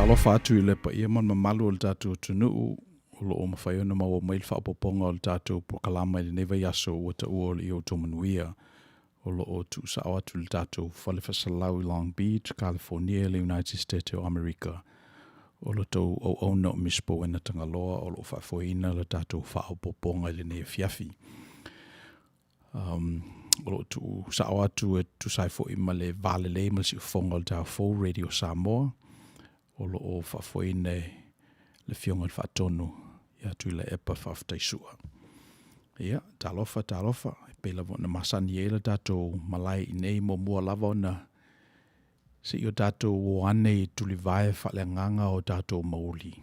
talofa atu I le pa ia man mamalu o le tātou tunu o lo o mawhaiona maua mail whaapoponga o le tātou prokalama I le neva yaso o ta ua o le Outou Manuia o lo o tu sa atu le tātou whalefasalau I Long Beach, California, le United States of America o lo tau o ona o Misipouena Tagaloa o lo whaafoina le tātou whaapoponga I le nea fiafi. O lo tu sa atu e tu sai fo I ma le vale le ma si ufonga le tau Full Radio Samoa o lo o whaafoina le fionga le whaatonu ia tu le epa whaaftaisua. Ia, talofa, e pela na masani e le tātou malai I nei mo mua lava na se o tātou o ane I tuli vae whaleanganga o tātou mauli.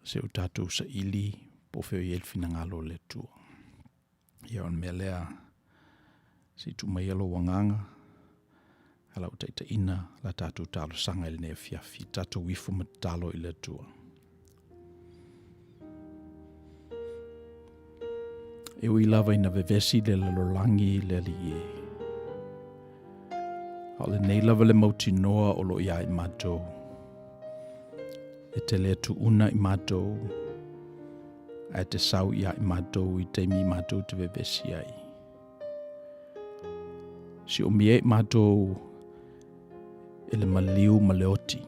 Se o tātou sa ili po feo I elfina ngalo le tua. Ia on mea lea se tu mai alo wanganga ala o taita ina la tātou talo sanga I le nea fiafi, tātou wifu matalo I le tua. E ui lava ina vevesi le lolangi le li e. O le nei lava le mauti noa o lo ia I matou. E te lea tu una I matou. A te sau ia I matou I teimi I matou te vevesi ai. Si o mie I matou e le maliu maleoti.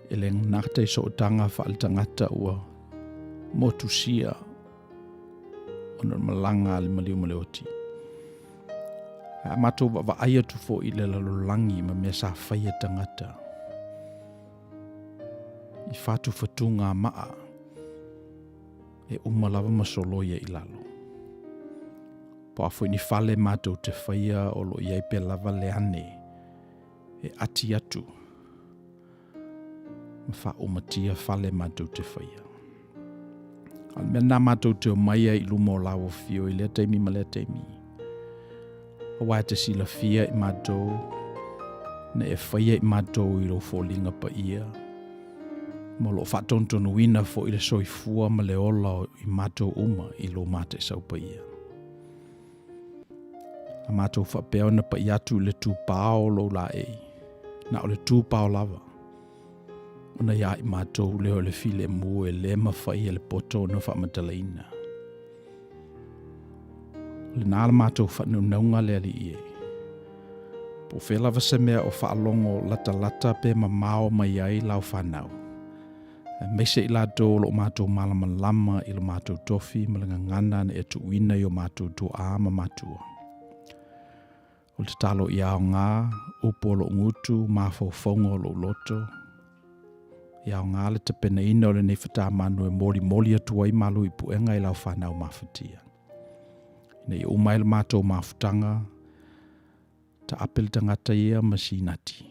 E le ngata I so tanga whaal tangata ua motusia ona malanga le maliu maleoti. A matou wa aia tu fo I le lalolangi ma mea sa whaia tangata. I whatu whatunga maa e umalava masoloia I lalo. Po afo ni fale matou te whaia o lo iai pe lava le ane e ati atu. Ma wha umatia fale matou te whaia. Al mea nā matou te o maia I lumo lawo fio I lea teimi ma lea teimi. A wai te sila fia I matou, na e whaia I matou I lo fōlinga pa ia. Ma lo whatontonu ina fo I le soifua ma le ola I matou uma I lo mate sau pa ia. A matou whapea na pa iatu le tūpao lo la e, na o le tūpao lava. Ona ia I matou leo le file mua e le mawhai e le poto na whamatalaina. Le nāla matou whanaunga le ali ie. Po whela vase mea o whaalongo lata pe mamao mai ai lau whanau. Meise I lato lo matou malama lama I lo matou tofi malanga ngana na e tuina I o matou tu ama matua. O te talo I ao ngā, upo lo ngutu, mawhauwhaunga lo loto. Ia o ngā le te pena ina o le nei whata manu e moli atua I malu I puenga I lau whanau mawhatia. Nei umai le mātou mawhutanga, ta apel tangata ia masinati.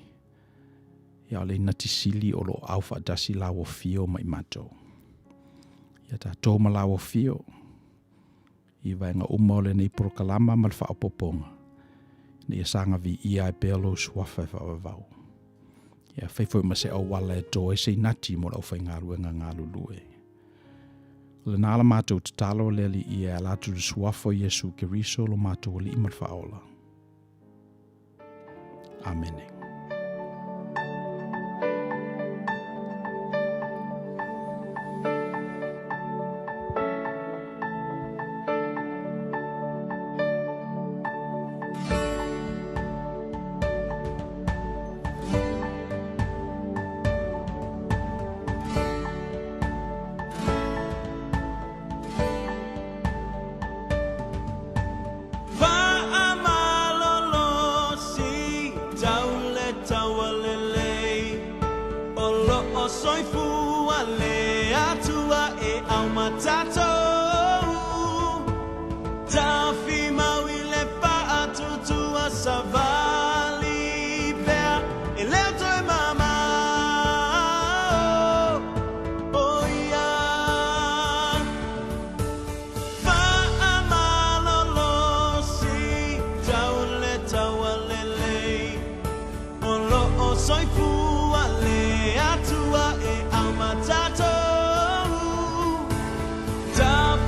Ia o le inati sili o lo au whaatasi lawa fio mai mātou. Ia ta tōma lawa fio. I vaenga uma o le nei prokalama mal whaapoponga. Nei sanga vi ia I pelo suafa whaavavau. Ia whaifoi ma se au wala e tō e se nati mo lau whaingaru e ngā lulue. Le nāla mātou te talo le li ia latu le suafo Yesu Keriso lo mātou li imal whaola. Amen. Da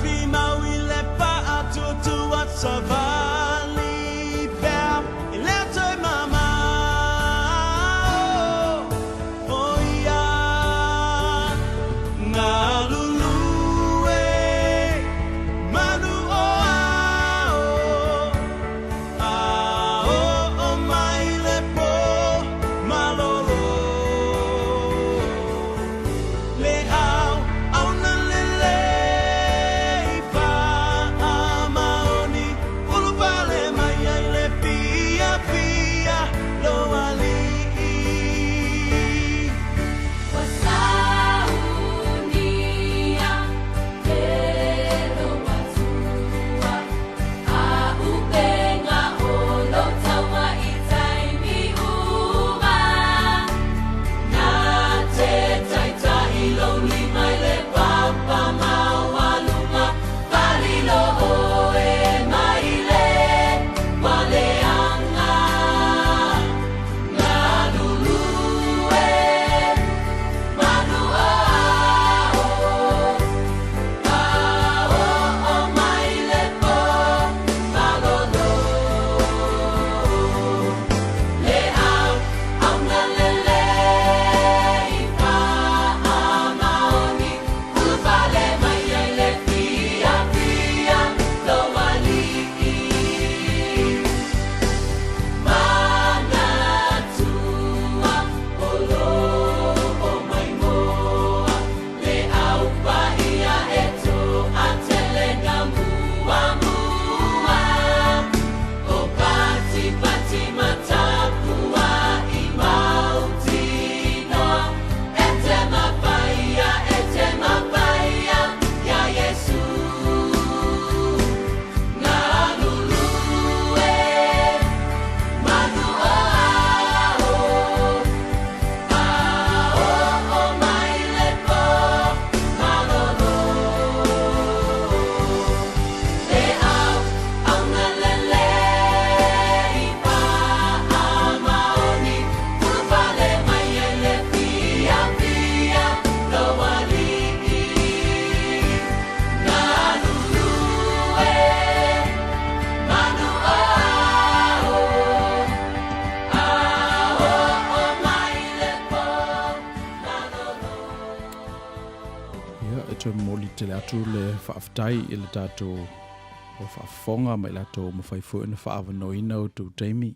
tātou moli te le atu le whaaftai i le tātou o whaafonga mai le tātou mawhaifuina whaavanoina o tū teimi.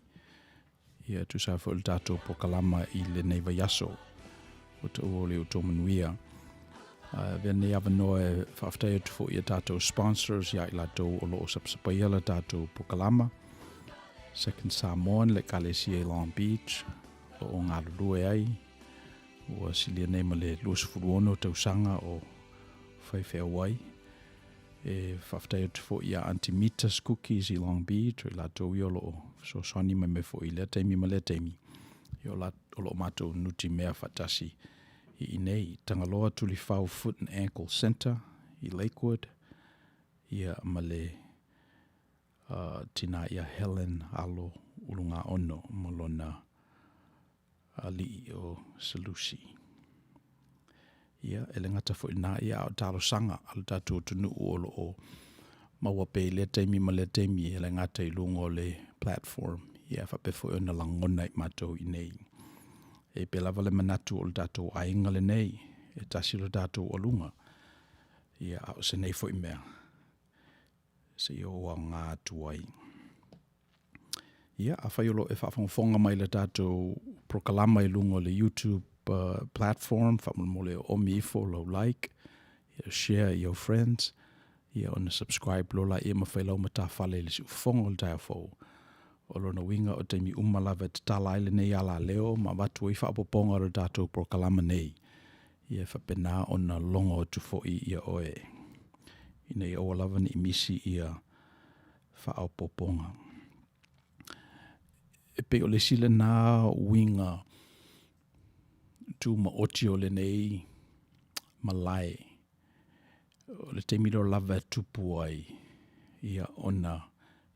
Ia tu sa fo le tātou po kalama i le neiva yaso o te o le Outou Manuia. Vene avanoa e whaaftai atu fo i tātou sponsors ia i la tātou o loo sapsapaia le tātou po kalama. Second Samoan le Kalesia Long Beach o ngā lulue ai. Ua silia nei ma le luasfuruono tausanga o whaiwhewai. E whaftai atu fo ia Antimitas Cookies i Long Beach o i la tau i o loo so soni mai me fo i le teimi ma le teimi. I o loo mato nuti mea whatasi i nei Tagaloa Tulifau Foot and Ankle Center i Lakewood. Ia ma le tina ia Helen Alo ulunga ono malona ali o Salusi. Ia, ele ngata fo ina ia o talo sanga al tatu tunu olo o maua pe le teimi ma le teimi ele ngata i lungo le platform. Ia, fa pe fo ina langona i mato i nei. E pe lava le manatu o le tatu a inga le nei, e tasi le tatu o lunga. Ia, au se nei fo i mea. Se i o a ngā tuai. Ia, a whaiolo e whaafonga mai le tātou prokalama i lungo le YouTube platform, whamamole o mifo lo like, ia share i your friends, ia ona subscribe lo la ia mawhailau mata whale le si ufongo le taia fau. O lona winga o teimi umalawa te tala ile nei ala leo, ma watu i whaapoponga le tātou prokalama nei. Ia whapena ona longo tu fo i ia oe. I nei o alawa ni imisi ia whaapoponga. E pe o le sile nā winga tu ma oti o le nei malai. O le te miro lava tupu ai ia ona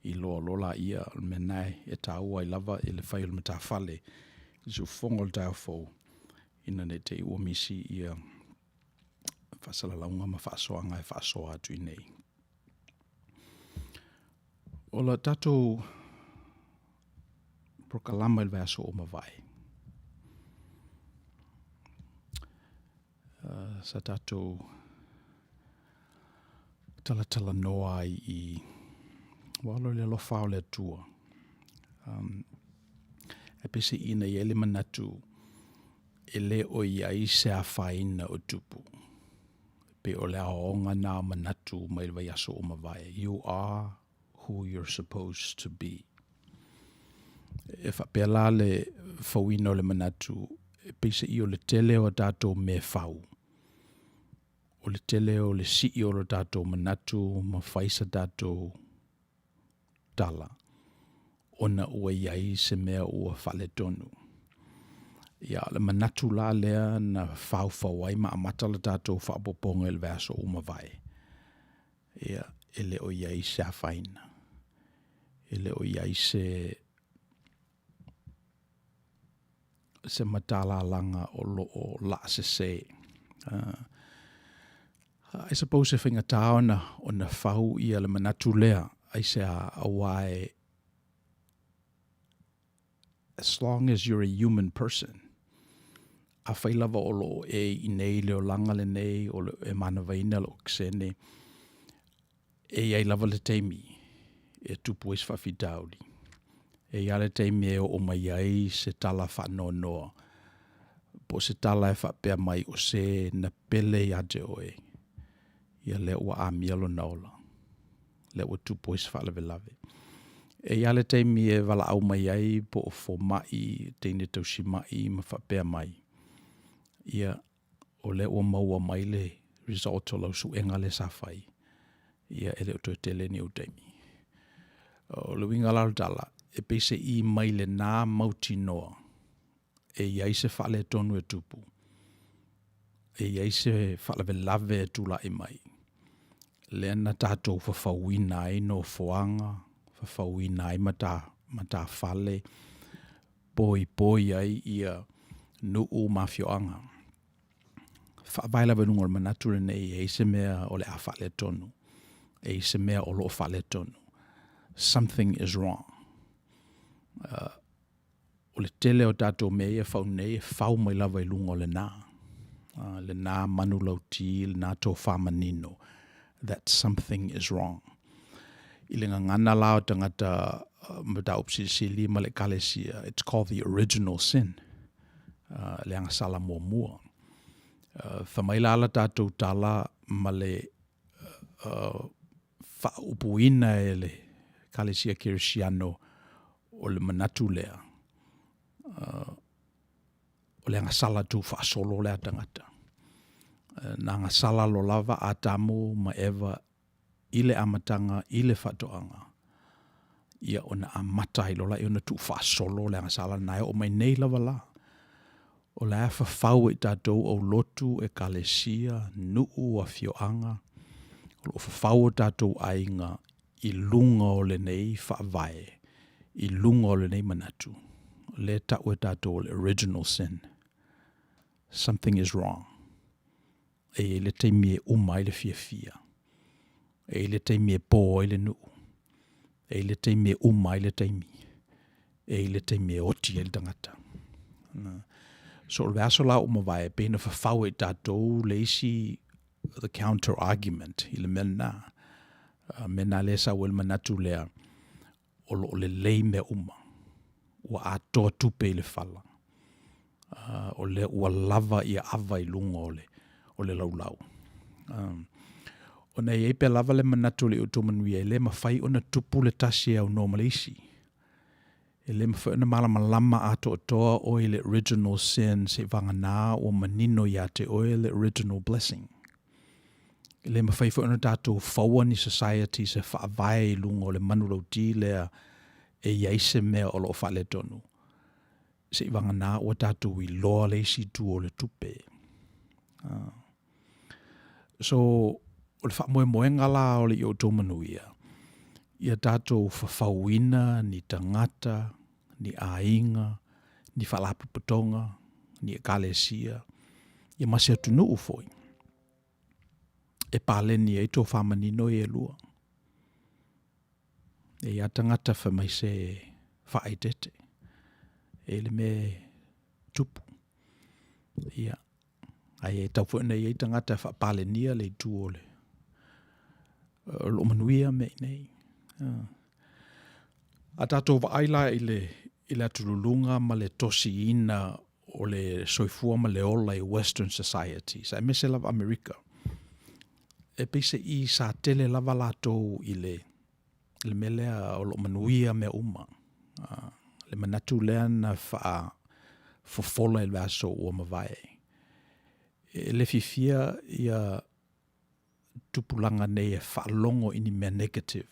i loa lola ia menai e tāua i lava i le whai o le mata whale. I su fongo le tau fau ina ne te ua misi ia whasala launga ma whaasoanga e whaasoa atu i nei. O la tātou prokalama il vaso o mawai. Sa tātou tala noa i walo le lofa o le tua. E pese ina i ele manatu ele o iai se a whaina o tupu. Pe o le aonga nā manatu mai le vaso o mawai. You are who you're supposed to be. E whapela le whawina o le manatu, e pese i o le tele o tātou me whau. O le tele o le si o le tātou manatu, ma whaisa tātou tala. Ona ua iai se mea ua whale tonu. Ia le manatu la lea na whau ai ma amata le tātou whaapoponga il vaso o mawai. Ia ele o iai se a whaina. Ele o iai se matala langa o lo o la se. I suppose if inga taona o na whau ia le manatu lea, ai se a awai, as long as you're a human person, a whailawa o lo e i nei leo langa le nei, o le e mana vaina lo ksene, e ai lava le teimi, e tupu es whawhitauri. E ale teimi e o mai ai se tala whanoa noa. Po se tala e whapea mai o se na pele i ate oe. Ia le ua a mialo naola. Le ua tupu es whalewe lave. E ale teimi e wala au mai ai po o fo mai, teine tausi mai ma whapea mai. Ia o le ua maua mai le result o lau su enga le sawhai. Ia ele o toi tele ni o teimi. O le winga lau tala. E pese i mai le nā mauti noa. E iai se whale tonu e tupu. E iai se whalewe lave e tula i mai. Le ana tātou whawhawina ai no foanga, whawhawina ai mata whale, poi ai ia nuu mawhioanga. Whawaila wenunga o manature nei e se mea o le a whale tonu. E se mea o lo whale tonu. Something is wrong. O le tele o tātou mea e whau nei e whau mai lava i lunga o le nā. le nā manu lauti, le nā tō whamanino, that something is wrong. I le ngana lao tangata mata upsisili ma le kalesia, it's called the original sin. Le anga sala mua. Whamaila ala tātou tala ma le whaupuina e le kalesia kirisiano o le manatu lea. O le anga sala tu whaasolo lea tangata. Nā anga sala lo lava a tamu ma ewa i le amatanga, i le whatoanga. Ia ona amatai lo la i ona tu whaasolo le anga sala nai o mai nei lava la. O le afa whau i tātou o lotu e kalesia, nuu a fioanga. O lo whau o tātou ainga i lunga o le nei whaavae, i lunga o le nei manatu. Le tau e tātou le original sin. Something is wrong. E le teimi e uma i le fia. E le teimi e pō i le nuu. E le teimi e uma i le teimi. E le teimi e oti i le tangata. So le aso la uma vai pena whawhau e tātou le isi the counter argument i le mena. Mena le sa wel manatu lea o lo le lei me uma. Ua atoa tupe i le whala. O le ua lava i ava i lunga o le laulau. O nei epe lava le manatu le Outou Manuia le mawhai o na tupu le tasi au normalisi. E le mawhai o na malama ato toa o le original sin se vangana o manino ia te o le original blessing. E le mawhai o na tātou whaua ni society se whaavai lunga o le manurauti lea e iaise mea o lo whale tonu. Se vangana o tātou i loa le isi tu o le tupe. So, o le whamoemoenga la o le Outou Manuia. Ia tātou whawhauina, ni tangata, ni ainga, ni whalapupatonga, ni ekalesia. Ia masi atu nuu foi. E pāleni e tō whamanino e lua. E ia tangata whamaise whaitete. E le me tupu. Ia. Ai e tau fuena i tangata whapalenia le tuole. Lo manuia me nei. A tātou waaila i le atululunga ma le tosi ina o le soifua ma le ola i Western Society. Sa e mese lava Amerika. E pese i sa tele lava latou i le melea o lo manuia me uma. Le manatu lea na wha fofola i le aso o mawai. E le fifia ia tupulanga nei e whaalongo ini mea negative.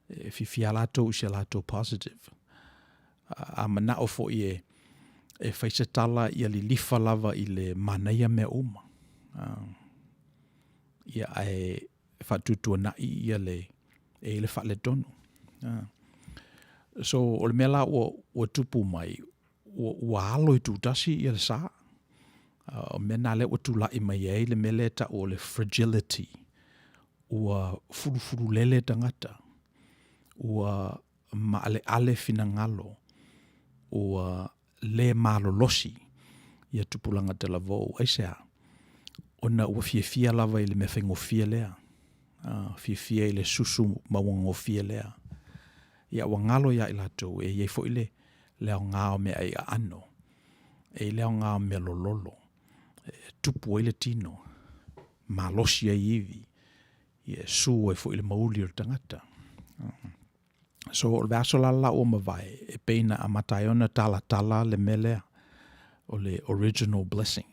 E fifia lato usia lato positive. A mana o fo i e whaisatala ia li lifa lava i le manaia mea uma. Ia e whatutua nai ia le e le whale tonu. So o le mea la o tupu mai ua alo i tūtasi ia le saa. Mena le o tula i mai e le mele ta o le fragility. Ua furu lele tangata. Ua ale fina ngalo. Ua le malolosi. Ia tupulanga te lavou. Aisea. Ona ua fia lava i le mewhengo fia lea. Fia i le susu mawango fia lea. Ia ua ngalo ia i lato. E iei fo i le leo ngao me ai a ano. E leo ngao me lololo. Tupu i le tino. Malosi ai iwi. Ia su e fo i le mauli o tangata. So, le aso la o mawai. E peina a mataiona tala le melea. O le original blessing.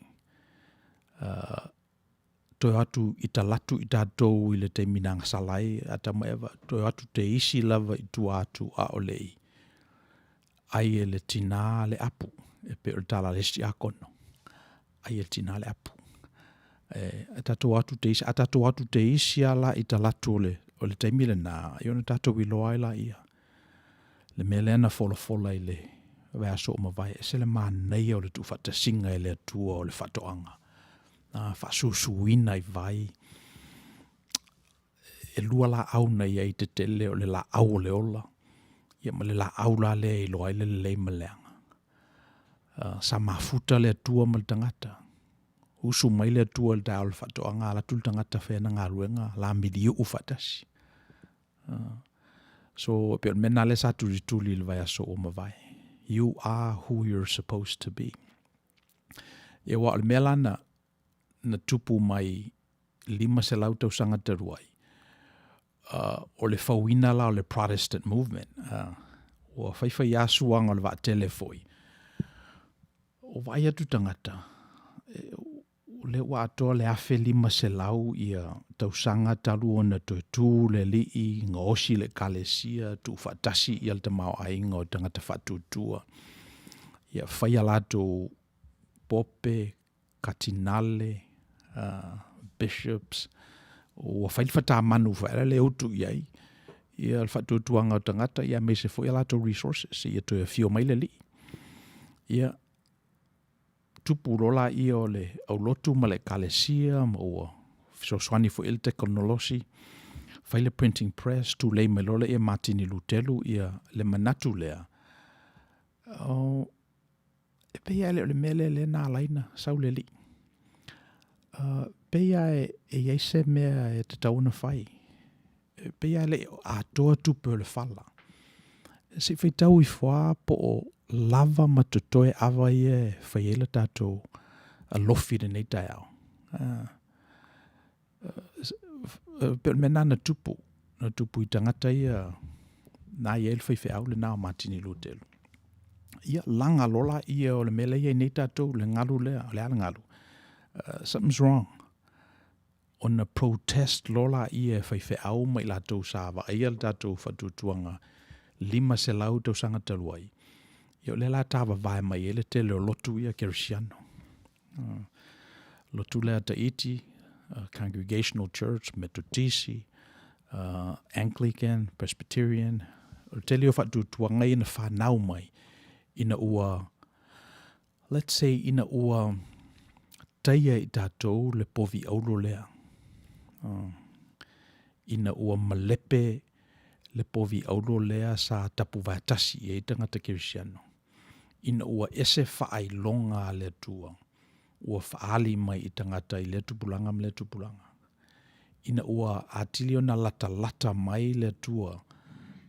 Toi atu i ta latu i tātou i le te minanga salai. Ata maewa. Toi atu te isi lava i tu atu a o lei. Ai e le tina le apu. E pe o tala lesti a kono. Ai e tina le apu. Atatou atu te isi ala i ta latu o le teimile na. Iona tātou i loa ila ia. Le melena fola i le wea so o mawai. E se le maa nei o le tu whata singa i le atua o le whatoanga. Whasusuina i vai. E lua la au nei ai te tele o le la au o le ola. Ia ma le la au la le i loa i le lei maleanga. Sa mafuta le atua ma le tangata. Usu mai le tua le tau le whatoanga la tulu tangata whena ngā ruenga la midi u whatasi. So, pe mena le sa tuli le vai aso o mawai. You are who you're supposed to be. E wa le mea lana na tupu mai 5 se lau tau sanga te ruai. O le whauina la o le Protestant movement. O whaiwhai asuanga o le wa telefoi. O vai atu tangata. O le wa atoa le afe 5 se lau ia tau sanga talu o na tu le lii ngosi le kalesia tu fatasi ia le tamau ainga o tangata fatutua. Ia whai alato pope, katinale, bishops, o whai whata manu whaera le utu iai. Ia le fatutuanga o tangata ia me se fwoi alato resources ia tu e fio mai le li. Ia tupu rola ia o le au lotu ma le kalesia ma ua so swani fo il teknolosi. Whai le printing press tu lei me lola ia Martini Lutelu ia le manatu lea. E peia le mele le nā laina sau le li. Peia e eise mea e te tauna whai. Peia le atoa tupu le whala. Se whai tau I whā po o lava ma tutoe awa ia e whai ele tātou a lofi de nei tai au. Pero mena na tupu I tangata ia nā ia il whai au le nā o Martini Lutelu. Ia langa lola ia o le mele ia nei tātou le ngalu lea, le ala ngalu. Something's wrong. O na protest lola ia whai au mai lātou sāwa. Ia le tātou whatutuanga 5 se lau tau sanga taluai. Ia le la tāwa vai mai ele te leo lotu ia Kerisiano. Lotu lea Tahiti, Congregational Church, Methodisi, Anglican, Presbyterian. O te leo whatutuanga ina whanau mai. Ina ua, let's say, ina ua taia I tātou le povi aulo lea. Ina ua malepe le povi aulo lea sa tapu vaitasi e tangata Kerisiano. Ina ua ese whaailonga le tua. Ua whaali mai I tangata I le tupulanga me le tupulanga. Ina ua atilio na lata mai le tua.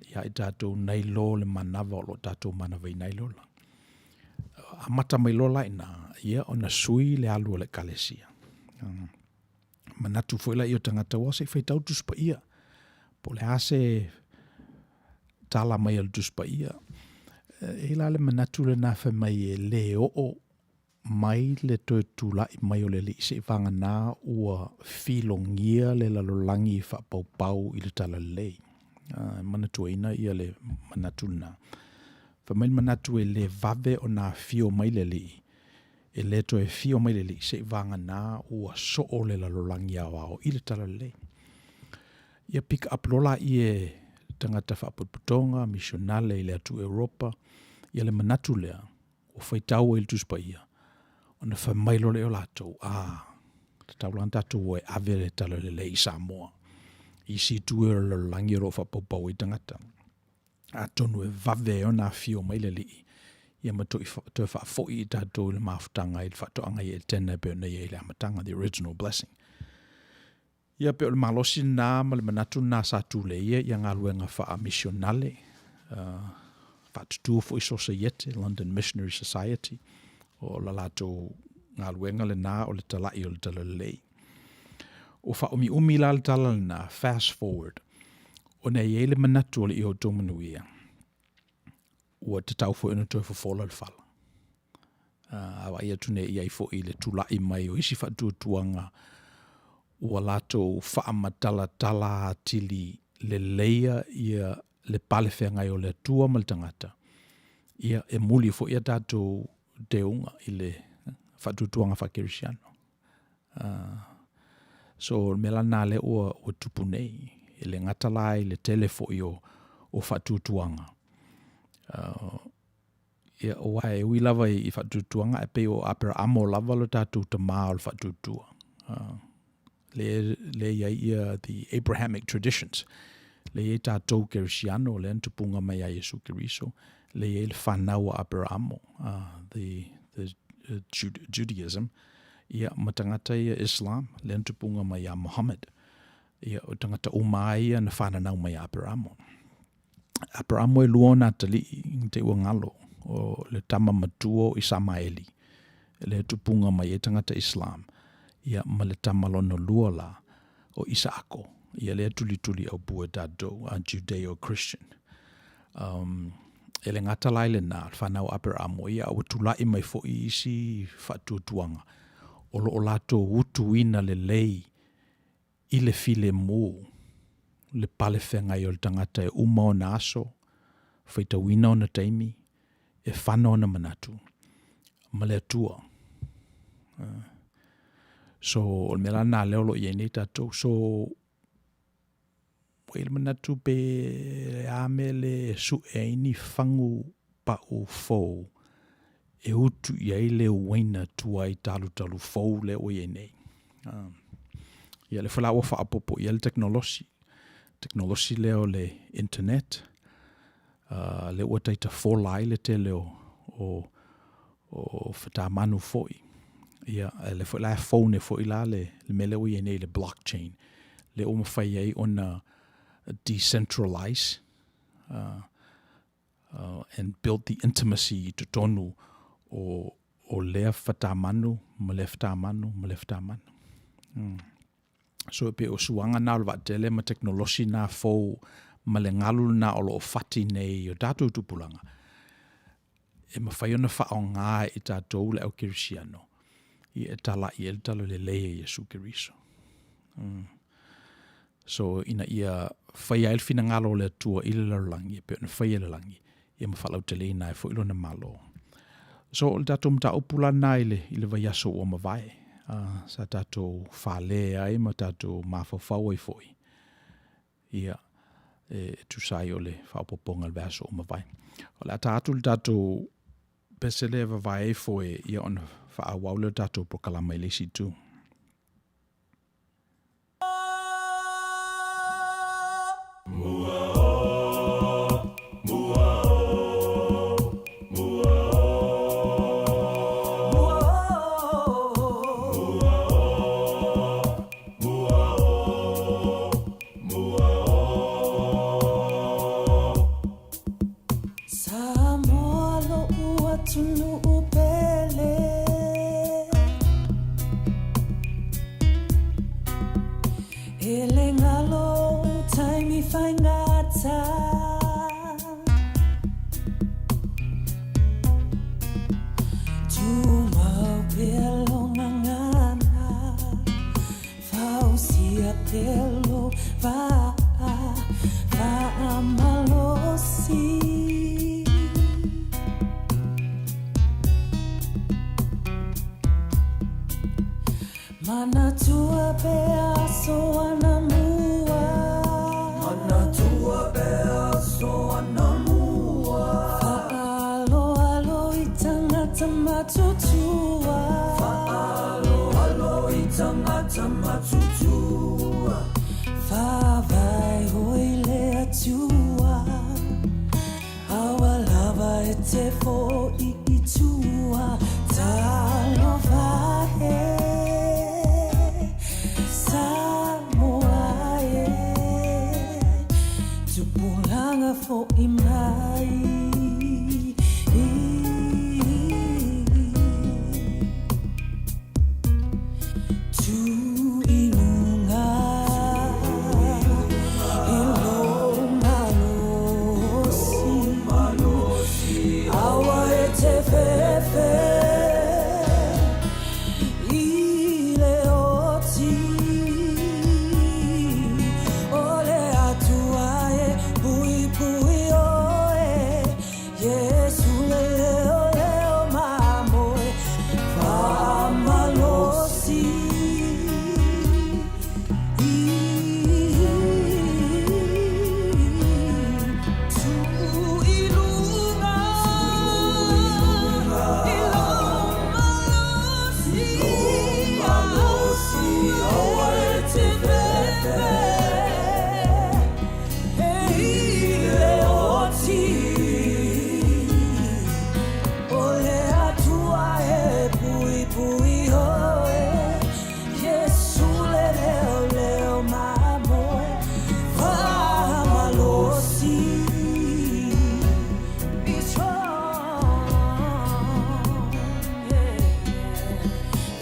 Ia I tātou nei lo le manawa o lo tātou manawai nei lola. Amata mai lola ina ia o na sui le alu le kalesia. Manatu foila I o tangata wa se whaitau tuspa ia. Po le ase tala mai al tuspa ia. E la le manatu le nafe mai e le o mai le toi tula I mai o le li se vanga nā ua filongia le lalolangi whapau I le tala lei. Manatu ina ia le manatu na. Whamain manatu e le vave o nā fio mai le li. E le to e fio mai le li se vanga nā ua so o le lalolangi au I le tala lei. Ia pick up lola I e tangata whaputonga, missionale I le atu Europa. Ia le manatu lea o whaitau I le tuspa ia. O na whamailo le o latou. Te taulan tātou e ave le tala le lei Samoa. I si tue le langi ro whapopau I tangata. A tonu e vave o nā fio mai le li. Ia mato I whafoi I tātou le mafutanga I le whatoanga I e tena pe o nei e le amatanga, the original blessing. Ia pe o le malosi nā ma le manatu nā sa tūle ia ngā luenga wha missionale. Whatutua fo I Societe, London Missionary Society. O la lato ngā luenga le nā o le talai o le talalei. O wha umi la le tala nā, fast forward. O nei e le manatu o le Outou Manuia. Ua te tau fo ina toi fo fola le whala. Awa ia tune ia I fo I le tulai mai o isi whatutuanga. Ua lato whaamatala atili le leia ia le pale whengai o le tua mal tangata. Ia e muli fo ia tātou deunga I le whatutuanga whakerisiano. So mela nā le o tupu nei. E le ngatalai le telefo I o whatutuanga. Ia o wae ui lava I whatutuanga e pe o apera amo lava lo tātou ta maa o le whatutua. Le ia the Abrahamic traditions. Le ia tātou kerisiano le antupunga mai a Yesu Keriso. Le ia le whanau a apera amo. The Judaism. Ia matangata ia Islam, le tupunga mai a Muhammad. Ia o tangata umai ia na whananau mai a Abramo. Abramo e luona tali te ua ngalo o le tama matuo i Samaeli. Le tupunga mai e tangata Islam. Ia ma le tama lono lua la o Isaako. Ia le tuli au bua tātou a Judeo-Christian. E le ngata lai le nā, whanau Abramo ia au tulai mai fo i isi whatuatuanga. O lo o lato utu ina le lei i le file mō, le pale whengai o le tangata e uma o na aso, whaita wina o na taimi, e whana o na manatu, ma le atua. So, o le mela nā leo lo i nei tātou, so, o le manatu pe ame le su e ini whangu pa o fōu, e utu i eile waina tua i talu fōu le o i nei. Ia le whala wafa apopo i le teknolosi. Teknolosi leo le internet. Le ua taita wholai le te leo o whatamanu fōi. Ia le whala phone e fōi la le mele o i nei le blockchain. Le o mawhai ei ona decentralize and build the intimacy to tonu o lea whatamanu, ma le whatamanu. So pe o suanga nā lwa tele ma teknolosi nā fōu ma le ngalu nā o lo whati nei o tātou tupulanga. E mawhai ona whao ngā i tātou le au kirisiano. I e tala i el talo le leia Jesu Kiriso. So ina ia whai ailfina ngalo le tua i le larangi, pe ona whai le langi. Ia mawhalau te le nai fo ilo na malo. So o tātou mta upula nai i le vai aso o mawai. Sa tātou whale ai ma tātou mawhawhau ai foi. Ia tu sai o le whaupoponga le vaso o mawai. O le tātou tātou pesele vavai foi ia on whaawau le tātou prokalama i lesi tu. Tu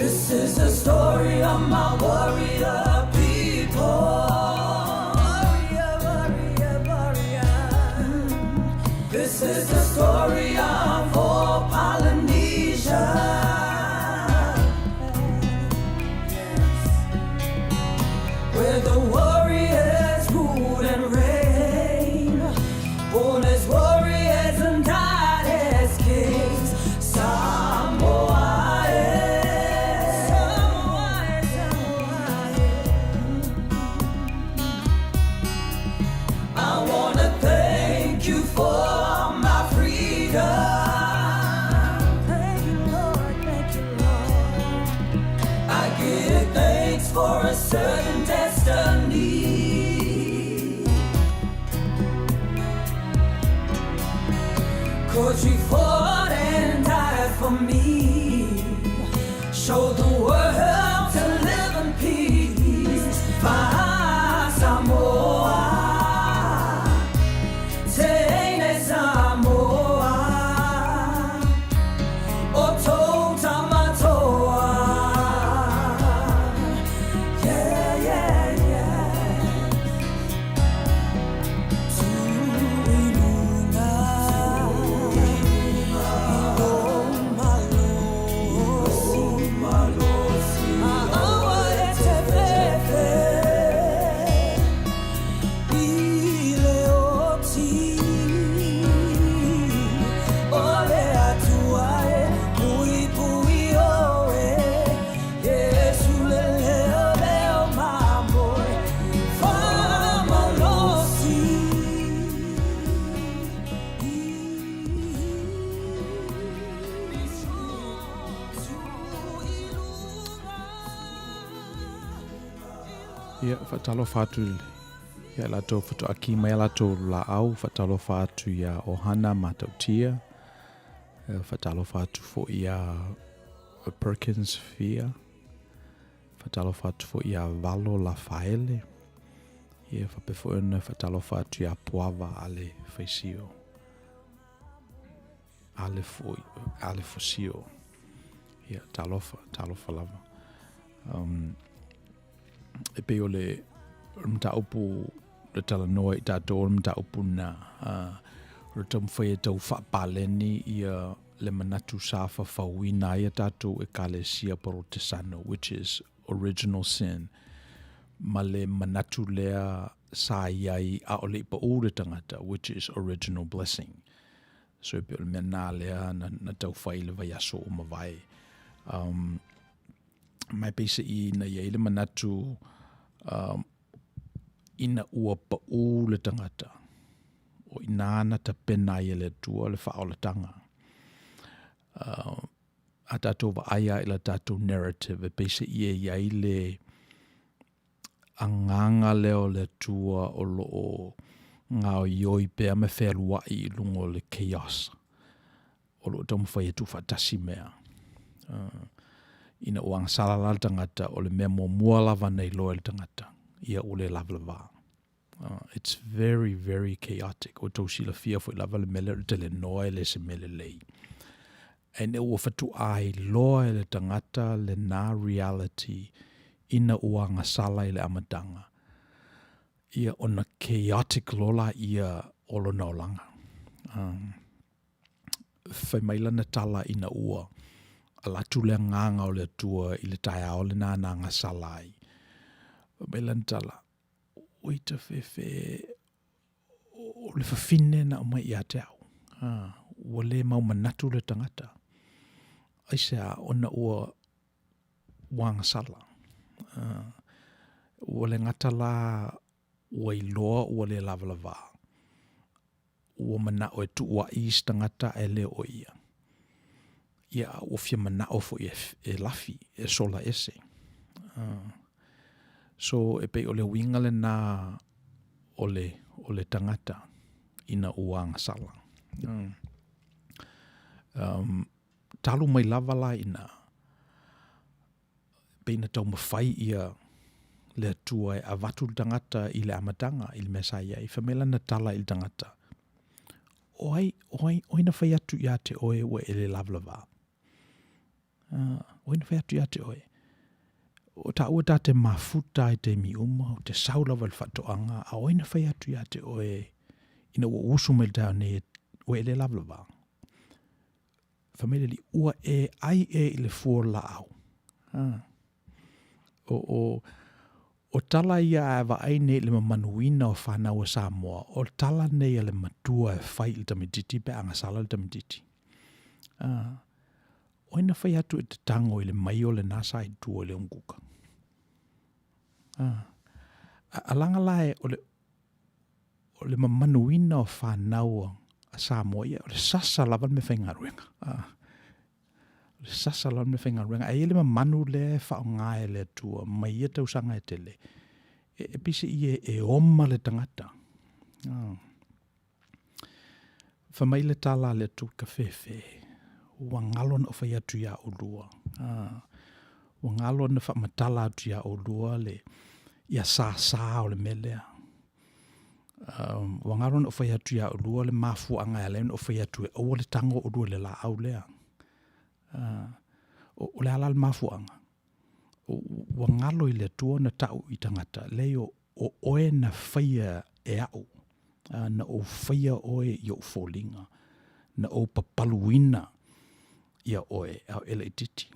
This is the story of my warrior people. This is the story of all Polynesia. Where the warriors ruled and reigned, born as warriors and died as kings. I wanna thank you for my freedom. Thank you, Lord, thank you, Lord. I give thanks for a certain destiny. 'Cause you fought and died for me. Show the world to live in peace. My Samoa, Tene Samoa, Outou Manuia. Yeah, yeah, yeah. Tuiluna, Malosi, Awa Etefefe, Ileoti, Ole Atuae, Pui Pui Oe, Yesu Leo Mamboe, Famalosi. Ia whatalo whātu ia lato whatu aki mai lato la au whatalo whātu ia ohana matautia whatalo whātu fo ia Perkins Fia whatalo whātu fo ia Valo La Faele ia whapefoena whatalo whātu ia Puava Ale Whaisio Ale Fosio ia talofa lava e pe ole mta upu le talanoa I tātou mta upu na rotam whaia tau whapaleni ia le manatu safa whauina ia tātou e kalesia Protestano, which is original sin. Ma le manatu lea sa iai a ole ipa ure tangata, which is original blessing. So e pe ole mea nā lea na tau whai le vai aso o mawai. Mai pese I na iai le manatu ina ua pa'u le tangata o inana ta pena ia le tua le whaolatanga. A tātou wa aia I la tātou narrative e pese ia iai le anganga leo le tua o loo ngā o ioi pēr me whērua I lungo le chaos o loo tamu whai atu whatasi mea. Ina uang salala le tangata o le mea mua lava nei loa le tangata ia o le lava. It's very, very chaotic. O tau sila fia fo I lava le mele le tele noa le se mele lei. E ne ua whatu ai loa le tangata le nā reality ina uanga sala I le amadanga. Ia ona chaotic lola ia olo naolanga. Whai maila na tala ina ua. Ala tu le nganga o le tua I le tai ao le nānanga salai. Maila na tala. Oita fefe o le whawhine na o mai I a te au. Ua le mau manatu le tangata. Aisea ona ua wanga sala. Ua le ngata la ua iloa ua le lava. Ua mana o e tu ua is tangata e le o ia. Ia ua fia mana o fo e lafi, e sola ese. So e pei o le winga le na o le tangata ina uanga sala. Talu mai lava la ina peina tau mawhai ia le atua e avatu tangata I le amatanga I le mesaya I whamela na tala I le tangata. Oi na whai atu ia te oe ua ele lavlava. O ina whai atu ia te oe. O ta ua ta te mafuta e te miuma, o te saula wal whatoanga, a o ina whai atu ia te oe, ina ua usu me tau ne, o e le lavlava. Whamele li ua e ai e le fua la au. O tala ia e wa ai nei le manuina o whanau a Samoa, o tala nei le matua e whai il tamititi pe anga sala il tamititi. O ina whai atu e te tango i le mai o le nasa i tua le unguka. Alanga lae o le manuina o whanau a Samoa ia, o le sasa lawan me whaingaruenga. Le sasa lawan me whaingaruenga. E ele manu le whaongae le tua, mai ia tau sanga e tele. E pise i e oma le tangata. Whamai le tala le tu ka whewhe. Ua ngalon o whai atu ia o lua. Ua ngalon na whamatala atu ia o lua le ia sa o le melea. Ua ngalon o whai atu ia o lua le mafu anga e len o whai atu e o le tango o lua le la au lea. O le ala le mafu anga. Ua ngalo i le tua na tau i tangata. Leo o oe na whaia e au. Na o whaia oe i o fōlinga. Na o papaluina ia oe au ele i titi.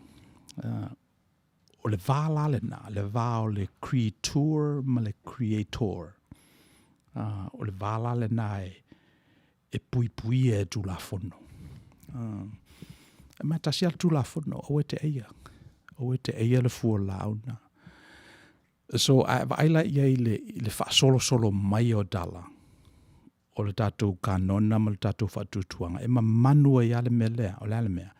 O le vāla le na, le vā o le creator ma le creator. O le vāla le na e pui e tu la fono. Ma tasi al tu la fono, o e te eia. O e te eia le fua launa. So, aila ia i le wha solo mai o dala. O le tātou kanona ma le tātou whatutuanga. E ma manua ia le melea, o le ale mea.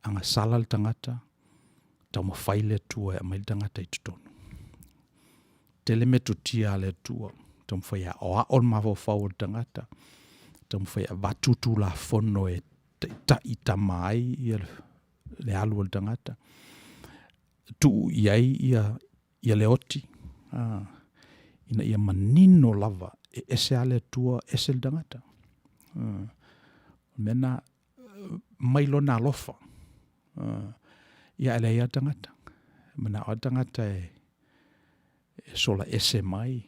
Anga sala le tangata, tau ma whaile tua e mai le tangata i tutonu. Tele me tutia le tua, tau ma whaia o a on mawao whau le tangata. Tau ma whaia watutu la fono e i tamai i le alu le tangata. Tu iai ia le oti. Ina ia manino lava e ese ale tua ese le tangata. Mena mailo na alofa. Ia ele ia tangata. Mena o tangata e sola ese mai.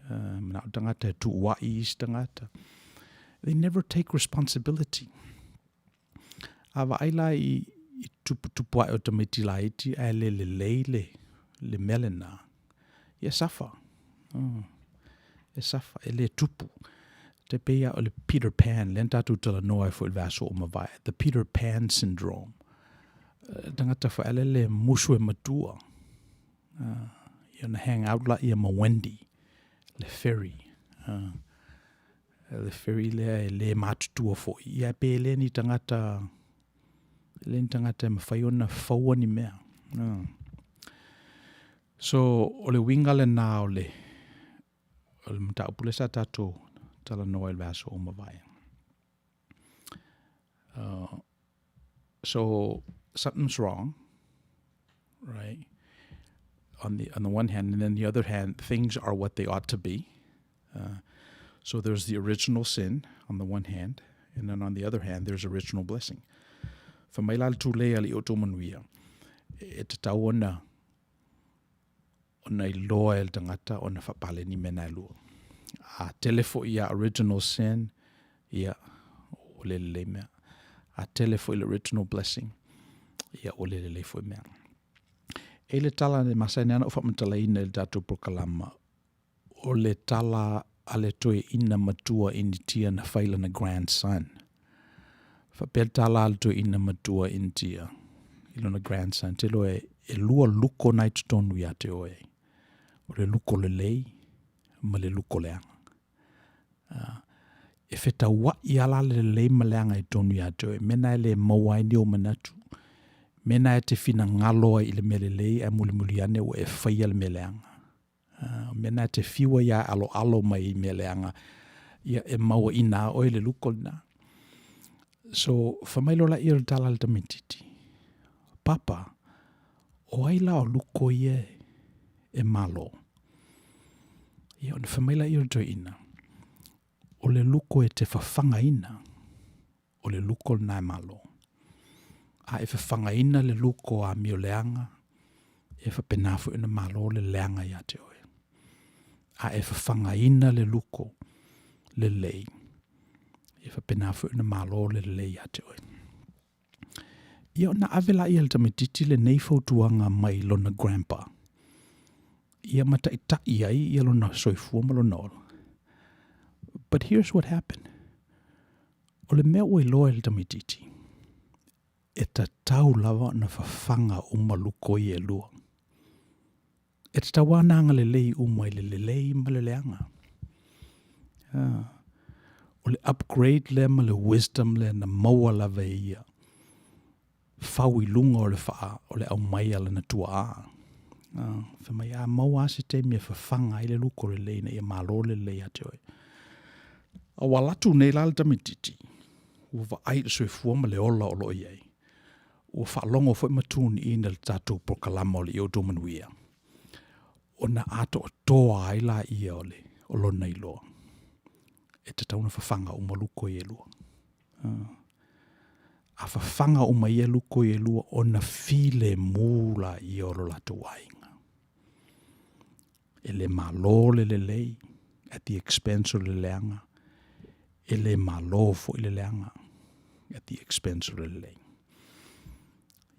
Mena o tangata e tu wai is tangata. They never take responsibility. Awa aila i tupu ai o tamiti la iti a leile le melena. Ia safa. E safa, e le tupu. Te peia o le Peter Pan, len tatu tala noa e fu il vaso o mawai. The Peter Pan syndrome. Tangata fa ele le musu e matua. Ia na hang out la ia ma Wendy. Le ferry. Le ferry le matutua fo. Ia pe le ni tangata e mawhaiona whaua ni mea. So, o le winga le nā o le mta upule sa tato tala noa il vaso o mawai. So, something's wrong, right? On the one hand, and then the other hand, things are what they ought to be. So there's the original sin on the one hand, and then on the other hand, there's original blessing. Whamailal tu lea li Outou Manuia. E te tau ona i loa el tangata ona whapale ni mena lua. A telefo ia original sin, ia o le mea. A telefo il original blessing, ia o le fo mea. E le tala ne masai nana o whamatala ina le tatu prokalama. O le tala ale toe ina matua ini tia na whaila na grandson. Whapea tala ale toe ina matua ini tia. Ilo na grandson. Te lo e lua luko nai tutonu ia te oe. O le luko le lei, ma le luko le anga. E wheta wa i ala le lei ma le anga i tonu ia te oe. Mena e le mawaini o manatu. Mena e te whina ngaloa i le mele lei e muli ane o e whaia le mele anga. Mena te whiwa ia alo mai i mele anga. Ia e maua ina oe le luko na. So, whamailo la i le tala le tamititi. Papa, o aila o luko ie e malo. Ia ona whamaila i le ina. O le luko e te whawhanga ina. O le luko na e malo. a e whawhangaina le luko a mio leanga, e whapenafu ina malo le leanga ia te oe. A e whawhangaina le luko le lei, e whapenafu ina malo le lei ia te oe. Ia na avela ia le tamititi le nei fautuanga mai lona grandpa. Ia mata ita iai ia lona soifua ma lona ola. But here's what happened. O le mea ua iloa le tamititi. E ta tau lava na whawhanga uma luko i e lua. E ta tawananga le lei uma i le lei ma le leanga. O le upgrade le ma le wisdom le na maua lava ia. Fau i lunga o le faa o le au mai ala na tua a. Whamai a maua se te mea whawhanga i le luko le lei na ia malo le lei ate oi. A walatu nei la le tamititi. Ua wa ai le soifua ma le ola o lo iei. Ua whaalongo fwoi matuni i na le tātou prokalama o le Outou Manuia. O na ato o toa ai la ia o le o lo nei loa. E te tauna whawhanga o maluko i e lua. A whawhanga o mai e luko i e lua o na file mūla i o lo lato wainga. E le malo le lei at the expense o le leanga. E le malo fo i le leanga at the expense o le lei.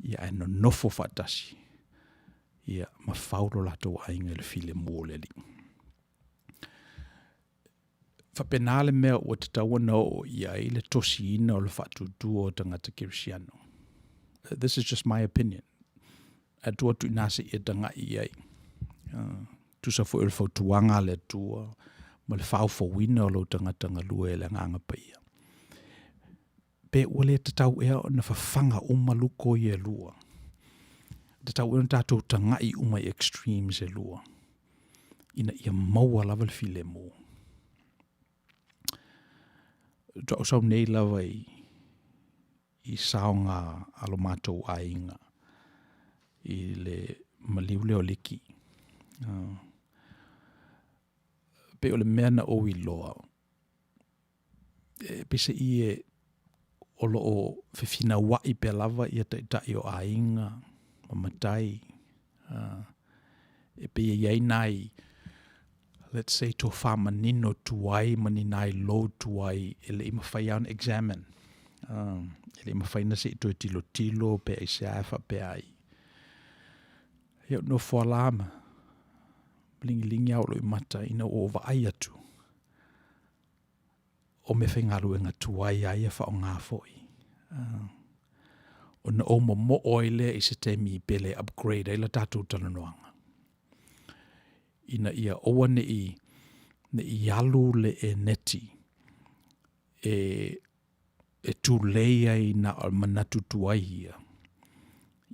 Ia e no nofo fatasi. Ia ma whauro lato wainga le file mūle li. Whapenale mea o te tawana o ia i le tosi ina o le whatutua o tangata kirisiano. This is just my opinion. A tua tu inase i tanga i ai. Tusa fo il fautuanga le tua, ma le whao fawina o lo tangata ngalua e le nganga paia. Pe ule te tau ea o na whawhanga umaluko i e lua. Te tau ea tātou tanga i umai extremes e lua. Ina ia maua lava le file mō. Tau sau nei lava i saonga alo mātou ainga i le maliule o liki. Pe o le mea na o i loa. Pese i e o lo o whiwhina wai pe lava i ata itai o ainga, mamatai. E pe iei nai, let's say to whama nino tuai, mani nai lo tuai, e le ima whai an examine. E le ima whai nase i toi tilo tilo, pe ai se aifa pe ai. Heo no whalama, lingi au lo i mata, ina o wa ai atu. O me whaingaru e ngā tuai ai e wha o ngā foi. O na o mo oile i se temi i pele upgrade ai la tātou talanoanga. Ina ia oa ne i alu le e neti e tu leia i na manatu tuai ia.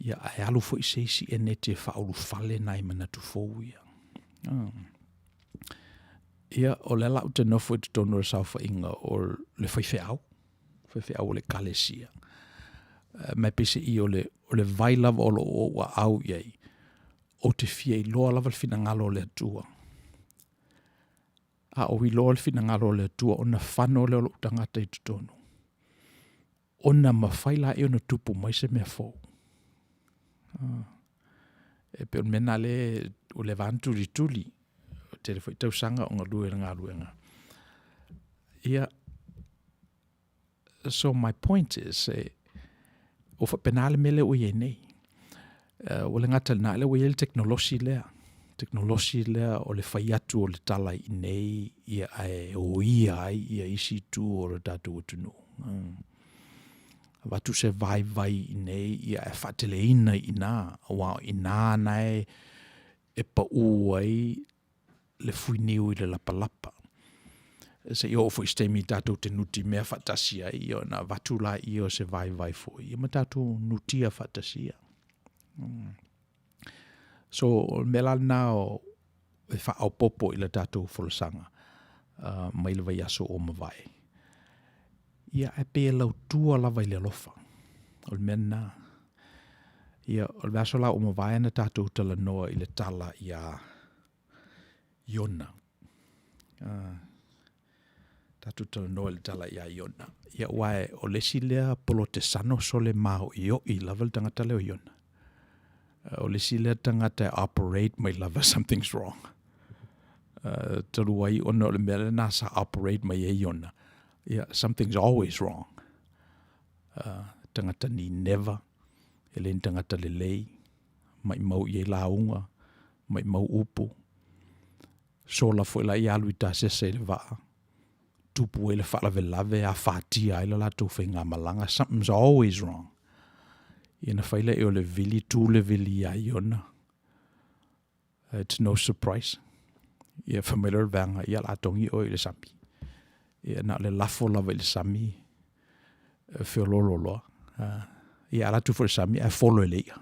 Ia ai alu fo i seisi e neti e whaolu fale na i manatu fou ia. Ia o le lau te nofo i te tono sa wha inga o le whaiwheau o le kalesia. Mai pese i o le vailava o lo o au iei. O te fia i loa lava le fina ngalo le atua. A o i loa le fina ngalo le atua o na whano le o lo tangata i tutono. O na mawhaila e o na tupu mai se mea fau. E pe on mena le o le vanturi tuli. O te le whaitau sanga o ngā lue ngā luenga. Ia, so my point is, o whapenale mele o ie nei. O le ngata na le wei le teknolosi lea o le whaiatu o le tala i nei ia ai o ia ai ia isi tu o le tatu o tunu. Watu se vai i nei ia e whatele ina i nā wao i nā nai e pa uai le fuiniu i le lapalapa. Se i ofo i stemi tatu te nuti mea whatasia i o na watu la i o se vai fo i ma tatu nutia whatasia. So me la nao e wha au popo i la tātou wholosanga mai le vai aso o mawai. Ia e pe lau tua lava i le alofa. O le mena. Ia o le aso la o mawai na tātou tala noa i le tala ia Iona. Tatu tala noa le tala ia iona. Ia wae o lesi lea polo te sano sole maho i lava le tangata leo iona. O lesi lea tangata operate mai lava something's wrong. Talu wai ona o le mele nasa operate mai e iona. Yeah, something's always wrong. Tangata ni never. Ele tangata le lei. Mai mau i e launga. Mai mau upu. Sola fo la ia lui ta se le va. Tupu ele fa la velave a fatia ila la tu finga malanga. Something's always wrong. Ina faila e o le vili tu le vili a iona. It's no surprise. Ia familiar vanga ia la tongi o le sami. Ia na le lafo lava le sami. Fio lolo. Ia la tu for sami a follow le ia.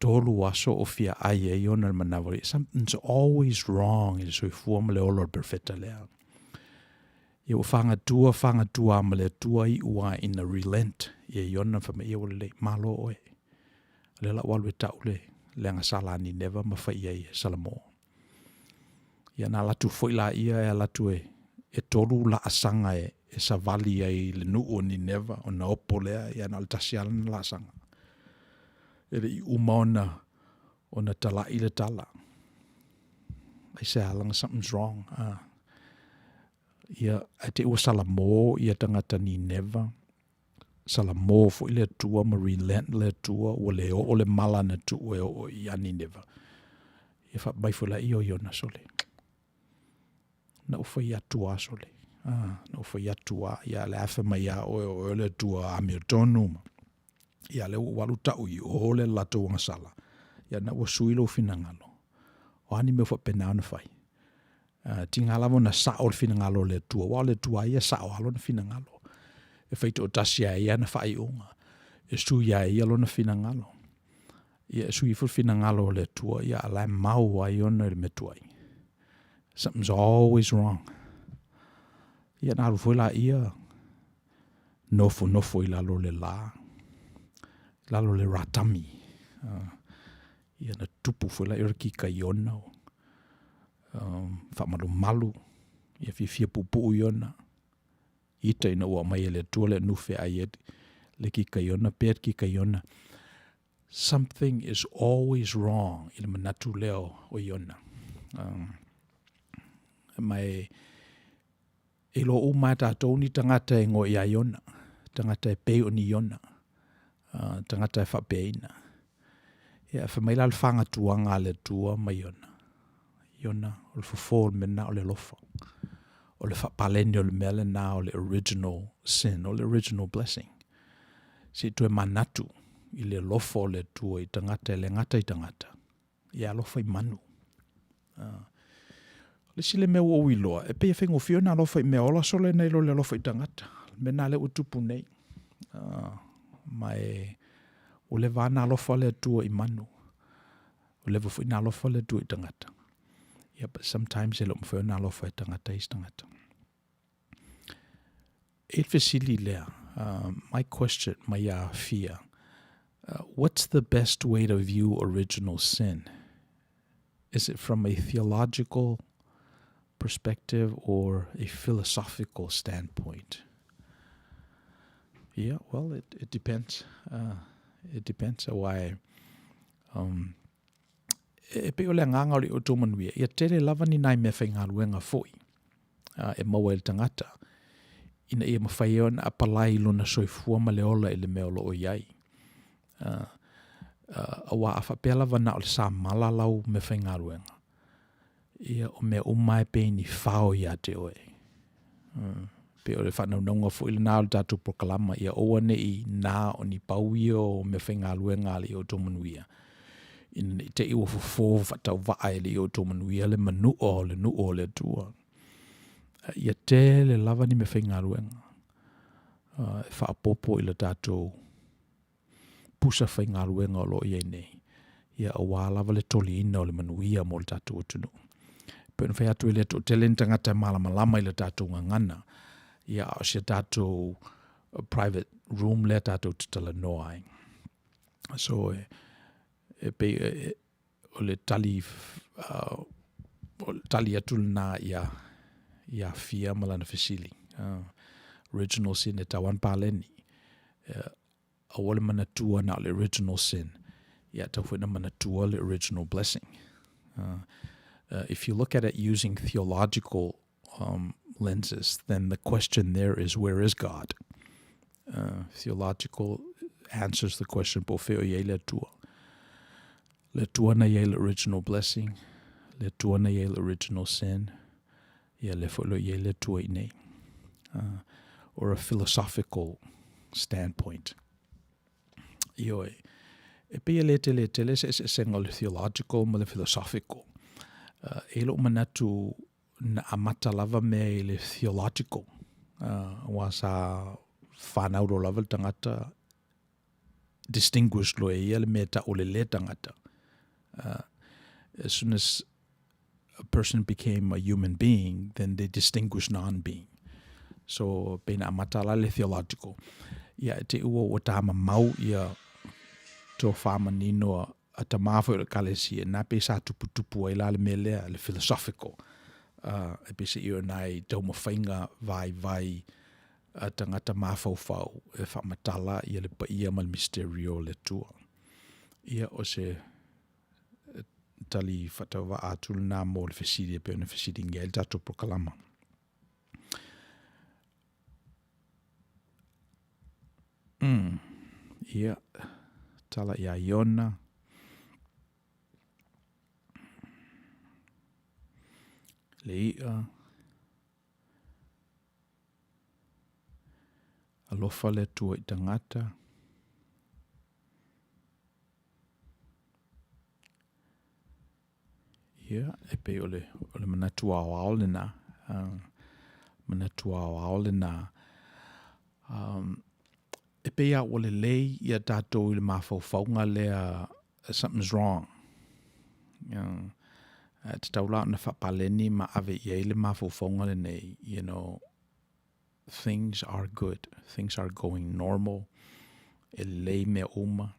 Tolu aso o fia aia iona le manavori. Something's always wrong. Ia so i fuama le olo perfetta lea. Ia o fanga tua ma le tua i ua ina relent. Ia iona fama ia o le malo oe. Le la walu e tau le. Leanga sala ni neva ma fai ia salamo. Ia na latu foi la ia e latu e tolu la asanga e sa vali ai le nuu ni neva o na opo lea ia na altasiala na la asanga. Ele i uma ona tala i le tala. I say alanga something's wrong. Ia te ua salamo ia tangata ni neva. Salamo fo ile tua ma relent le tua o le mala na tua o ia ni neva. Ia fa mai fo la i o iona sole. Na ufa ia tua sole. Na ufa ia tua ia le afa mai ia o le tua Hamiltonu. Ia le walu tau i o le lato wanga sala. Ia na ua suilo finangalo. O ani me fa pena na fai. Tingala mo na sa o finangalo le tua. Wa le tua ia sa o alo na finangalo. E feito o tasia ia na fai unga. E su ia ia lo na finangalo. Ia su i fu finangalo le tua ia la mau ai ona le metuai. Something's always wrong. Ia na foi la ia nofo i lalo le la. Lalo le ratami. Ia na tupu foi la irki ka iona. Fa malu. Ia fia pupu iona. Ita ina ua mai le tua le nufe ai le ki ka iona, per ki ka iona. Something is always wrong i le manatu leo o iona. Mai e lo o mai tātou ni tangata e ngoi a iona. Tangata e peo ni iona. Tangata e whapeina. Ia whamaila le whanga tuanga le tua mai iona. Iona o le whafol mena o le lofa. O le whapalene o le mele na o le original sin, o le original blessing. Si tu e manatu i le lofa o le tua i tangata e le ngata i tangata. Ia lofa i manu. Le sile mea o iloa. E pia whengo fio na lofa i mea ola sole nei lo le lofa i tangata. Mena le utupu nei. Mai o le vana lofa le tua i manu. O le vafu i na lofa le tua i tangata. Yeah, but sometimes e lo mwheo na lofa i tangata i tangata. E fesili lea. My question, my fear. What's the best way to view original sin? Is it from a theological perspective or a philosophical standpoint? Yeah, well, it depends. It depends why. E pe o le nganga o le Outou Manuia. Ia tele lava ni nai mea whainga luenga foi. E maua el tangata. Ina ia mawhai eo na apalai lona soifua ma le ola e le mea o iai. Awa a whapea lava na o le sa malalau me whainga luenga. Ia o mea umai pe ni whao ia te oe. Pe o le whanaunanga fo ili nā o le tātou proklama ia oa ne i nā o ni pauia o me whainga luenga le Outou Manuia. In te iwa fo whatau vae le Outou Manuia le manu o le tua. Ia te le lava ni me whainga luenga. Whaapopo i le tātou pusa whainga luenga o lo iei nei. Ia o wā lava le toli ina o le manuia mo le tātou utunu. Pēn whai atu i le tō tele tangata malama i le tātou ngangana. Ia o se tātou private room le tātou tutala noa ai. So o le tali atu na ia ia fia malana fesili. Original sin e tawan paleni. Awale manatua na le original sin. Ia tawhina manatua le original blessing. If you look at it using theological lenses, then the question there is, where is God? Theological answers the question, po feo ye le tua. Le tua na ye le original blessing, le tua na ye le original sin, ia le fo ye le tua inei. Or a philosophical standpoint. Io e pia le tele se senga le theological ma le philosophical. E lo manatu na amata lava me le theological. Wasa whanau ro lava tangata distinguished lo e ia le meta o le tangata. As soon as a person became a human being, then they distinguished non-being. So pena amata la le theological. Ia te ua o tama mau ia to whama nino a tamawha o kalesia na pe sa tupu ai la le melea le philosophical. E pe se io nai tau mawhainga vai a tangata mawhau e whamatala ia le pa ia mal misterio le tua. Ia o se tali whatawa atul nā mō le whesiri e pe ona whesiri ngia il tato prokalama. Ia tala ia Iona. Le ia. Alofa le tua i tangata. Ia, e pe ole manatua ao le na. Manatua ao le na. E pe ia ole lei ia tātou i le mawhauwhaunga lea something's wrong. Te taula na whapaleni ma ave ia i le mawhauwhaunga le nei, you know, things are good. Things are going normal. E lei mea uma.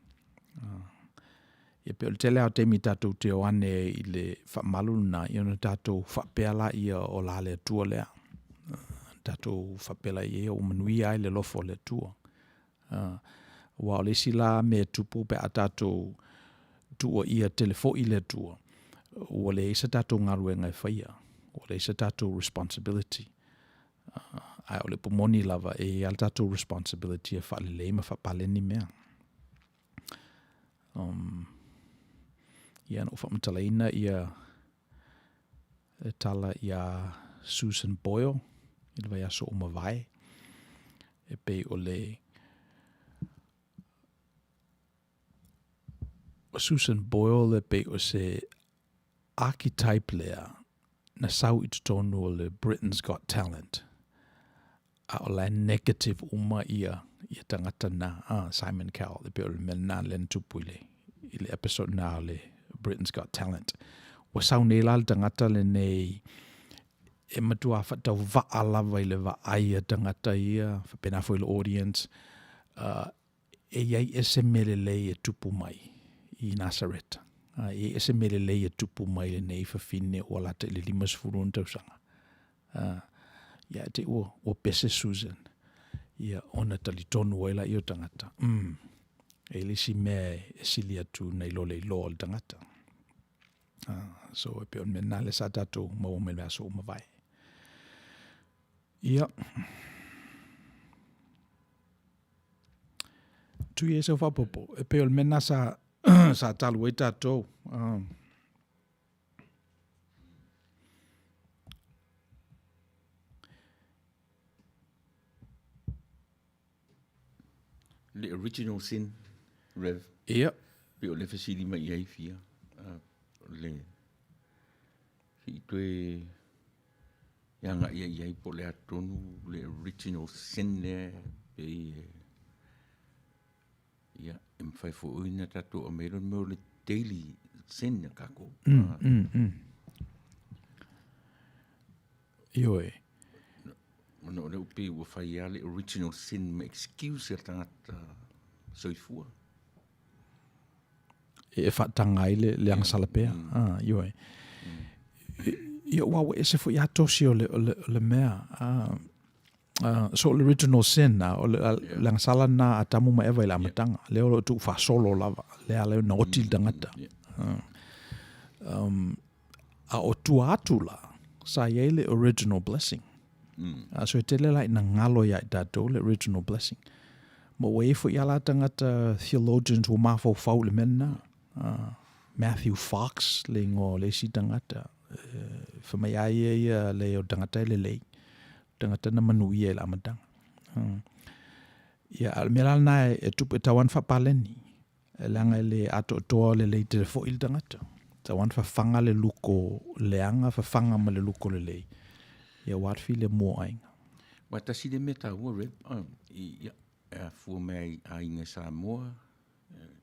Ia pe ole tele au te mi tātou te oane i le whamalu na, i ona tātou whapeala ia o la le tua lea. Tātou whapeala ia o manuia i le lofo le tua. Wa le sila me tupu pe atato tua ia telefo i le tua. O le isa tato ngaruenga e whaia. O le isa tato responsibility. Ai o le pomoni lava e al tato responsibility e whaale le ma whapaleni mea. Ia no whamatalaina ia tala ia Susan Boyle. I le vai aso o mawai. E pe o le Susan Boyle le pe o se archetype lea na sau i tutonu o le Britain's Got Talent. A o la negative uma ia tangata na Simon Cowell le pe o le mena len tupu i le episode na le Britain's Got Talent. Wa sau nei la le tangata le nei e matua whatau waa lava i le wa aia tangata ia whapena fo i le audience e iai ese mele lei e tupu mai i Nazareth. E ese mele lei e tupu mai le nei whawhine o alata i le 5 tausanga. Ia te o pese Susan. Ia ona tali tonu oila i o tangata. E lisi mea e sili atu nei lole i lo al tangata. So e peon mena le sa tatu mau me mea so mawai. Ia. 2 years of apopo. E peon mena sa talu e tatou. The original sin, Rev. Ia. Pe o le whasiri mai ai fia. Le ki tue ianga ia iai po le atonu, le original sin le pe ia mwhai fo uina tato a mero mo le daily sin kako. Ioi. No le upe ua whai a le original sin me excuse e tangata soifua. E whatanga i le anga salapea. Ioi. Ia wa e se fo ia tosi o le mea. So the original sin na o lang sala na atamu ma eva ila matanga. Leo lo tu fa solo lava. Leo na otil dangata. A o tu atula sa le original blessing. So te le lai na ngalo ya dato le original blessing. Ma wei fo ia la tangata theologians o mafo fau le mena. Matthew Fox le ngo le si tangata. Whamaiaia le o tangata le lei. Tangata na manuia e la amatanga. Ia, mea na e tupu e tawan whapaleni. E langa le ato toa le lei te fo il tangata. Tawan whawhanga le luko leanga, whawhanga ma le luko le lei. Ia warfi le mua ainga. Watasi le meta ua, Reb. Ia, fua mea a inga sa moa.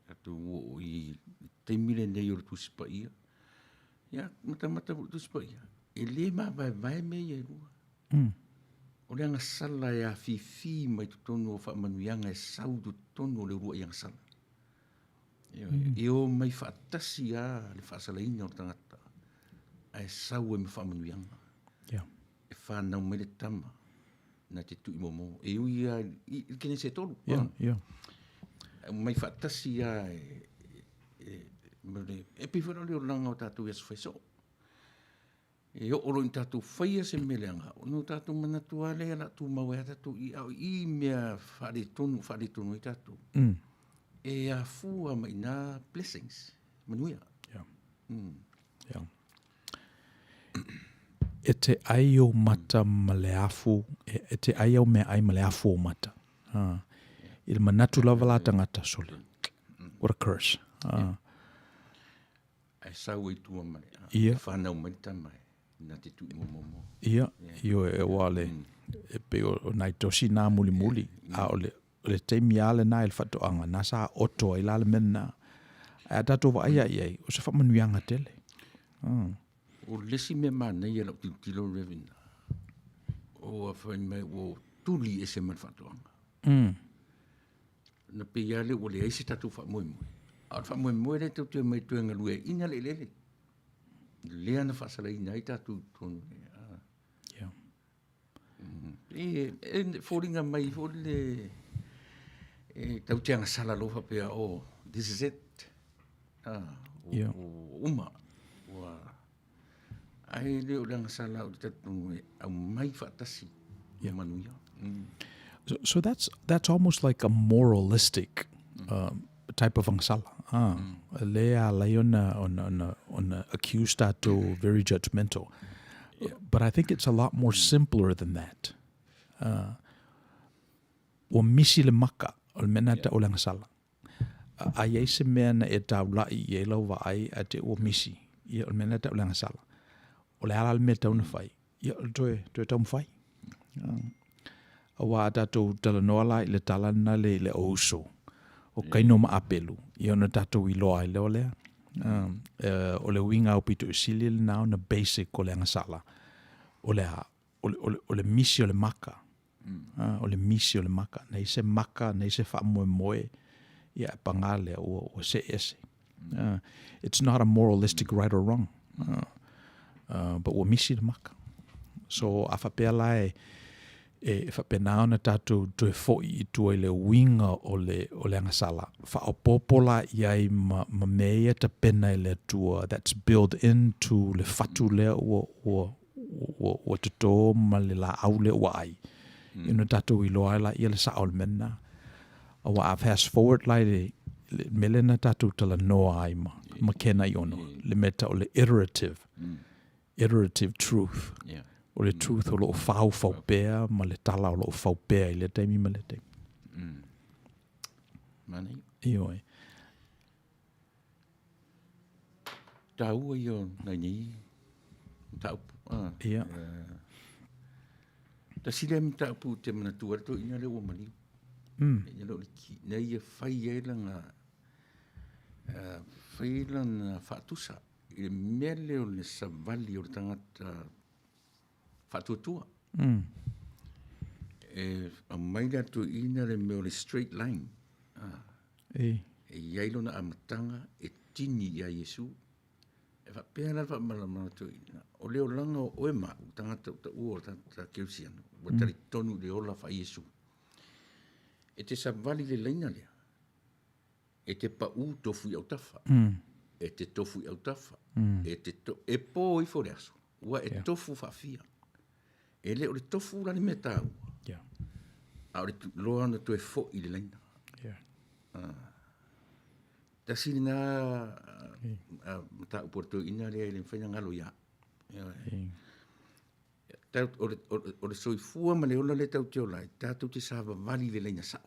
Atu i teimile nei o tusipa ia. Ia, mata o tusipa ia. E le ma vai mea ia rua. O le anga sala e a fifi mai tutonu o whaamanuianga e sau tutonu o le rua i anga sala. E o mai whaatasi a le whaasalaina o tangata. A e sau e me whaamanuianga. E whanau mai le tama na te tui momo. E ui a i kene se tolu. Mai whaatasi a e pifana le o langa o tātou i asu whaiso. E o oro i tātou whaia se meleanga. O no tātou manatua le ala tu maua e tātou i mea whare tonu i tātou. E a fua mai nā blessings. Manuia. E te ai o mata maleafu, e te ai o mea ai maleafu o mata. I le manatu lava la tangata sole. What a curse. Ai sau i tua mai. Ia. Whanau mai tamai. Na te tui momo. Ia, io e wale. E pe o nai tosi nā muli. A o le teimi ale nā il whatoanga. Nā sa oto i lale mena. A tato wa ai. O se whamanuianga tele. O lesi me mana ia la tilo Reverend. O a whai mai o tuli e se man whatoanga. Na pe iale o le aise tatu whamoemoe. A whamoemoe le tau te mai tuenga lue. Ina le. Lea na whasala ina i tatu tonu. E fōringa mai fōri le tau te anga sala lofa pia o this is it. O uma. Ai leo le anga sala o tatu au mai whaatasi. Manuia. So that's almost like a moralistic type of angsala. Lea Leona on accused to very judgmental. But I think it's a lot more simpler than that. O misi le maka o le mena ta o le angsala. Ai ei se mea na e tau lai i e lau wa ai a te o misi i o le mena ta o le angsala. O le ala le mea tau na whai. Ia toe tau mwhai. Awa tatou talanoa lai le talana le ouso. O kaino ma apelu. I ona tatou i loa i leo lea. O le winga o pito isili le nao na basic o le angasala. O le misi o le maka. O le misi o le maka. Nei se maka, nei se wha moe. Ia pangale o se ese. It's not a moralistic right or wrong. But o misi le maka. So a whapea lai e whapenao na tātou tue fōi I tua I le winga o le angasala. Whaopopola iai ma mea ta pena I le tua that's built into le whatu lea o te tō ma le la au le ua ai. Ino tātou I loa la I le sa o le mena. Awa a fast forward lai le mele na tātou tala noa ai ma kena I ono. Le meta o le iterative truth. O le truth o loo whau pēr, ma le tala o loo whau pēr I le teimi ma le teimi. Mani. Ioi. Tau I o nai ni. Tau. Ia. Ta sile mi tau pu te mana tua to ina le o mani. Ina lo ki. Nei e whai e langa. Whai langa whatusa. I le mele o le savali o le tangata whatuatua. A maila tu ina le meo le straight line. E iailo na amatanga e tini ia Yesu. e fa pena fa mala tu ina o leo langa o e ma tanga ta u ta keusiano o tari tonu de ola fa Yesu e te sa vali le leina lea e te pa u tofu i au tafa e te tofu i au tafa e te e po i fore aso ua e tofu fa fia e le o le tofu la ni meta ua a o le loa na tu e fo i le leina ta sini na ta uporto ina le le fanya ngalo ya ta o le soifua ma le ola le tau te ola ta tu te sa vali le leina sa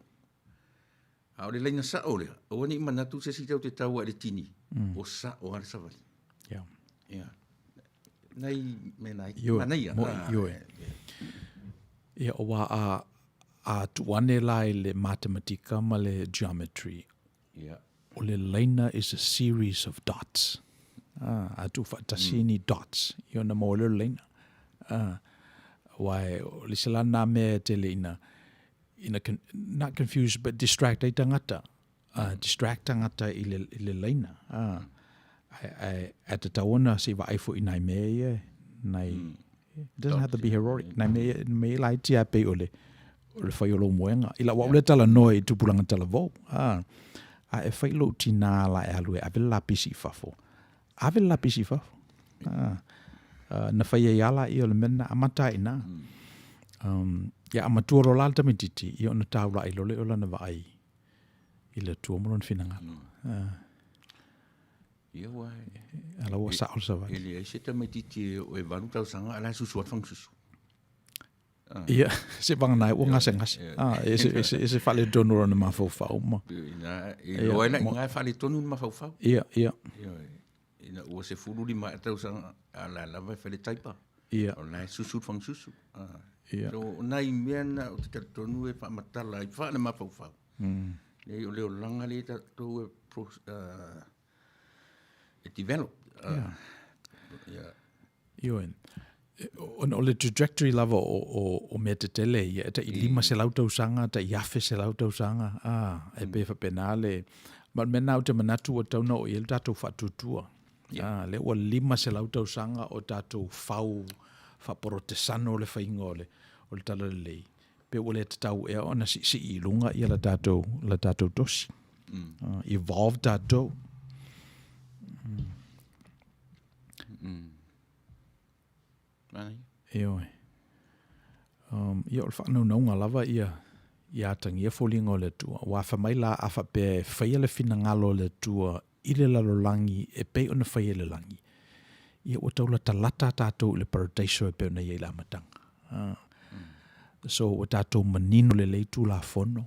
a o le leina sa o le o ni manatu se si tau te tau a le tini o sa o ar sa vali nei me nai manai ia o wa a tuane lai le matematika ma le geometry o le leina is a series of dots a tu fatasini dots io na mo le leina why le selana me te le ina not confused but distract ai tangata distract tangata i le leina at the taona si va ai fo inai me nai it doesn't have to be heroic nai me lai tia pe ole fai o lo moenga ila wa le tala noi tu pulanga tala vo a e fai lo tina la e alue ave la pisi fafo na fai e ala i o le mena amata ina ya amatua lo lalta mititi i o na taula i lo le ola na vai i le tua moron finanga ia wa ala wa sa olsa va ele ai se ta mititi o e valu tau sanga ala susu at fang susu ia se bang nai o ngase ese fale donor na mafo fa uma ina e lo ina ngai fale tonu ma fa fa ia ina o se fulu di ma tau sanga ala la vai fale taipa ia o la susu fang susu ia so nai mena o te tonu e fa matala i fa na ma fa fa le o le langa le ta to e develop ioen on le trajectory level o metetele ia ta i lima se lautou sanga ta iafe se lautou sanga e be fa penale ma mena o te manatu o tauna o il tatou fatutua le o lima se lautou sanga o tatou fau fa protesano le faingole o le tala le pe o le tau e ona si i lunga ia la tatou tosi evolve tatou Io o fa no nga lava ia tangia folingo le tua wa fa mai la afa pe faia le fina ngalo le tua i le lalolangi e pe ona faia le langi ia o taula talata tatou le paradiso e pe ona ia la matanga so o tatou manino le leitu la fono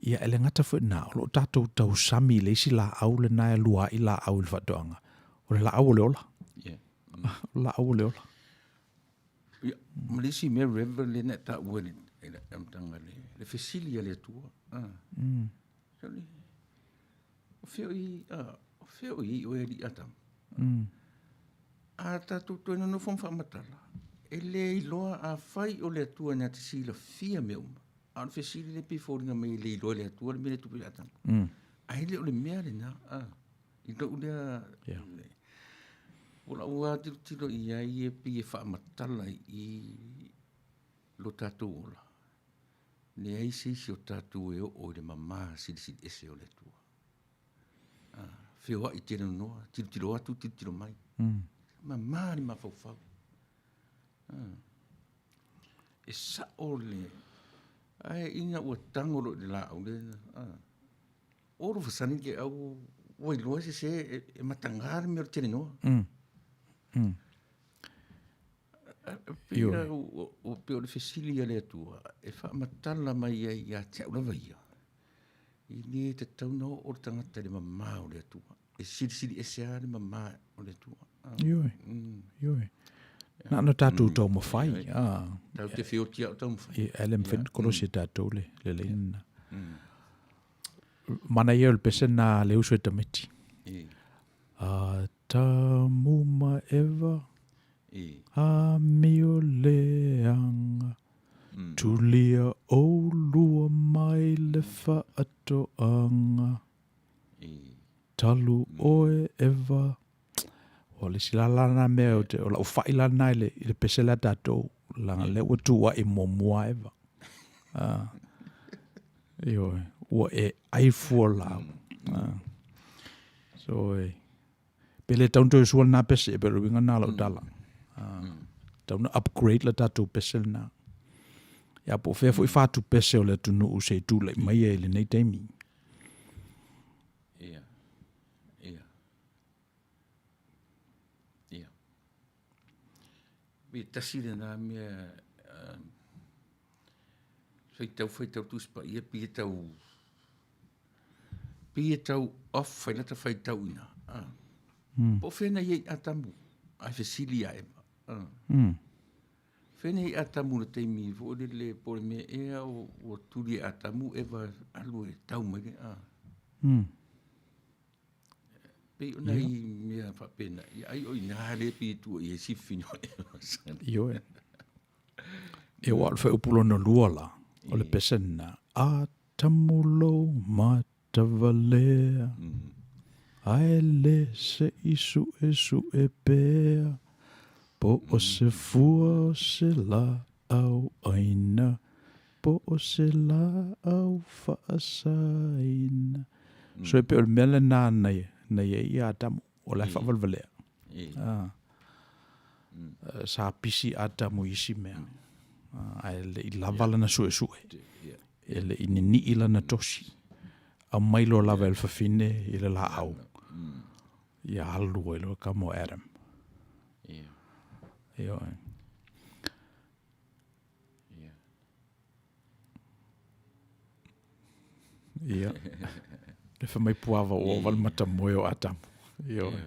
ia ele ngata fo na o tatou tau sami le si la au le na lua i la au le fatoanga o le la au le ola la au le ola Malisi me Reverend le na ta wele am tanga le fesilia le tua soli o feo i o eli atam a ta tu no fom fa matala ele i loa a fai o le tua na te sila fia me a le fesilia le piforinga me le loa le tua le me le tu atam a ele o le mea le na i do le Ola ua tilo ia i e pi e wha matala i lo tātou ola. Ne ai se o tātou e o le mamā sili ese o le tua. Whioa i tēnā noa, tilo atu, tilo mai. Mamā ni mawhau. E sa o le, ai ina ua tangoro le la au le. Oro whasani ke au, oi loa se e matangare me o tēnā noa. Pia o pe o le fesilia le atua e wha matala mai ai a te aula vai i ni te tauna o le tangata le mamā o le atua e siri e sea le mamā o le atua Ioi na no tātou tau mawhai tau te whiotia o tau mawhai elem when koro se tātou le leina mana ia o le pese na le uso e tameti ta muma eva a mio leanga tulia o lua mai le whaatoanga talu oe eva. O le silalana mea o te o la ufailana i le pesela tatou. Langa le ua tua i momua eva. Io ua e aifua lau. So pele taunto e sual na pese pero winga na lau tala. Tauna upgrade la tatou pese na. Ya po fea fu i fatu pese o le tunu u se tu le mai e le nei teimi. Be tasile na mea feitau tuspa ia pietau off failata feitau ina. Po fena ye atamu ai fesilia ema. Fena ye atamu le teimi vo le por me e o tuli atamu eva alue tau mai. Pe ona i mea fa pena. Ai o ina le pi tu e si fino. Io e. E wa fe upulo no luala o le pesena a tamulo matavalea. Ai le se isu e pea po o se fua o se la au aina po o se la au faasaina. So e pe o mele na na ye ia tamu o la fa valvalea. Sa pisi atamu isi mea. Ai le i lavala na sue. E le inini ila na tosi. A mailo lava el fafine i le la au. Ia halu e lo kamo Adam. Io e. Ia. Le fa mai puava o val mata moyo atamu. Io e.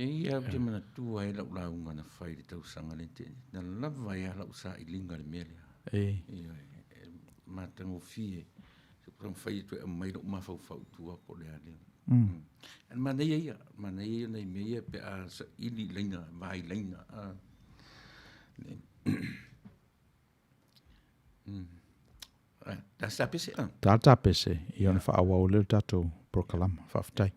Ia te mana tua e lau unga na whai le tau sanga le te. Na lava ia lau sa i linga le mele. Ia matango fie. Se prang whai tu e mai lau mawhau tua po le ale. An mana ia nei mea pe a sa ili leina, vai leina. Ta pese? Ta pese. Iona wha awa o leo tatou prokalama. Whaftai.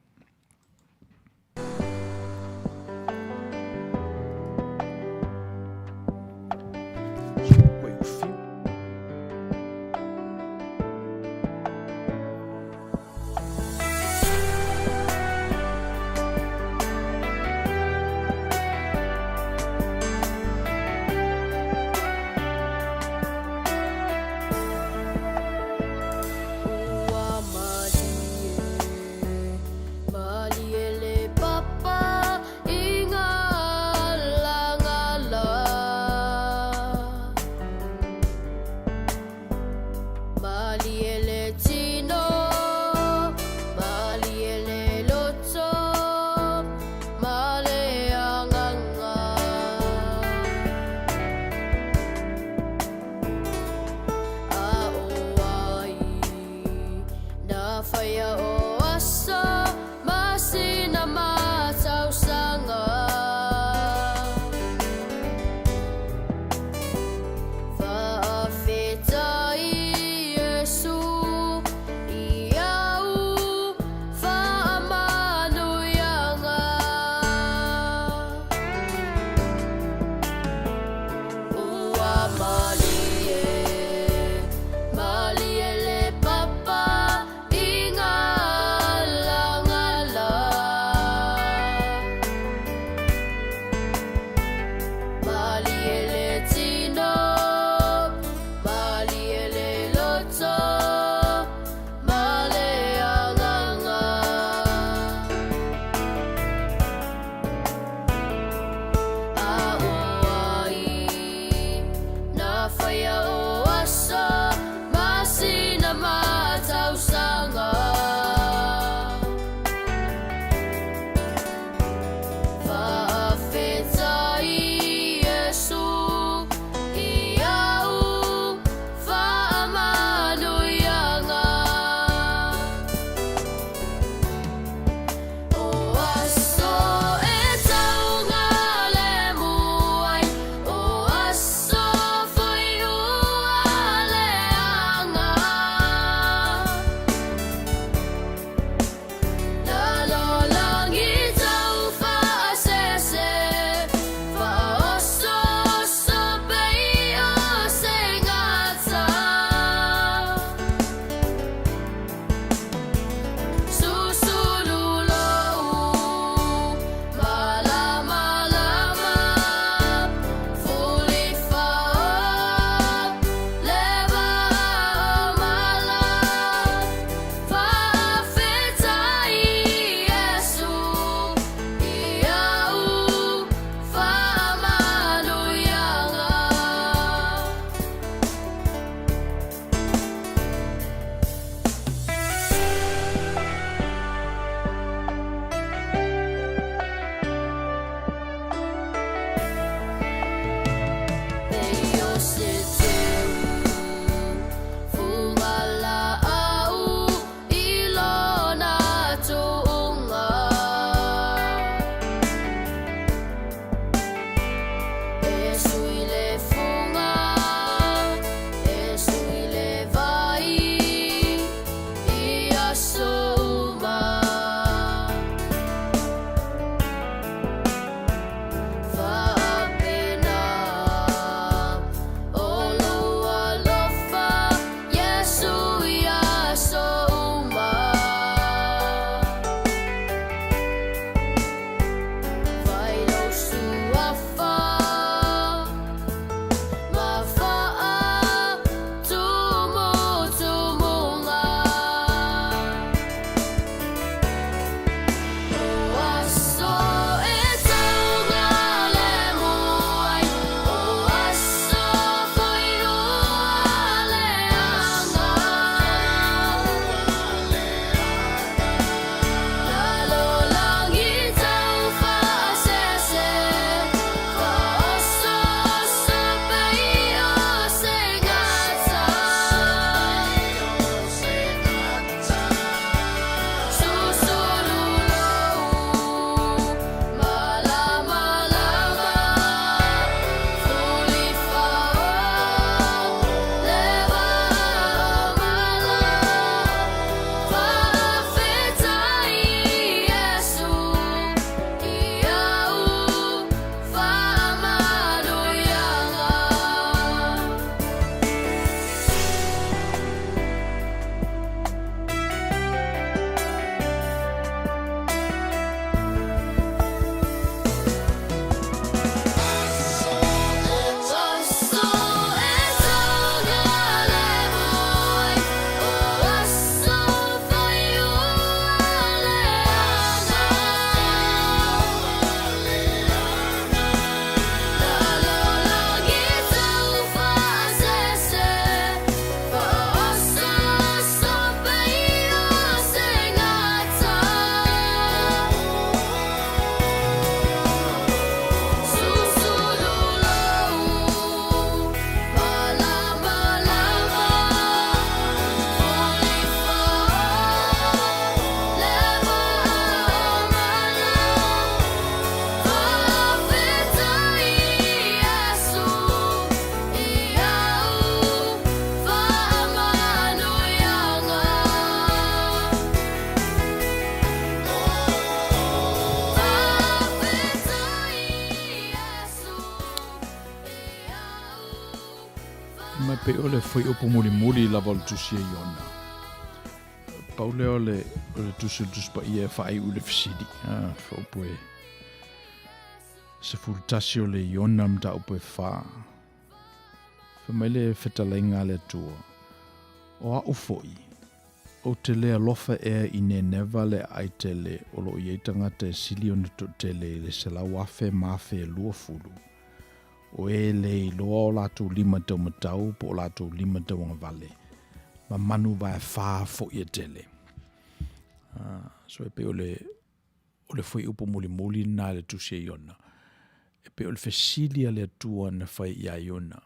pe ole foi upu muli la vol tusia iona. Paule ole tusil tuspa ia fai ule fisidi. Fa upu se fultasi ole iona mta upu fa. Fa mele fetalenga le tua. O a ufoi. O te lea lofa i ne neva le aitele o lo iei tangata sili o to tele le se la wafe mafe lua fulu. O le loa o lato lima tau matau po o lato lima tau anga vale. Ma manu vai faa fo i tele. So e pe ole foi upo muli na le tusia iona. E pe ole fesilia le tua na fai ia iona.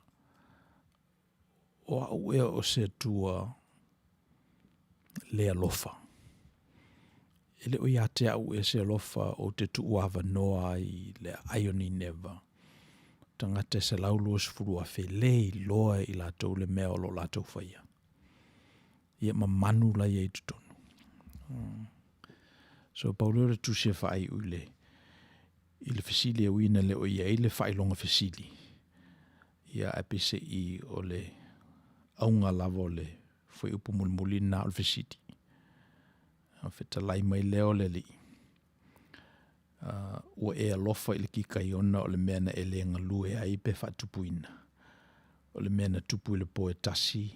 O a ue o se tua le alofa. Ele o ia te au e se alofa o te tuuava noa i le aioni neva. Tangata se laulo sfuru a fe lei loa i latou le mea o lo latou faia. Ia ma manu la ia i tutonu. So paulo le tusia fai ule. I le fesili e wina le o ia i le fai longa fesili. Ia apise i o le aunga lavo le foi upu muli na o fesili. A feta lai mai leo le li. Ua e alofa i le kika iona o le mea na ele ngalue ai pe whatupuina. O le mea na tupu i le poe tasi,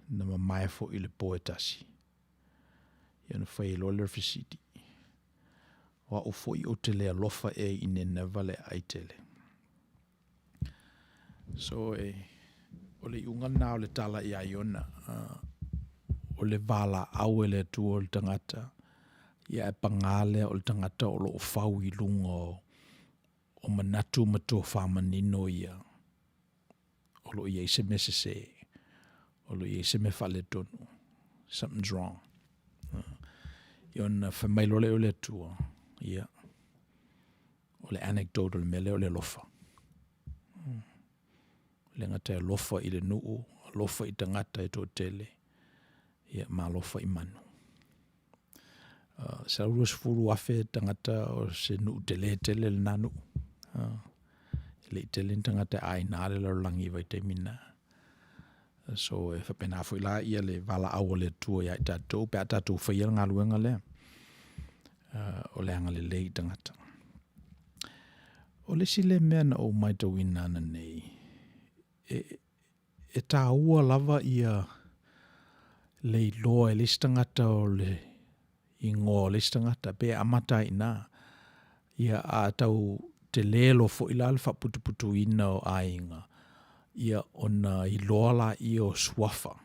na mamaefo i le poe tasi. Ia na whai lo le fisiti. Wa o foi o te le alofa e i ne navale aitele. So o le iunga na o le tala i aiona, o le vala au e le tua o le tangata, ia e pangale o le tangata o lo o fau i lunga o manatu matua whamanino ia. O lo ia ise me se, o lo ia ise me whale tonu. Something's wrong. Iona whamailole o le tua, ia. O le anecdote o le mele o le lofa. Le ngata e lofa i le nuu, lofa i tangata e tō tele, ia ma lofa i manu. Sa urus furu afe tangata o se nuu tele le nanu. Le tele tangata ai nare la langi vai te mina. So e whapena fui la ia le vala au le tua ia i tatou, pe a tatou whaia ngā luenga lea. O le anga le lei tangata. O le sile mea na o maita wina na nei. E tā ua lava ia le loa e listangata o le ingo listangata pe amata ina. Ia a tau te lelo fo ilal whaputuputu ina o ainga. Ia ona i loa la i o swafa.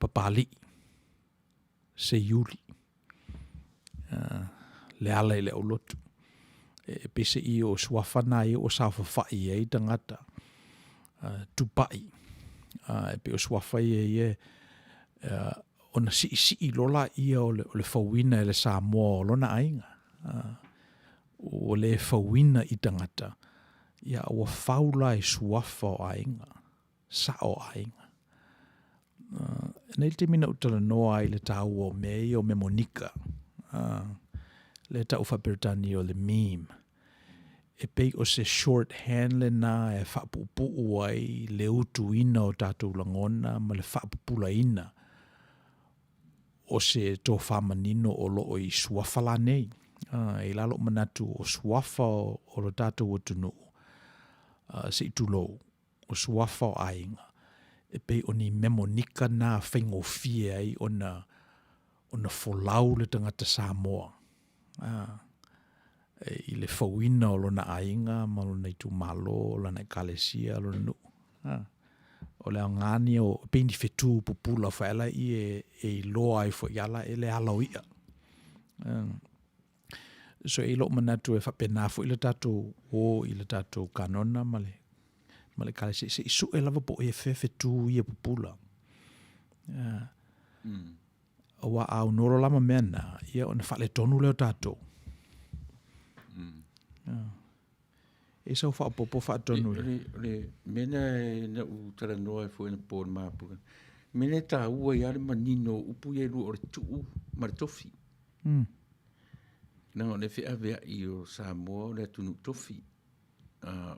Papali. Se yuli. Le ala i le olotu. E pese i o swafa na i o safa fai e tangata. Tupai. E pe o swafa i e ona si lola i o le fawina e le Samoa o lona ainga. O le fawina i tangata. Ia o faula i swafa o ainga. Sa o ainga. Nei te mina utala noa i le tau o mei o memonika. Le tau whaperitani o le meme. E pei o se shorthand le na e whapupu ai le utu ina o tātou langona ma le whapupula ina. O se tō whamanino o loo i suafala nei. E lalo manatu o suafa o lo tātou o tunu. Se i tulou. O suafa o ainga. E pei o ni memonika na whaingo fie ai o na folau le tangata Samoa. I le fawina o lona ainga, ma lona i tu malo, o lona i kalesia, lona nu. O le angani o peini fetu pupula whaela i e loa i fo iala e le ala o ia. So e lo manatu e whapena fo i le tatou o i le tatou kanona, ma le kalesia. Se isu e lava po e fetu i e pupula. Wa au noro lama mena, ia ona whale tonu leo tatou. E sau whapopo whaatonu. Le mena e na u tara noa e fo e na pōna māpura. Mena tā ua i are manino upu i elu o re tuu maritofi. Nanga o le whi awea i o Samoa o le atunu tofi.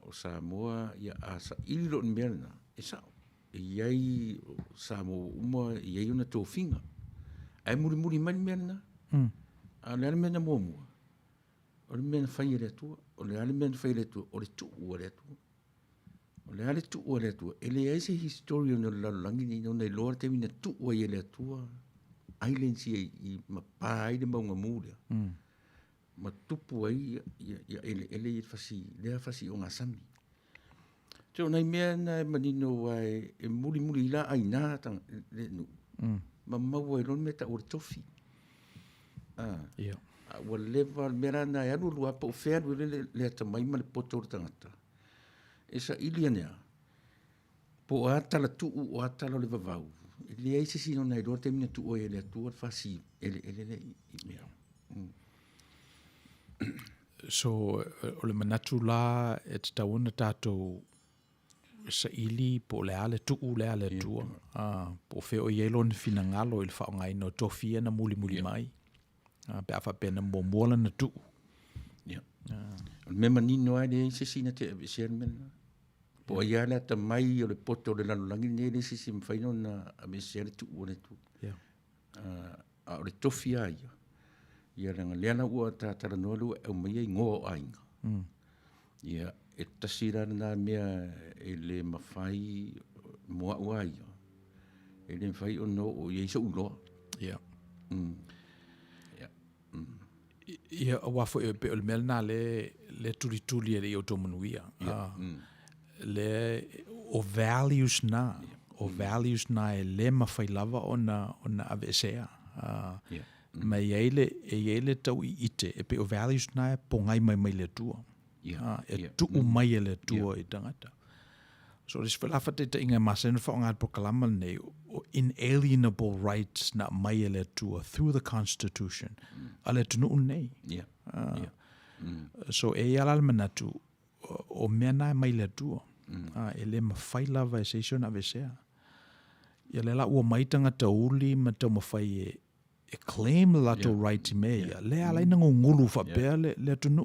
o Samoa ia asa ilo ni merna e sao iai Samoa uma iai una tofinga ai muri mai merna a le merna mo o le merna fai le tu o le merna fai le tu o le tu o le tu o le ale tu o le tu ele ai se history no la langi ni no nei lor te mina tu o le tu island si i ma pai de mo ngamule ma tupu ai ia ele fasi o ngasami so nei mea na manino ai e muri la ai na tang le nu ma mau e lon meta o tofi o leva mera na ya lu apa o fer le tamai ma le poto tangata esa ilianea po ata la tu o ata le vavau le ai se sino nei do te mina tu o ele tu fasi ele i mea so o le manatu la e te tauna tātou sa ili po le ale tu le ale tua po fe o yelo ni fina ngalo il fa ngai no tofia na muli mai pe afa pena mo mola na tu me manino ai le se sina te ser men po ia le ta mai o le poto le langi ne le sisi mfaino na me ser tu o le tu a le tofia ia ranga leana ua tātara nolu e mai ngō ainga. Ia e tasira na mea e le mawhai mua ua ia. E le mawhai o no o ieiso uloa. Ia. Ia wafo e pe o le melna le tuli e le Outou Manuia. Le o values na. O values na e le mawhai lava o na avesea. Ma ele tau i ite e pe o values na e pongai mai le tua e tu mai le tua i tangata so this falafa te inga masen fa ngat proklama nei o inalienable rights na mai le tua through the constitution ale tunu nei so e ala manatu o mena mai le tua ele ma faila va session avesea ia le la o mai tangata uli ma tau mafai e claim lato right me le ala ina ngulu fa pe le tunu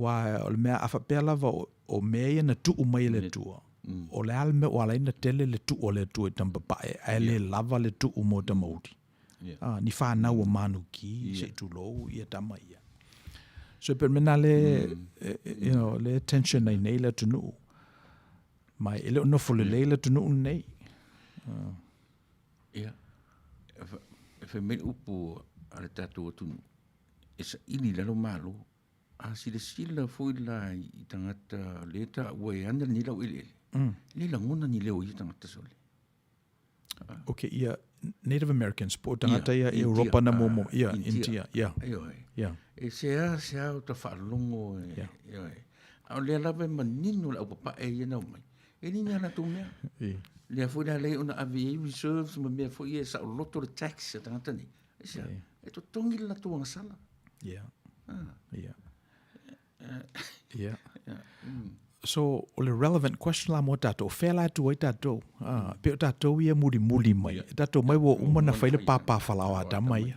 wa le me afa pe lava o me na tu mai le tua o le ala me o ala ina tele le tu o le tu tamba pa e le lava le tu mo ta mauti ni fa na o manu ki se tu lo ia tama ia so per mena le you know le tension nei le tunu mai ele no fo le tunu nei ia e me upu ale tatu tunu esa ili lalo malo a sila foi la i tangata leta we anda ni la ile le la ngona ni le o i tangata sole okay ia Native Americans po tangata ia Europa na momo ia India ia e se o ta falongo a le la ve manino la papa e na mai e ni na tu me le foi la le una avi reserves me foi esa loto de tax tangata ni e to tongi la tu sala so o le relevant question la mo tato fela tu ai tato pe tato ia muri mai tato mai wo umana faile papa falawa ta mai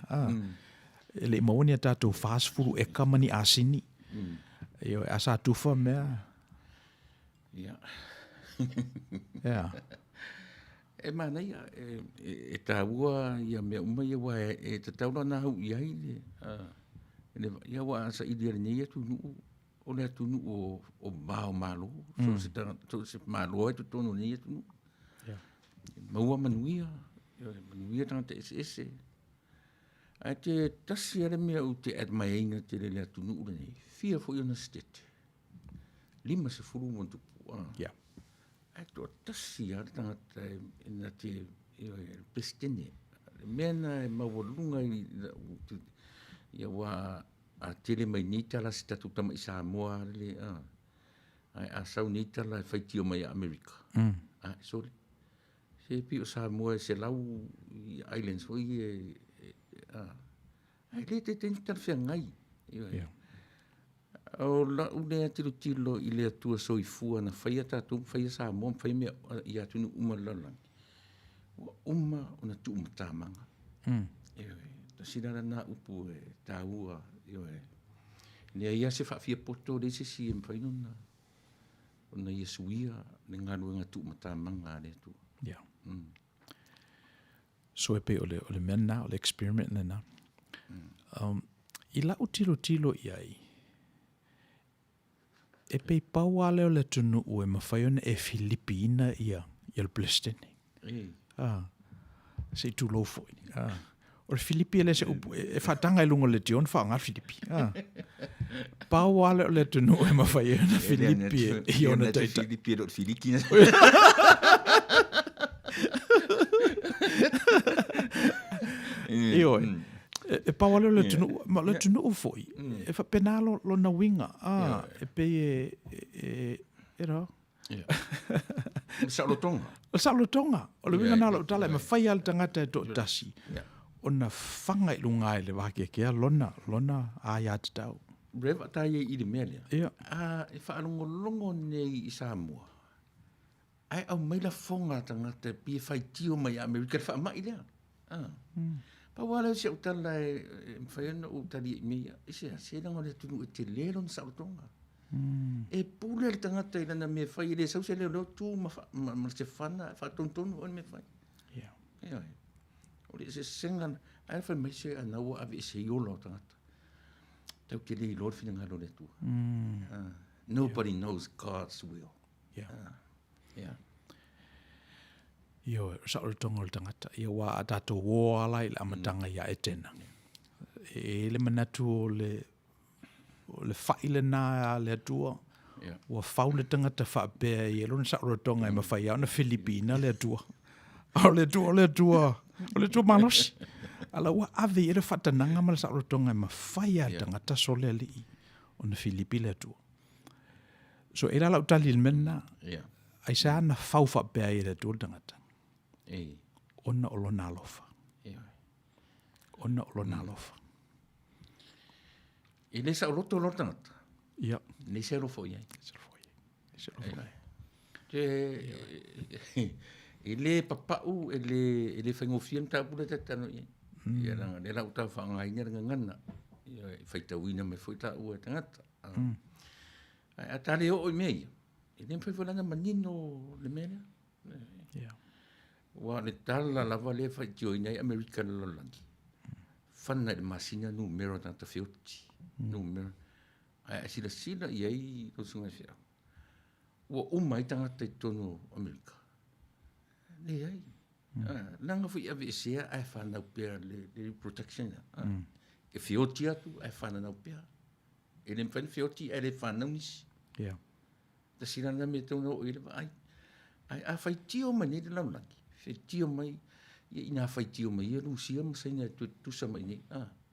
ele mo ni tato fast food e kamani asini yo asa tu fa me e mana ia e taua ia me uma ia wa e tataula na hu ia ile ia wa sa idia ni ia tu o le tu o bao malo so se malo e tu tonu ni tu maua manuia tanga te ese a te tasi ale mea u te admainga te le tu nu ni fia fo ia na state 5 se furu mo tu ai to tasi ale tanga te na te pestene mena e mawalunga ia wa a tele mai nita la statu tama i Samoa le ai a sau nita la faiti o mai America sorry se pi o Samoa se lau islands foi ai le te tenta ngai o la une tilo i le tua soifua na faia tatu faia Samoa faia me ia tunu uma lala uma ona tu tamanga ta sinara na upu taua Ne ia se whaafia poto le se si mpainona. Ona ia suia, le ngaluenga tu matamanga le tu. Yeah. So e pe o le mena, o le experiment le na. I la tilo iai. E pe pau ale o le tunu u e mawhaiona e Filipina ia le Palestine. Se tu lo foi. O le Filipi le se e whatanga i lungo le tion wha ngā Filipi. Pau ale o le tunu e mawhaiona Filipi i ona taita. Filipi e Filiki. Ioi. E pawale le tunu o foi. E fa penalo lo na winga. E pe era. Salotonga. O le winga nalo tala ma fai al tangata e to tasi. O na fanga i lunga le wake kia lona a ia te tau. Reva tai i le mele. Ia. E fa longo nei i Samoa. Ai au mai la fonga tangata pi fai tio mai Amerika fa mai lea. Pa wala se utala e whaiana utali i mea. Se langa le tunu e te lero na sautonga. E pule le tangata i lana me whai le sau se leo tu ma se whana whatontonu o me whai. Ia. O le se sengan, ai whai mai se anaua ave se iolo tangata. Tau ke le i lor fina ngalo le tu. Nobody knows God's will. Yeah. Io sa o tonga o tangata ia wa atato wo ala i amatanga ia e tena. E le manatu o le faile na le atua. Wa faule tangata fa pe ia lona sa o tonga e mawhai au na Filipina le atua. O le atua manos. Ala wa ave i le whatananga ma le sa o tonga e mawhai au tangata so le ali o na Filipi le atua. So e la lau tali il mena. Ai sa ana fau fa pe i le atua tangata. Ona o lona alofa. E le sa roto lo tangata. Ia. Ne se ro foi ai. E le papau e le whaingofia ta pula te tano i. Ia ranga le lau ta whangai nga ngana. Ia whaita wina me whaita ua tangata. A tare o i mea. E le mwhaiwalanga manino le mea. Ia. Wa le tala lava le whaitio i nei Amerika lolangi. Whana le masina numero tangata whioti. Numero. Ai sila i ai o sunga whia. Wa umai tangata i tono Amerika. Le ai. Langa fui ave sea ai whana upea le protection. E whioti atu ai whana na upea. E le mwhani whioti ai le whana unisi. Ia. Ta sila na me tono o ilewa ai. Ai a whaitio mani le laulangi. Whaitio mai. I nga whaitio mai. Ia rusia masaina tusa mai ni.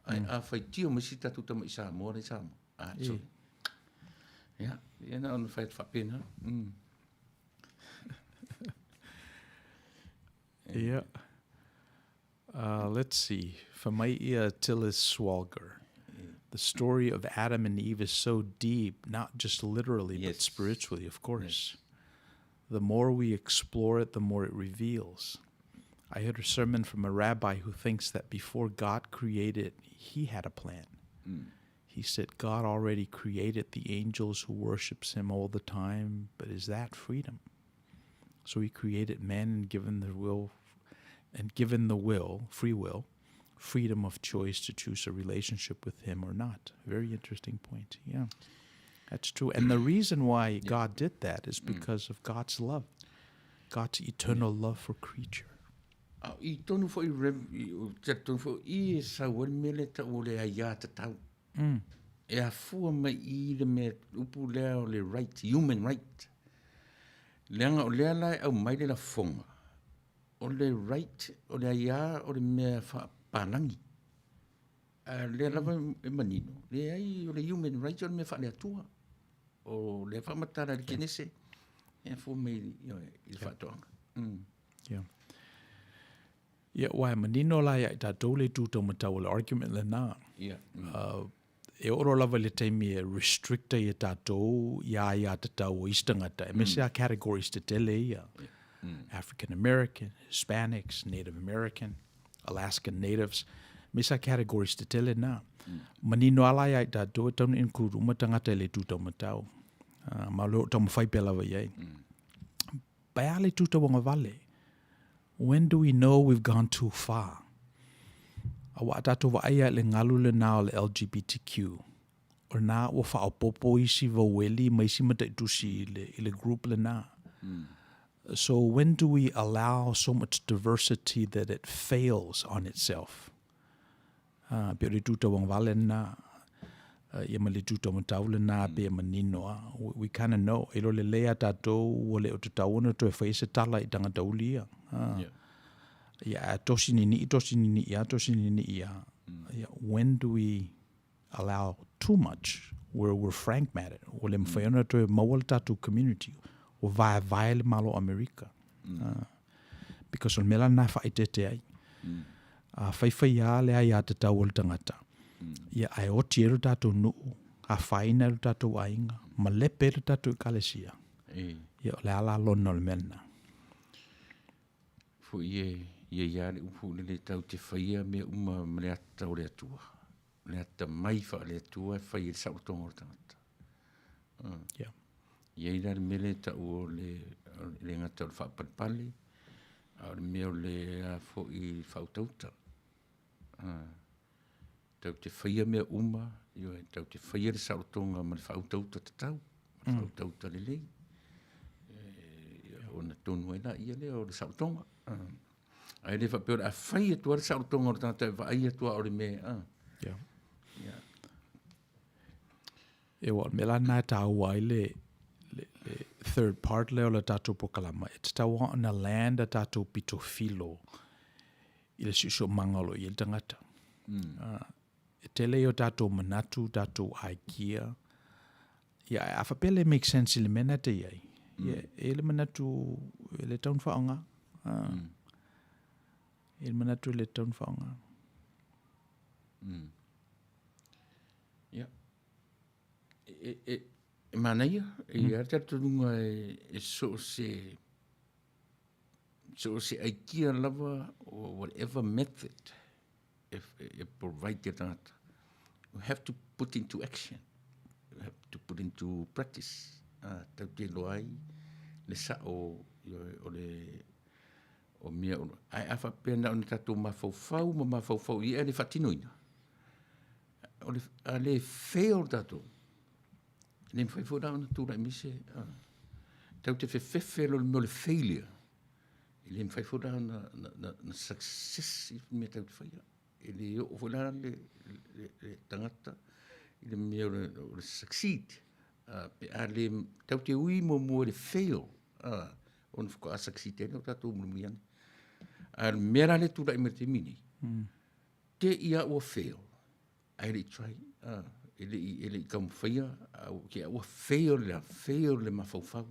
Ai a whaitio mai si tatuta mai Samoa le Samoa. So. Ja, ia na on whait whapena. Yeah. Let's see. Famaiia Tillis Swalger. The story of Adam and Eve is so deep, not just literally, but spiritually, of course. The more we explore it, the more it reveals. I heard a sermon from a rabbi who thinks that before God created, he had a plan. He said God already created the angels who worships him all the time, but is that freedom? So he created man and given the will, free will, freedom of choice to choose a relationship with him or not. Very interesting point. Yeah, that's true. And the reason why God did that is because of God's love, God's eternal love for creature. I tonu fo I tonu fo I sa wan mele ta ole ia ta tau. E a fua mai I le me upu lea o le right, human right. Leanga o lea lai au mai le la fonga. O le right, o le ia, o le mea wha palangi. Le lava e manino. Le ai o le human right, o le mea wha lea tua. O le wha matara le kenese. E a fua mai I le wha toanga. Yeah. Yeah, wai manino la ia ta dole tu to matau le argument le na. Yeah. E oro lava le taimi e restricta I tātou ia te tau o istangata. E mese a categories te tele ia. African American, Hispanics, Native American, Alaskan Natives. Mesa categories te tele na. Manino ala ia ta do tonu include uma tangata le tu tau matau. Ma lo tau mawhai pela wa iei. Pai ale tu tau wanga vale. When do we know we've gone too far? Awa tato wa aia le ngalu le nao le LGBTQ. O na wa wha popo isi wa weli ma isi mata itusi le group le na. So when do we allow so much diversity that it fails on itself? Pe le tuta wang vale na, ia ma le tuta matau le na pe maninoa. We kind of know. Ilo le lea tatou o le o te tauana to e whaise tala I tangata ulia. Ia tosi nini ia. When do we allow too much? Where we're frank mad it. O le mwhaiona to e mawal tatou community. O vai le malo Amerika. Because o mela na whaitete ai. Whaiwhai a le ai a te tau o le tangata. Ia ai o tieru tatou nuu. A whaina ru tatou ainga. Ma lepe ru tatou kalesia. Ia le ala lona o le mena. Fu ie iare upu le tau te whaia me uma mele ata o le atua. Le ata mai wha le atua e whai e sa utonga o tangata. Yeah. Ia ira mele tau o le ngata o le whapalpale. A le mea o le a fo I whautauta. Tau te whaia mea uma. Tau te whaia le sa utonga ma le whautauta te tau. Whautauta le lei. O na tonu ena ia le o le sa utonga. Ai le whapeo a whai atua le sa utonga o tangata e whai atua o le mea. Yeah. E wa mela na tau ai le third part leo le tatou pokalama. E te tau on a land a tatou pito filo I le siso mangalo I le tangata. E te leo tatou manatu, tatou aikia. Ia a whapele make sense I le mena te iai. E le manatu e le taun whaonga. E le manatu le taun whaonga. Ia. E manaia, e ar tatunga e so se aikia lava or whatever method if provide that you have to put into action. You have to put into practice. Tau te loai le sa o mea o ai afa pena o ni tatou mafaufau ma mafaufau I le fatinoina. O le fail tatou. Le mwhai fōra ona tūra mise. Tau te whewhewhe lo le failure. Le mwhai fōra na success I me tau te whaia. Le o whora le tangata. Le mea o le succeed. Pe a le tau te ui mo le fail. Ona whaka a succeed ene o tatou mulumiane. A mera le tūra I me te mini. Te ia o fail. Ai le try. Ele kam whaia, ke ua fail le mafaufau.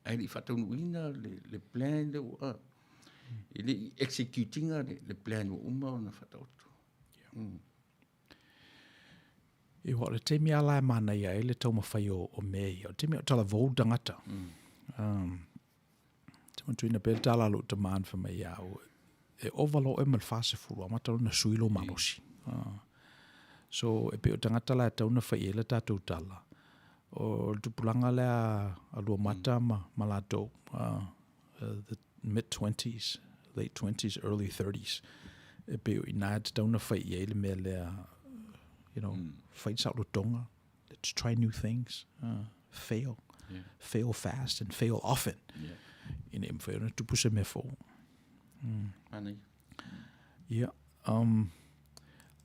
Ai li whatau ina le plan le ua. Ele executinga le plan o uma o na whatautu. E wa le te mea lai mana ia ele tau mawhai o mea. O te mea o tala vau tangata. Te matuina pēr tala lo te maan wha mai au. E ovalo e mal fase furu, amatau na suilo malosi. So e pe o tangata la tau na whai ele tātou tala. O tupulanga le a lua mata ma lato. The mid-20s, late 20s, early 30s. E pe o ina te tau na whai ele me le fight sa tonga. Let's try new things. Fail. Fail fast and fail often. In em whai ona tupu se me fo. Yeah.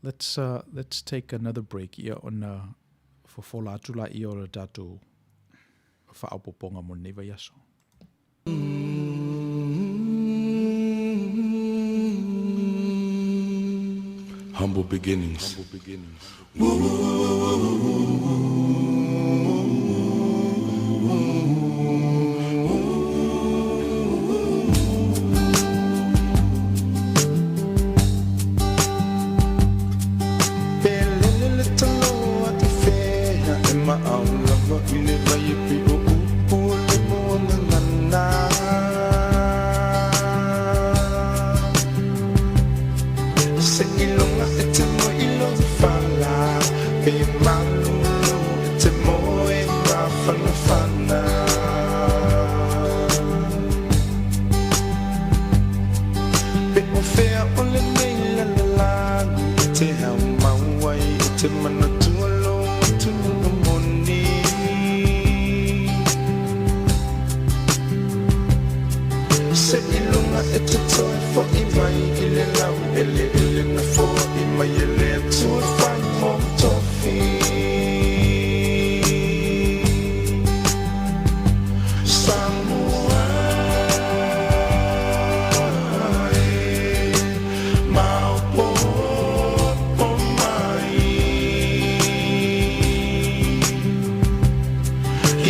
Let's take another break here on for folatula I o tatou whaapoponga mo neva yaso. Humble beginnings. Sa ilong ete mo ilo fala pe malu ete mo e mafana fana pe o fea ole nei la la ete ha mawai ete mana tualo tunu moni se ilunga ete toi fo I mai ile lau ele na fo I mai ele tu fai mo tofi Samoa Maupo o mai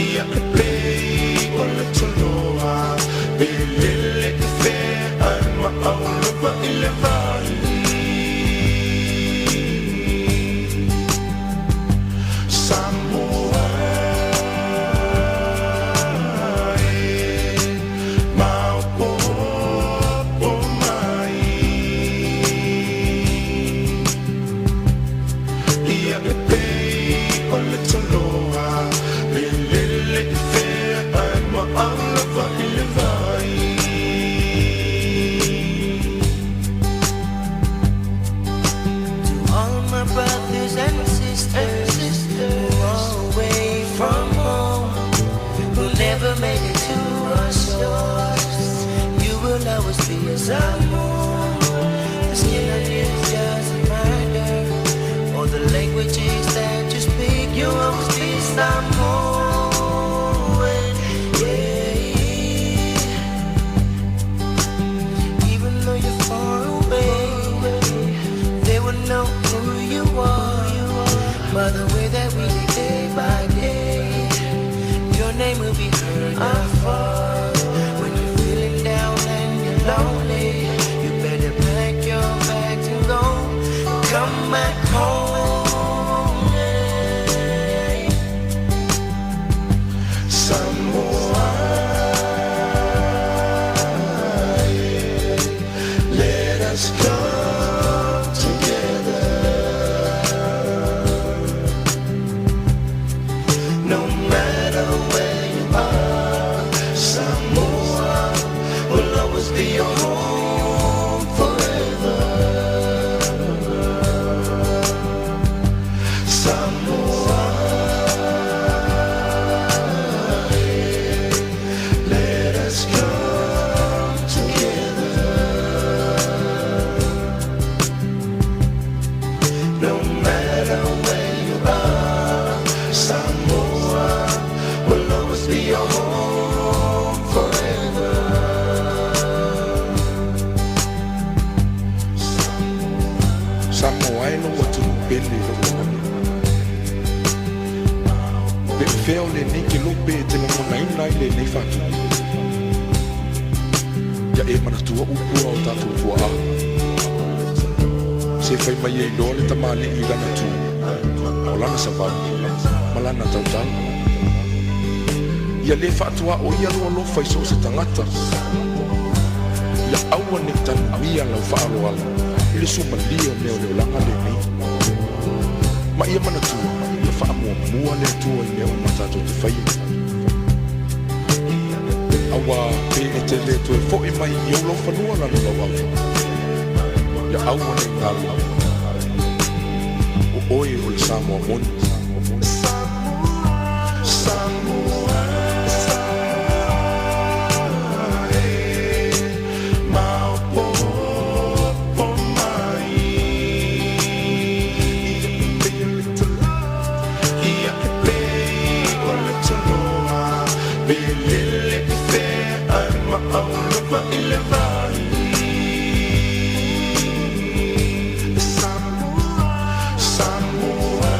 Ia ke play o le toloa Belele ke fe ai ma au lupa ile vai Samoa Maupo o mai Ia ke pei o le toloa Belele ke fe ai ma au lupa ile vai All my brothers and sisters who are away from home, who never made it to our shores, you will always be a Samoan. The skin on you doesn't matter, or the languages that you speak, you will always be Samoan. Yeah. Even though you're far away, they will know who you are by the way that we live day by day. Your name will be heard afar. When you're feeling down and you're lonely, you better pack your bags and go. Come back home. Samoa let us come together no matter where you are Samoa will always be your home forever Samoa let us come together no matter where you are Samoa will always be your home forever Samoa no watu pele lo Be feo le ni ke lo be te mo nai nai le nei fatu Ya e mana tua upu o tatu fua Se fai mai e lo le tamale I lana tu O lana savan Malana tau tau Ia le fatua o ia lo fai so se tangata Ia aua ne tan mia lau faalo ala Ile suma lio leo leo langa le ni Ma ia mana tua Ia faa mua le tua I leo matato te fai Awa pe e te le tue fo I mai I olo fanua lana lau au Ia aua ne ngalo O oe o le Samoa moni Samoa Maupo o mai Ia ke pei o le taloa Belele ke fe ai ma au lupa I le vai Samoa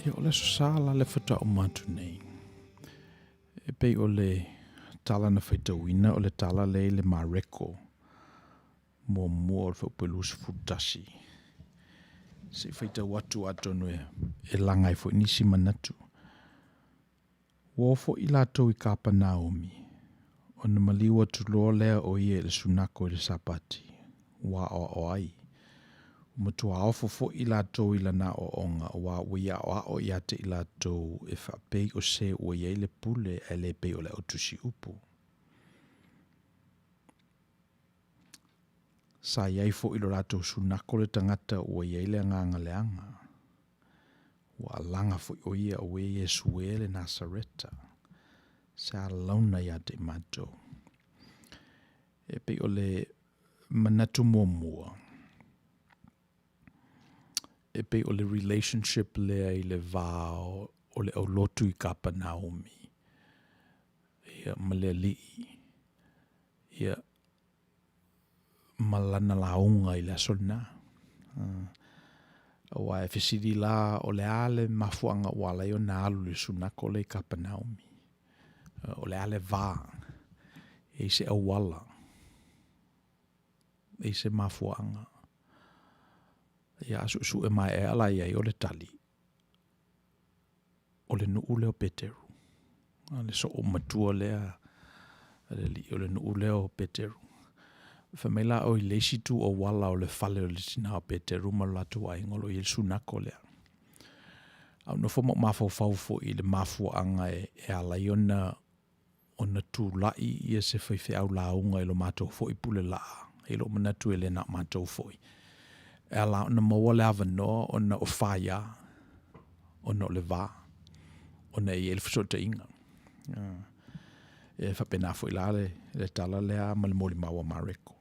Ia o le sala le whata o matu nei. E pei o le tala na whaitauina o le tala le mareko. Mua o le whaupelusi futasi. Se whaitau atu e langai fo nisi manatu. Wofo i latou i kapa Naomi. O na maliwa tuloa lea o ia le sunako i le sapati. Wa o ai. Matua ofo fo i latou i lana o onga wa wia o ia te i latou e whapei o se o ia le pule e le pei o le autusi upu. Sa iai fo i lo latou sunako le tangata o ia le anganga le anga. Wa langa fo o ia o Yesu e le Nasareta. Sa launa ia te matou. E pei o le manatu mua. E pei o le relationship lea i le vao o le au lotu i kapa Naomi. Ia malea lii. Ia malana launga i le asona. Wa e fesidi la o le ale mafuanga wala i o na alu le sunako le i kapa Naomi. O le ale va. E se au wala. E se mafuanga. Ia su e mai e ala ia i o le tali. O le nuu leo Peteru. Le so o matua lea. O le nuu leo Peteru. Whamela o i leisi tu o wala o le fale o le tina o Peteru ma latu a ingolo i le sunako lea. Au no fo mafau i le mafuanga e ala i ona tu lai i se whaiwhi au launga i lo matou fo i pule laa. I lo manatu e le na matou fo i. E ala ona maua le avanoa, ona o whaia, ona o le vā, ona i elfisota inga. E whapena fo i le tala lea ma le moli maua mareko.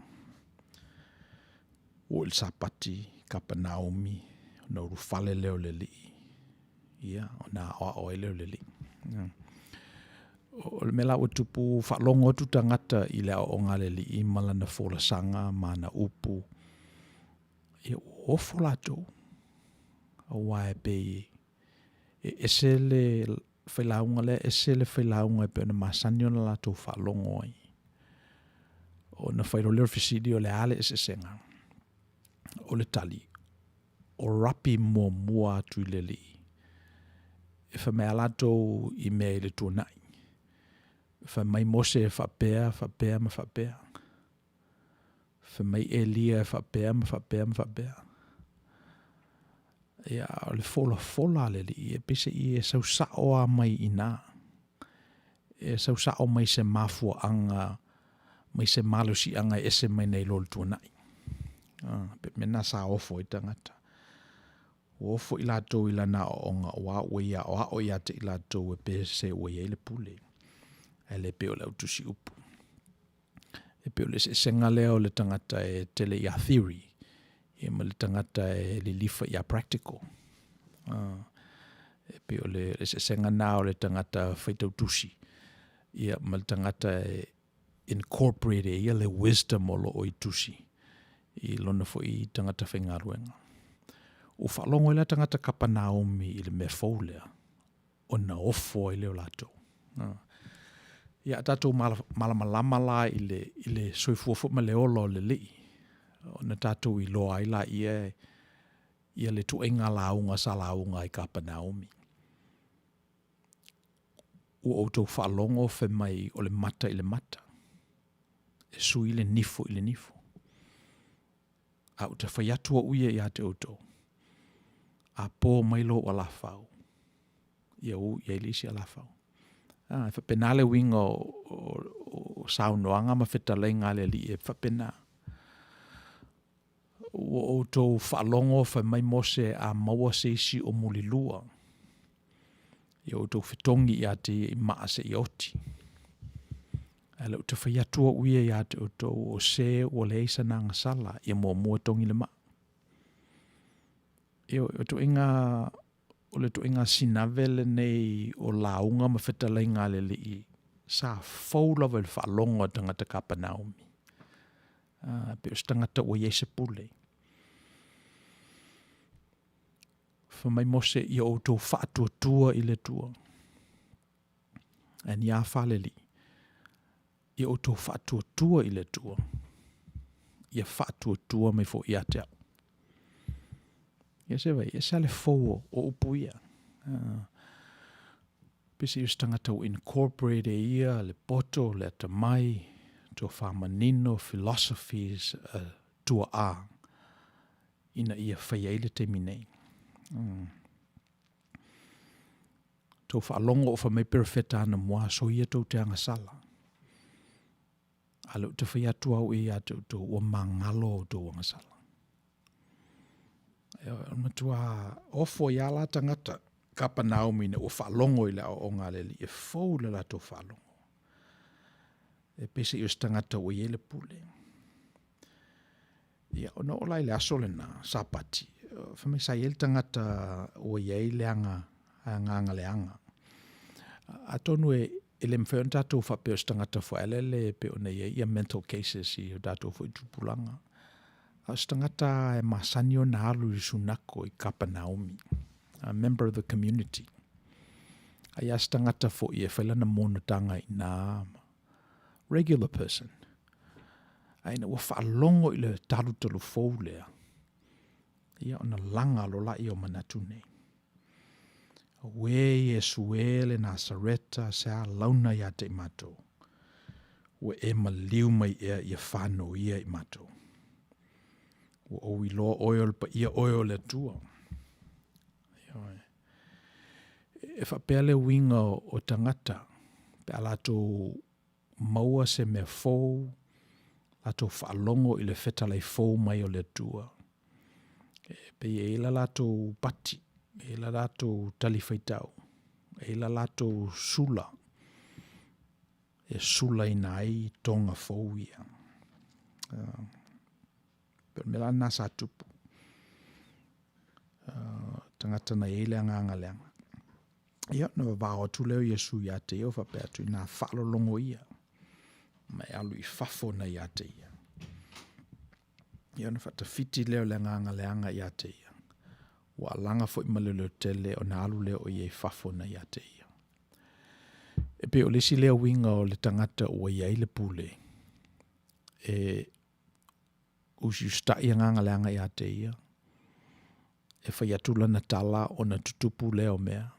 O il sapati, kapa Naomi, ona uru fale leo le li. Ia, ona o leo le li. O le mela o tupu, whalongo tu tangata i lea o ngale li i malana fola sanga, mana upu, e ofo lato o wae pe e se le whailaunga le e se le whailaunga e pe ona masani ona lato whalongo ai o na whairo leo fisidi o le ale e se senga o le tali o rapi mua atu i le li e whamea lato i mea i le tuanai whamai mose e whapea ma whapea mai elia whapea ma whapea. Ia, o le fola le li, e pese i e sausao a mai ina. E sausao mai se mafua anga, mai se malusi anga e se mai nei lol tuanai. Mena sa ofo i tangata. Ofo i lato i lana o onga o ia te i lato e pese o ia i le pule. E le peo le autusi upu. E peo le senga leo le tangata e tele ia theory. E ma le tangata e le lifa ia practical. E peo le senga nao le tangata whaitautusi. Ia ma le tangata e incorporate ia le wisdom o lo o i tusi. I lona fo i tangata whaingaruenga. O whalongo i la tangata kapa Naomi i le mea fōlea. O na ofo i leo lato. Ia tatou malama la i le soifuafu ma le olo le li. O na tatou i loa i la ia le tuenga launga sa launga i kapa Naomi. O outou whalongo fe mai o le mata i le mata. E sui le nifo i le nifo. A uta whaiatua uia i ate outou. A pō mailo o lafau. Ia ilisi a lafau. Whapena le winga o saunoanga ma whetalenga le li e whapena. O outou whalongo wha mai mose a maua seisi o mulilua. I outou whitongi i ate i maa se i oti. Ala uta whaiatua uia i ate outou o se o le eisa nanga sala i mua tongi le maa. I outou o le tuenga sinavele nei o launga ma whetalenga le li sa faula vel whalonga tangata kapa Naomi. Pe o tangata o Iese pule. mai mose i outou whaatuatua i le tua. Ani a whaleli. I outou whaatuatua i le tua. Ia whaatuatua mai fo i atea. Ia se vai, ia se ale fōo o upuia. Pisi i stangata o incorporate ia, le poto, le atamai, to whamanino, philosophies, tua a. Ina ia whaiaile te minei. Tau whaalongo o whamai perfeta ana mua, so ia tau te angasala. Alu te whai atu au i atu tau ua mangalo o tau angasala. Matua ofo i ala tangata, kapa naomi ne ua whaalongo i la o ngaleli, e fau le la tau whaalongo. E pese i tangata o iele pule. Ia, ona ola i le aso le na, sapati. Whamai sa iele tangata o iele anga, anga le anga. Atonu e le mwhewon tātou whapeo stangata whaelele pe o nei ia mental cases i o tātou wha i tupulanga. A stangata e masani o na alu i sunako i Kapa Naomi, a member of the community. A ia stangata fo i e whailana monotanga i nā regular person. A ina ua whaalongo i le talutalu fōu lea. Ia ona langa lo la i o manatu nei. We Yesu le Nasareta se a launa ia te mato. We e maliu mai ia i whano ia i mato. We o i loa oil pa ia oil le tua. E whapele winga o tangata. Pe alato maua se me fōu. Lato whaalongo i le whetalai fōu mai o le tua. Pe e la lato pati. E la lato talifeitau. E la lato sula. E sula inai tonga fōuia. Pero me la nasa tupu. Tangata na ele anga leanga. Ia na wao tu leo Yesu ia te o whapea tu ina whaalolongo ia. Mai alu i whafo na ia te ia. Ia na whatawhiti leo leanga ia te ia. Wa langa fo i malelo tele o na alu leo o iei whafo na ia te ia. E pe o lesi leo winga o le tangata o iei le pule. E usi ustai nganga leanga ia te ia. E whai atula na tala o na tutupu leo mea.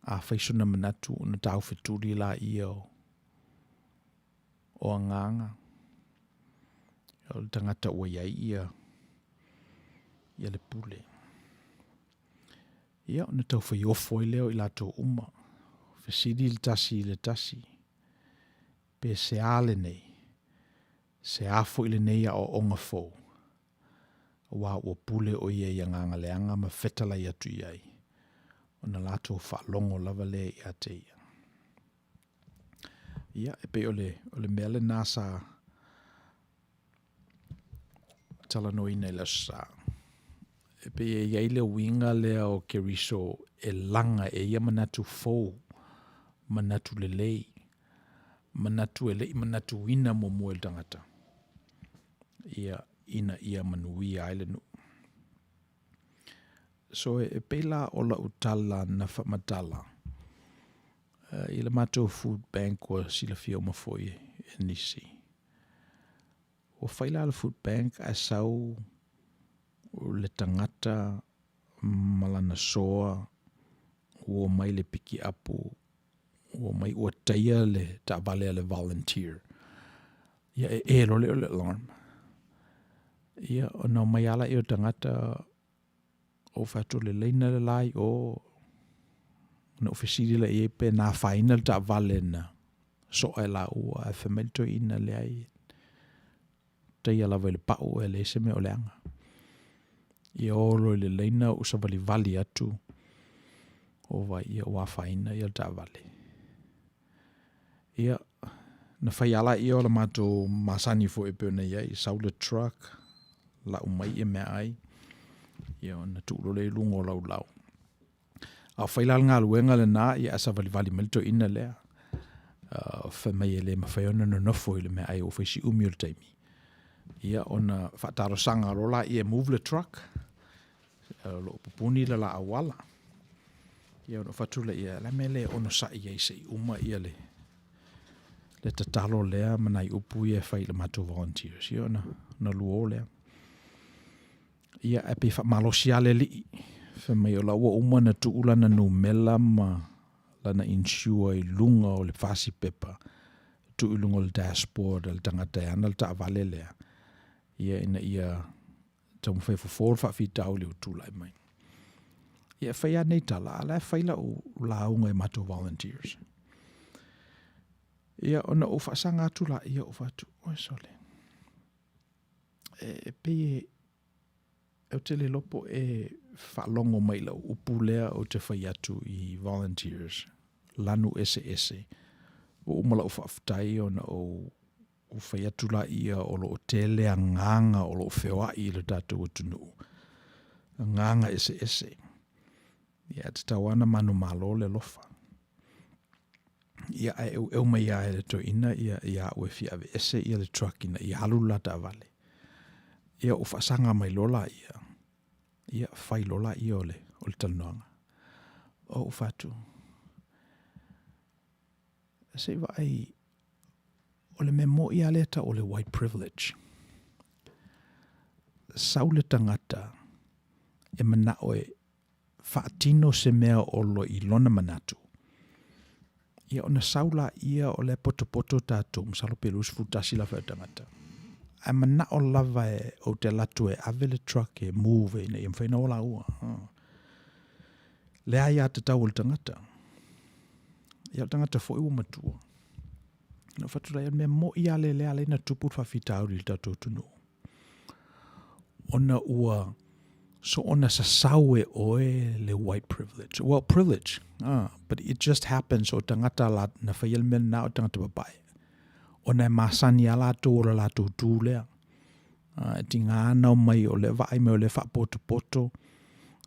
A whaisuna manatu o na tau wheturi la ia o anganga. O le tangata o iei ia. Ia le pule. Ia ona tau whai ofo i leo i lato uma. Whesiri le tasi. Pe se ale nei. Se afo i le nei a o onga fōu. Wa o pule o ia i anganga leanga ma whetala i atu iai. Ona lato whaalongo lava le i ate ia. Ia e pe ole mele nasa talanoina i la saa. E pe e iai le winga lea o Keriso e langa e ia manatu fōu, manatu le lei, manatu e lei, manatu ina mo mua il tangata. Ia manui aile nu. So e peila o la utala na whamatala. I la mato food bank o sila fio mafoi e nisi. O whaila la food bank a sau o le tangata malana soa o mai le piki apu o mai o taia le ta vale le volunteer. Ia e lo le alarm. Ia o no mai ala i o tangata o fatu le leina le lai o na ofisiri la e pe na final ta vale na so e la o a femelto ina le ai taia la vele pa o ele se me o leanga. Ia olo le leina o sa vali atu o vai ia o a faina ia ta vale. Ia na fai ala i o la mato masani fo e pe na ia i sau le truck la umai e mea ai. Ia na tulo le lungo lau. A whailal ngā luenga le nā ia asa vali melto ina lea. Whamai e le mawhaiona no nofo i le mea ai o whaisi umi o le taimi. Ia ona whataro sanga rola i e move le truck. lo pupuni le la awala. Ia ono fatula ia la mele ono sa ia se uma ia le tatalo lea manai upu ia fai le mato volunteers. Ia na luo lea. Ia epi fa malosiale li fa mai o la ua uma na tuula na numela ma lana insure I lunga o le fasi pepa tu I lunga o le dashboard le tangata e ana le ta avale lea. Ia ina ia tamu fai for fa fitau le utula I mai. Ia fai anei tala ala fai la o launga I mato volunteers. Ia ona o fasanga atu la ia o fatu o sole. E pe o tele lopo e whalongo mai lau upulea o te whai atu I volunteers lanu ese o umala o whaftai o na o whai atu la ia o lo tele a nganga o lo whewa I le tātou o tunu nganga ese ia te tawana manu malo le lofa ia ai eu mai ia le to ina ia ue fia ave ese ia le truck ina ia halu lata avale ia o whasanga mai lola ia whai lola ia o le talanoanga. O fatu. Se vai o le memo ia leta o le white privilege. Sau le tangata e mana oe whaatino se mea o lo I lona manatu. Ia ona saula ia o le poto tātou msalo pelus futasi la whai tangata. A mana o lava e o te latu e ave le truck e move e ne i mwhaina o la ua. Lea ia te tau o le tangata. Ia o tangata fo iwa matua. Na whatura ia mea mo ia le lea leina tuput whawhita auri le tātou tunu. Ona ua so ona sa saue oe le white privilege. Well, privilege. But it just happens o tangata la na whaiel mea na o tangata babae. Ona e masani ala to o la to tu lea. Ti ngana o mai o le vai me o le poto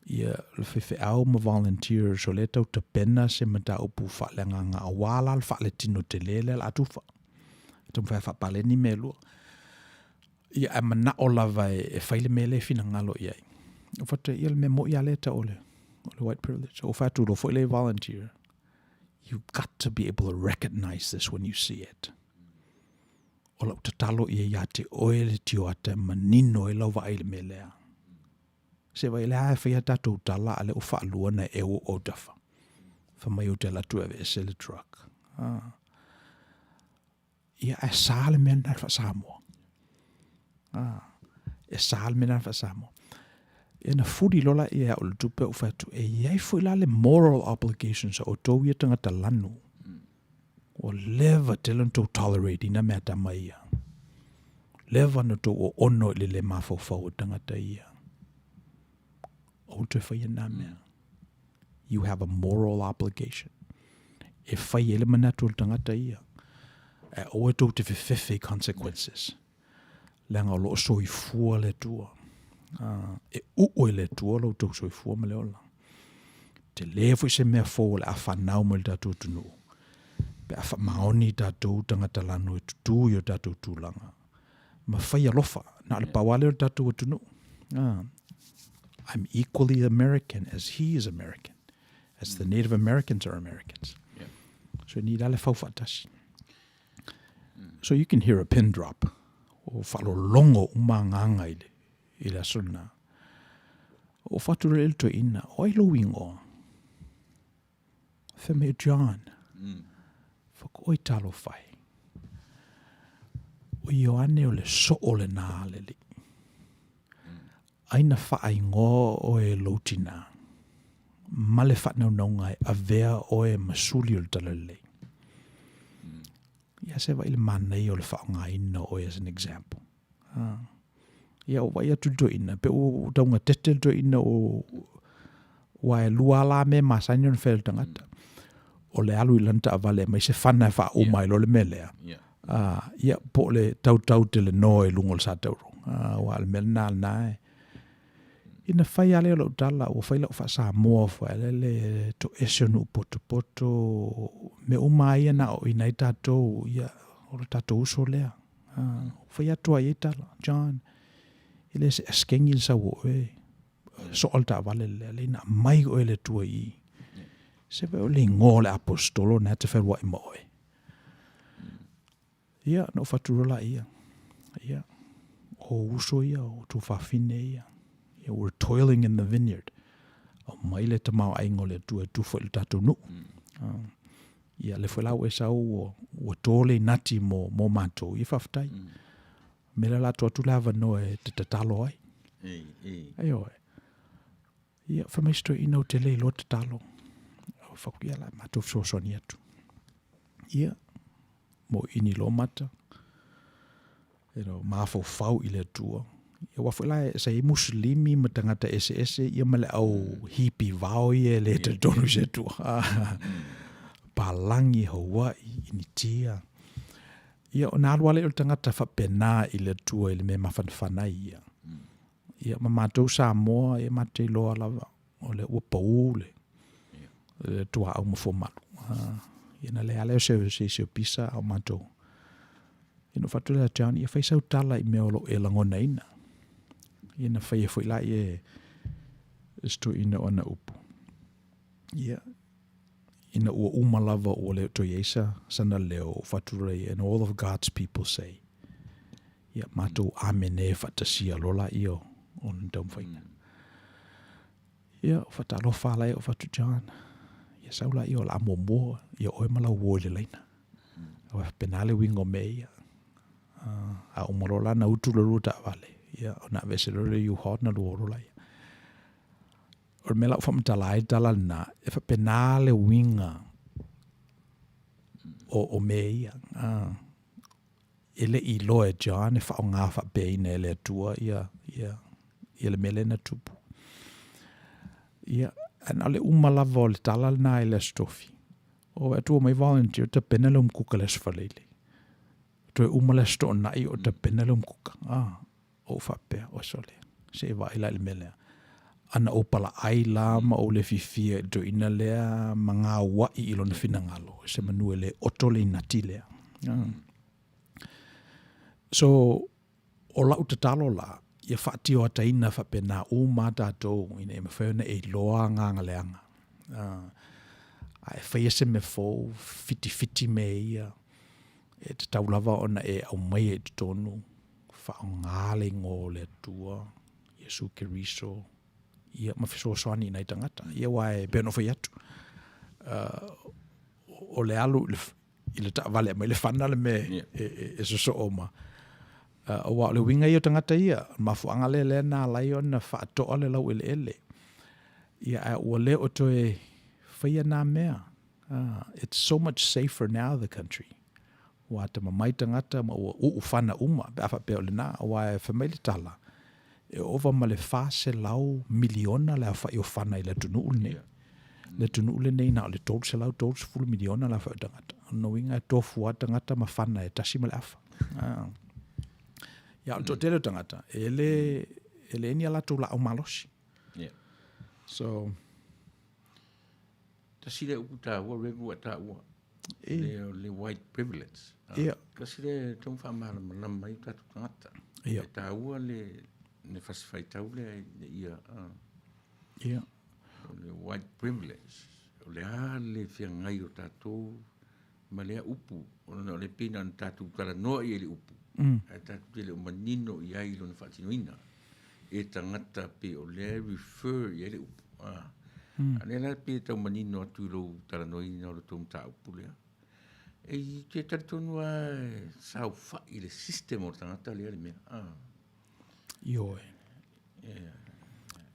ia le fefe au ma volunteers o le tau te pena se mata upu whalenga ngā awala le whale tino te lele la tufa. Tum whai whapale ni me lua. Ia e mana o lava e whaile mele fina ngalo iai. O whata ia le me mo ia leta o le white privilege. O whatu lo whaile volunteer. You've got to be able to recognize this when you see it. O lau te talo ia te oe le tio ate manino e lau vai le melea. Se vai le hae whaia tatou tala ale o whaalua na e o dafa. Whamai o te latu ave ese le truck. Ia e sāle mea nara wha Samoa. E sāle mea nara wha Samoa. E na furi lola ia o le tupe o whatu e iei fui la le moral obligations o tau ia tangata lanu. O leva te lantou tolerate ina mea tama ia. Leva na tau o ono le mawhawhau o tangata ia. O te whaia nā mea. You have a moral obligation. E whai ele manatu o tangata ia. E oe tau te whiwhiwhi consequences. Langa o loo soi fua le tua. E uoe le tua lau tau soi fua ma leola. Te lefu se mea fō le a whanau ma le tātou tunu. Pe a maoni tātou tangata lano e tutu i o tātou tūlanga. Ma whai alofa. Na le pawale o tātou tunu. I'm equally American as he is American. As the Native Americans are Americans. Yeah. So ni dale whauwhatashi. So you can hear a pin drop. O whalo longo umanganga I le asuna. O whatura elto ina. Oi loingo. Wheme John. Whako oi talo whai. O Ioane o le so o le nā leli. Aina whaai ngō o e lautina. Male whanau naungai a vea o e masuli o le talalei. Ia se wa ile manei o le whaonga ina o e as an example. Ia o wai atu do ina. Pe o taunga tete do ina o wa e lua la me masani on whel tangata. O le alu ilanta avale mai se whana wha o mai lo le melea. Ia po le tau te le no e lungo le sa tauro. Wa le mele nā nae. Ina whai ale o lau tala o whai lau wha Samoa whai le to esonu poto me umai ana o inai tātou ia o le tātou uso lea. Whai atua i tala, John. Ile se askengi sa wo e so alta vale le na mai o le tua I. Se ve o le ngole apostolo na te wherua I moe. Ia, no whaturula ia. Ia. O uso ia, o tu whawhine ia. Ia, we're toiling in the vineyard. O mai le te mau aingo le tua tufo il tatu nu. Ia, le whelau e sau o tole nati mo mato I whaftai. Mele la tua tu lava no e te tatalo ai. Ai oe. Ia, whamaistoi ino te le lo tatalo. O whakuia la mato fsosoni atu. Ia, mo ini lo mata. Mafau fau I le tua. Ia wafula sa I muslimi ma tangata ese ia male au hippie vau ia le te tonu se tua. Palangi Hawaii ini tia. Ia o nā wale o tangata whapena I le tua I le me mawhanwhanai ia. Ia ma mātou Samoa ia matei loa lava o le ua pau le tua au mawhomalu. Ia na le ale o se pisa au mātou. Ia no whatu le atian ia whaisau tala I mea olo e langona ina. Ia na whai e whaila e sto ina o ana upu. Ia ina ua umalava o leo to Iesa sana leo whaturei and all of God's people say. Ia mātou amene whatasia lola io o ndau mwhaina. Ia whatalo whalai o whatu John. Ia saula io la momoa ia oe mala uole leina. Awa penale wingo mea. A umarola na utularu ta vale. Ia ona veselole yu hot na luorola ia. O mela o whamtalai tala na e penale winga o mea. Ele I loe John e whao ngā whapeina ele atua ia le mele na tupu. Ia ana le umalava o le tala na ele stofi. O atua mai volunteer te penale kuka les whaleile. Toe umale sto nai o te penale kuka. O whapea o sole. Se wa ila le mele. Ana opala ai lama o le fifia do ina lea mga wai ilo na finangalo. Se manue le otole inati lea. So, o lau te talo la, ia whaati o ataina whapena o mata tō, ina e mawhauna e loa nganga leanga. Ai whaia se me fō, fiti me ia, e te taulava ona e au mai e te tonu, whao ngāle ngō le tua, Yesu Keriso, ia mawhiso soani nei tangata, ia wae pēno whai atu. O le alu, I le ta vale, mai le whana le me e so oma. O wa le winga I o tangata ia, mafuanga le nā lai ona whaatoa le lau ele. Ia a ua le o toe whaia nā mea. It's so much safer now, the country. Wa te mamai tangata, ma ua whana uma, awha peo le nā, wa e whamaile tala. E ova ma le whase lau miliona le awha I o whana I le tunu ule. Le tunu ule nei na o le tōru se lau tōru se fulu miliona le awha o tangata. No winga e tofu a tangata ma whana e tasi ma le awha. Ia o tō tangata, ele eni ala tō la o malosi. So, Tasi le upu tā ua revu a tā ua. Le white privilege. Kasi le tōng whamara manama I tātu tangata. E tā ua le whaswhai tau le ia. Le white privilege. O le le whiangai o tātou ma lea upu. O le pina na tātou kala noa I le upu. E tātou te le o manino I ai lo na whaatinoina. E tangata pe o le refer I le upu. Ane la pe tau manino atu lo tala noina o le tōng tā upu lea. E te tatonua sau whai le system o tangata lea le mea. Ioe.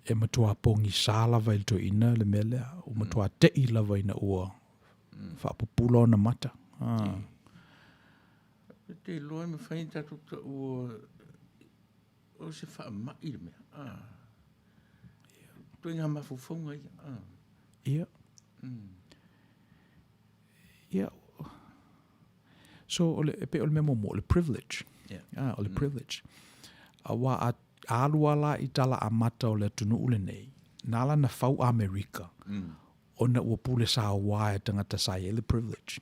E matua pongi sālava I to ina le melea. O matua te I lava ina ua. Whapupula o na mata. Te loa me whain tātou ta ua o se wha mai le mea. Toi ngā mawhawhaunga ia. Ia. Ia. So, pe o le memo mo, le privilege. O le privilege. Awa alua la I tala a mata o le tunu ule nei. Nala na whau Amerika. Ona ua pule sa wae tangata sa le privilege.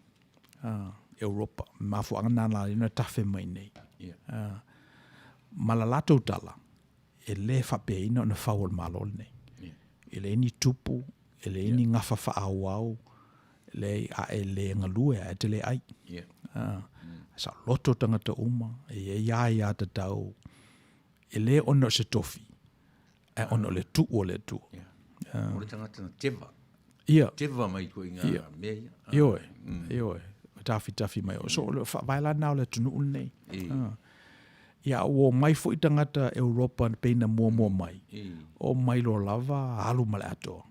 Europa. Mafu angana la ina tafe mai nei. Malalato tala. E le whape ina ona whau o le malo nei. i le ni tupu, i le ni ngafa whaau, le a e le ngalue a te le ai. Sa loto tangata uma, e ia te tau, i le ono se tofi, e ono le tu o le tu. O le tangata na teva. Ia. Teva mai ko inga mea. Ioe. Tafi mai o. So le whaila nao le tunu unei. Ia o mai fo i tangata Europa peina mua mai. O mai lo lava alu male ato.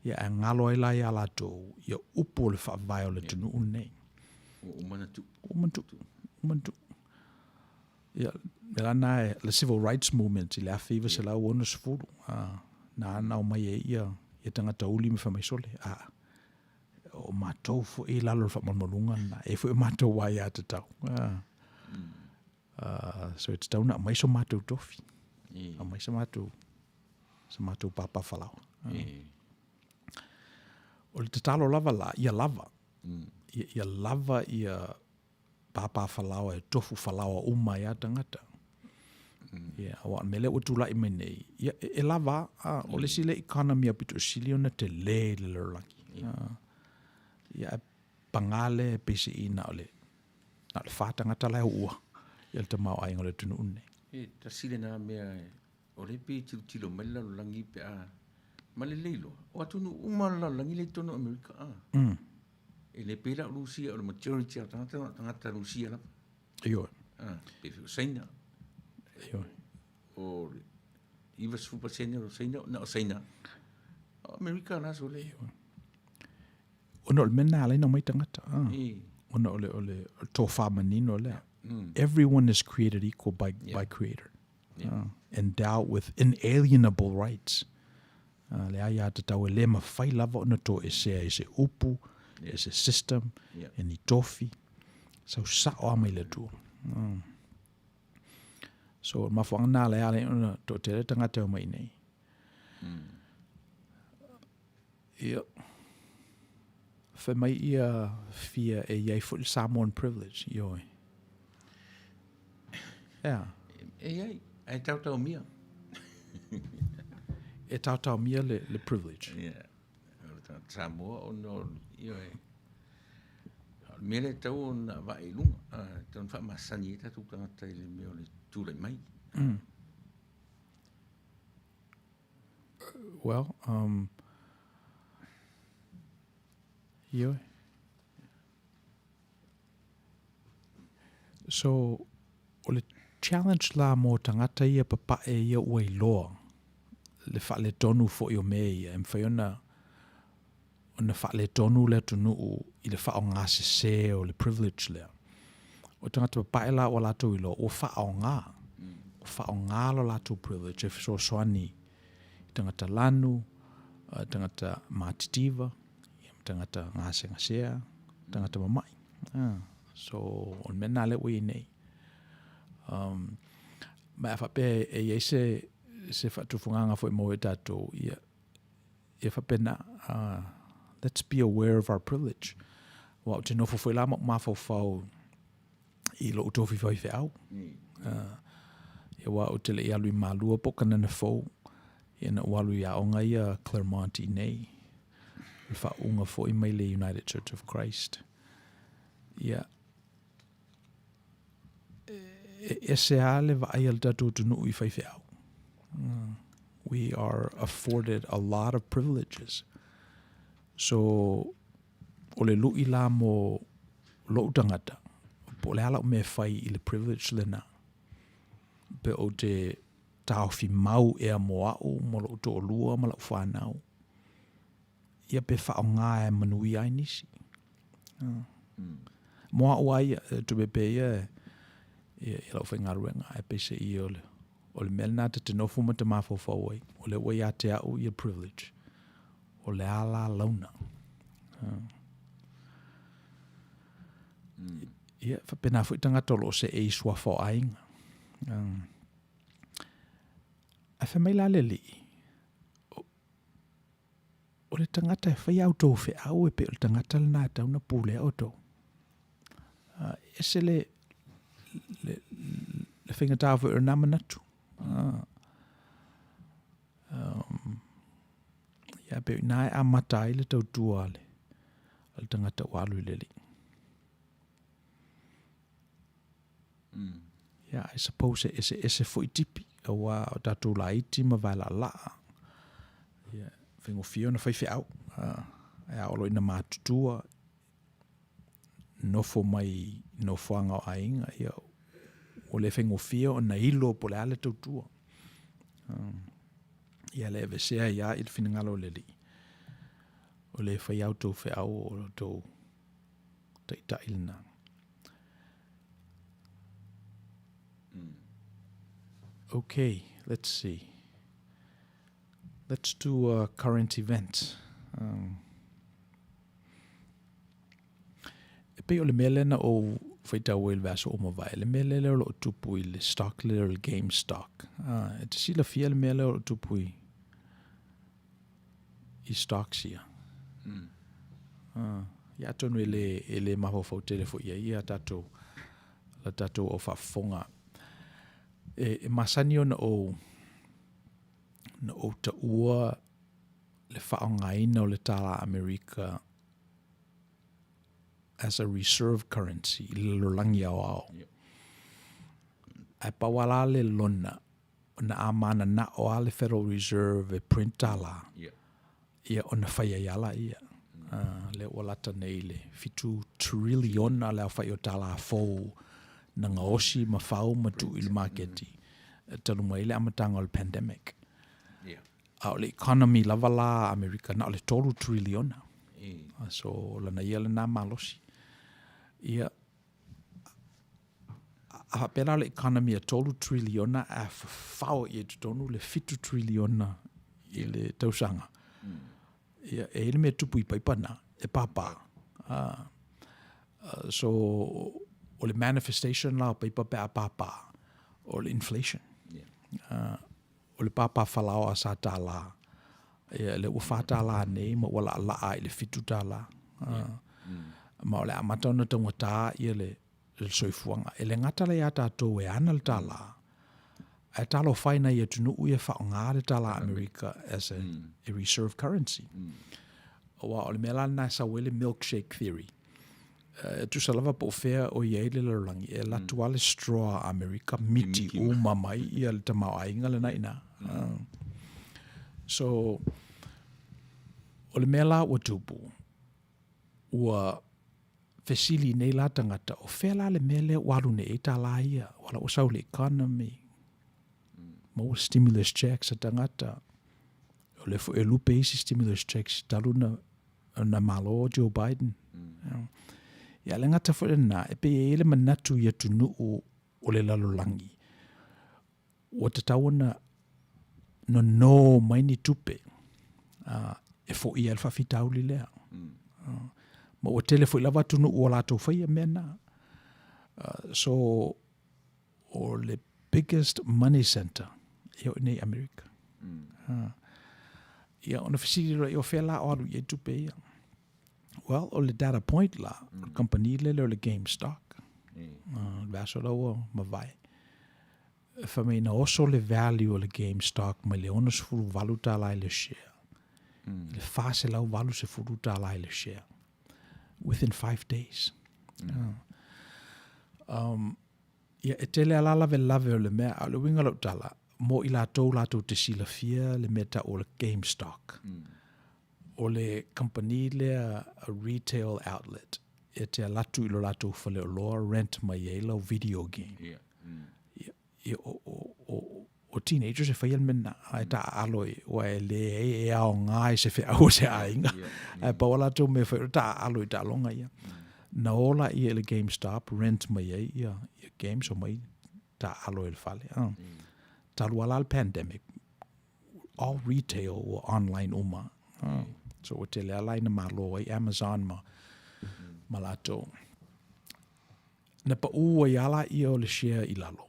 Ia e ngalo e lai ala to. Ia upo le whaavai o le tunu unei. Umantu. Ia me lana e le civil rights movement i le awhiwa se lau ono sefuru. Na ana o mai e ia tangata uli me whamaisole. O mātou fo e lalo whamalmalunga na e fo e mātou wai a te tau. So it's tauna a mai so mātou tofi. A mai sa mātou papa whalau. O le te talo lava la, ia lava. Ia lava ia papa whalau e tofu whalau a uma ia tangata. Ia, awa mele o tula i menei. Ia e lava, o le sile economy a pito sili ona te le lerlaki. Ia pangale pese i na le whātangata lai ua. Ia le tamau ai ngole tunu une. Ta sile na mea o le pe tilo mai la langi pe a male leilo. O atunu umala langi le tono Amerika a. E le pe la Rusia o le majority a tangata Rusia la. Io. Pe saina. Io. O iwa super senior o saina na o saina. Amerika na so le. Ono le mena le no mai tangata. Ono ole to fa manino le. Everyone is created equal by Creator. Endowed with inalienable rights. Le aia te tau e le mawhai lava ona to e se upu, e se system, e ni tofi. So sao amai le tu. So mawhanga le ale ona to te tangata o mai nei. Ia. Fe mai ia fia e iai fo le Samoan privilege, ioi. Yeah. E tau mia. E tau mia le privilege. Yeah. Samoa o no ioi. Mele tau na vai lunga. Ton fa masani e tatu tangata le meo le tūlai mai. Well, ioi. So, o le challenge la mo tangata ia papa e ia ua iloa. Le wha le tonu fo i o me ia. E mwhaiona ona wha le tonu le tunu i le wha o ngā se o le privilege lea. O tangata papa e la o lato ilo o wha o ngā. O wha o ngā lo lato privilege. E so soani tangata lanu, tangata mātitiva, tangata ngā se ngasea, tangata mamai. So, on mena le ui nei. Ma e whape e iei se whatufunganga fo i mo e tatou e whape na let's be aware of our privilege. Wa o te nofo fo i lama mawhau i lo utofi fai fe au. E wa o te le i alui malua poka nana fau e na walu i aonga ia Claremont i nei. E wha unga fo i mai le United Church of Christ. Ia e se ale va ai al tatu tunu i fai au. We are afforded a lot of privileges. So, o le lui la mo lo tangata, po le ala me fai i le privilege le na. Pe o te tau fi mau e a moa o mo lo to lua ma lo whanau. Ia pe wha o ngā e manui ai nisi. Moa o ai tu be pe ia e lau whaingaruenga e pese i ole. O le melna te nofu ma te mawhau ai. O le wai a te au i a privilege. O le ala launa. Ia, whapena fui tangata lo se e isua fo ainga. A whamai la le li. O le tangata e whai au tō whi au e pe o le tangata le nā tauna pūle au tō. E se le whinga tāwhi o nā manatu. Ia pe nai a matai le tau tua le. Al tangata walu leli. Ia, I suppose ese foi tipi. Awa o tatu la iti ma vala la. Ia, whengo fio na whaiwhi au. Ia olo ina mātutua. Nofo mai, nofo anga o ainga. Ia, o le whengo fio o na ilo po le ale tau tua. Ia le evesea ia il finangalo leli. O le whai au tau whi au o tau taita ilna. Okay, let's see. Let's do a current event. E pe o le mele na o whaitau il vaso o mawai. Le mele le o tupu i le stock le o le game stock. E te sila fia le mele o tupu i stocks ia. Ia tonu ele maho fau telefo ia tatou o whafonga. E masani o na o ta ua le whaongaina o le tala Amerika as a reserve currency, le lolangi au au. Ai pawala le lona, na amana na o ale Federal Reserve e print tala. Ia o na whaia iala ia. Le walata nei le 5 trillion le au whai o tala fau na ngaosi ma whau ma tu il marketi. Tanu mai le amatanga o le pandemic. O le economy lava la Amerika na o le tolu trillion. So lana ia le na malosi. Ia a pera le economy a tolu trillion a whau i tonu le 5 trillion i le tausanga. Ia e ele me tupu i paipana e papa. So o le manifestation la o paipa pe a papa o le inflation. O le papa falao a sa tala. Ia le ufa tala nei ma wala ala ai le fitu tala. Ma o le amatona tangata ia le soifuanga. E le ngata le ata ato e ana le tala. E talo whaina ia tunu uia whaonga le tala Amerika as a reserve currency. O le mela na sa wele milkshake theory. Tu sa lava po fea o iei le larangi. E la tuale straw Amerika miti uma mai ia le tamau ainga le naina. So, o le mela ua tupu. Ua fesili nei la tangata. O fea la le mele walu ne e tala ia. Wala o sau le economy. Mo stimulus checks a tangata. O le e lupe isi stimulus checks talu na malo Joe Biden. Ia le ngata fo na e pe ele manatu ia tunu o le lalolangi. O te tawana no mai ni tupe. E fo ia alfa fitau li lea. Ma o tele fo lava tunu o la to fai mena. So o le biggest money center ia nei America. Ia ona fisiri o fela o alu ia tupe ia. Well, o le data point la, company le le game stock. Vaso lawa mavai. Famina also le value o le game stock ma le ona sfuru valuta la le share. Le fase lau valu se furuta la le share. Within 5 days. Ia e tele ala lave o le mea, o le winga lau tala, mo i la tau te sila fia le meta o le game stock. O le company le a retail outlet. E te alatu ilo lato fale o loa rent mai e lau video game. O teenagers e whaian mena, ai ta aloi, o e le e ao ngai se whi au se ainga. Ai pawala tau me whai, ta aloi ta longa ia. Na ola i le GameStop, rent mai e ia games o mai ta aloi le fale. Talu ala le pandemic, all retail o online uma. So o te le ala ina malo ai Amazon ma lato. Na pa ua i ala i o le share i lalo.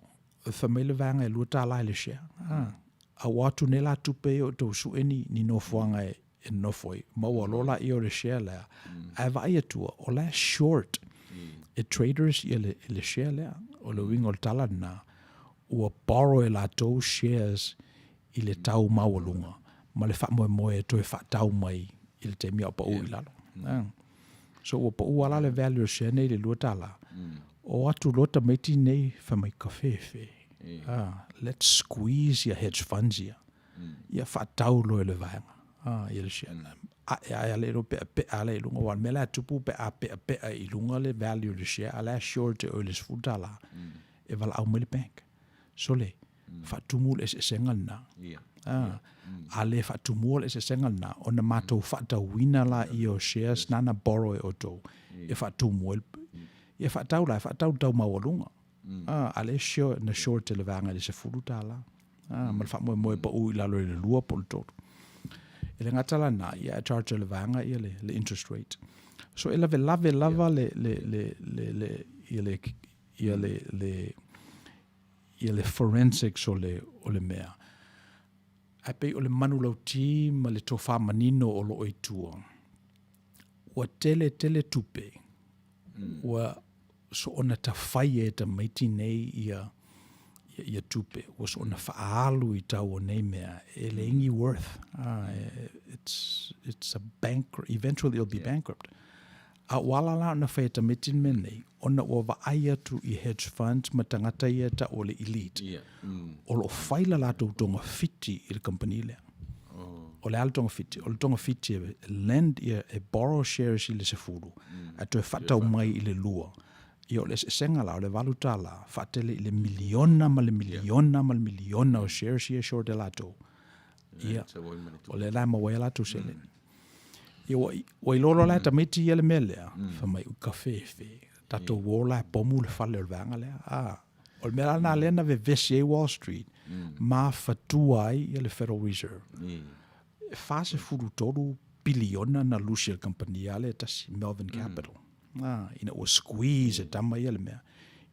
Famile vanga e luta ala le share. A watu ne la tupe o tau sueni ni nofuanga e nofoi. Maua lola i o le share lea. A vai atua o la short. E traders i le share lea. O le wingo le tala na ua borrow e la tau shares i le tau mawalunga. ma le wha moe to e wha tau mai i le te mea o pa ui lalo. So o pa ua la le value share nei le lua tala. O atu lota meiti nei wha mai kawhewhe. Let's squeeze your hedge funds ia. Ia wha tau loe le vaenga. Ia le share. Ai le ro pe ale lunga wan mela tupu pe I lunga le value le share ala sure te o le sfutala. E vala au mai le bank. So le fa tumul es esengal na. Ale fa tumul es esengal na. Ona matou fa ta wina la I o shares nana borrow e oto. E fa tumul. E fa tau la fa tau mawalunga. Ale sure na sure te le vanga le se fulutala. Mal fa mo pa u la le lua polto. Ele ngatala na ia charge le vanga ia le interest rate. So ele lava le forensics o le mea. Ape o le manu lau ti ma le tofa manino o lo oitua. Wa tele tupe. Wa so ona ta fai e ta maiti nei ia tupe. Wa so ona faalu I tau o nei mea. Ele ingi worth. It's a bankrupt. Eventually it'll be bankrupt. A wala la na fai ta mitin me nei. Ona o va aia tu I hedge funds ma tangata ia ta o le elite. O lo faila la tu tonga fiti I le company lea. O le ala tonga fiti. O le tonga fiti e lend ia e borrow shares I le se furu. A tu e fatau mai I le lua. Ia o le senga la o le valuta la. Fatele I le miliona ma le miliona o shares ia short la tu. Ia. O le la ma wai la tu selen. Ia o I lolo la ta meti ia le melea. Fa mai u kawhewhe. Tato wola pomu le fale o vanga lea. O le mea na lena ve vesi Wall Street. Ma fatua ai ia le Federal Reserve. Fase furu toru biliona na lucia company ale tasi Melvin Capital. Ina o squeeze e tama ia le mea.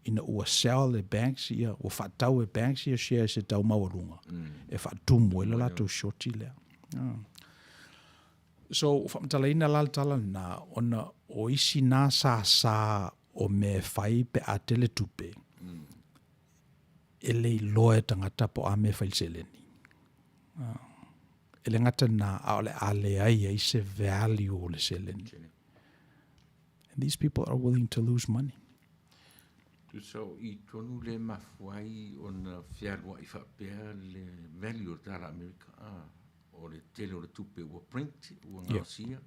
Ina o sell le banks ia, o fatau e banks ia shares e tau mawalunga. E fatumu e la tu shorti lea. So, whamatalaina laltala na ona o isi nā sa o me fai pe a tele tupe. Ele loe tangata po a me fai seleni. Ele ngata na ale ai se value o le seleni. And these people are willing to lose money. So, I tonu le mafuai ona fiarua I whapea le value o tala Amerika. O le tele o le tupe ua print, ua ngausia.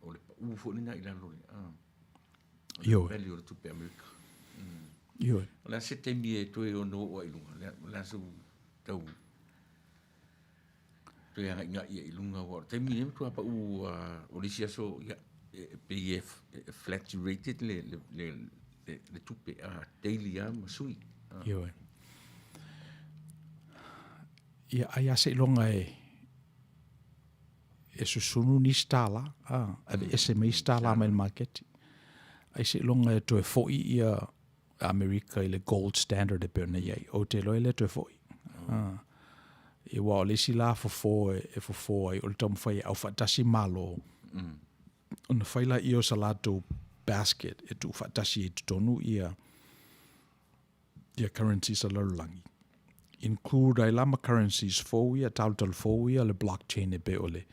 O le ufo nina I lalo le. Yo. Value o le tupe Amerika. Yo. O la se temi e toe o no o ilunga. La su tau. Toe anga inga ia ilunga o. Temi e mtua pa o le siaso pe flat rated le tupe daily masui. Yo. Ia ai se longa e susunu ni stala ave ese mai stala mai market ai se longa e to foi ia America ile gold standard e perne ia o te lo ile to foi e wa le si la fo ai o tom foi au fatasi malo on foi la io salato basket e tu fatasi tonu ia currency salalangi include ai lama currencies foia tal foia le blockchain e be ole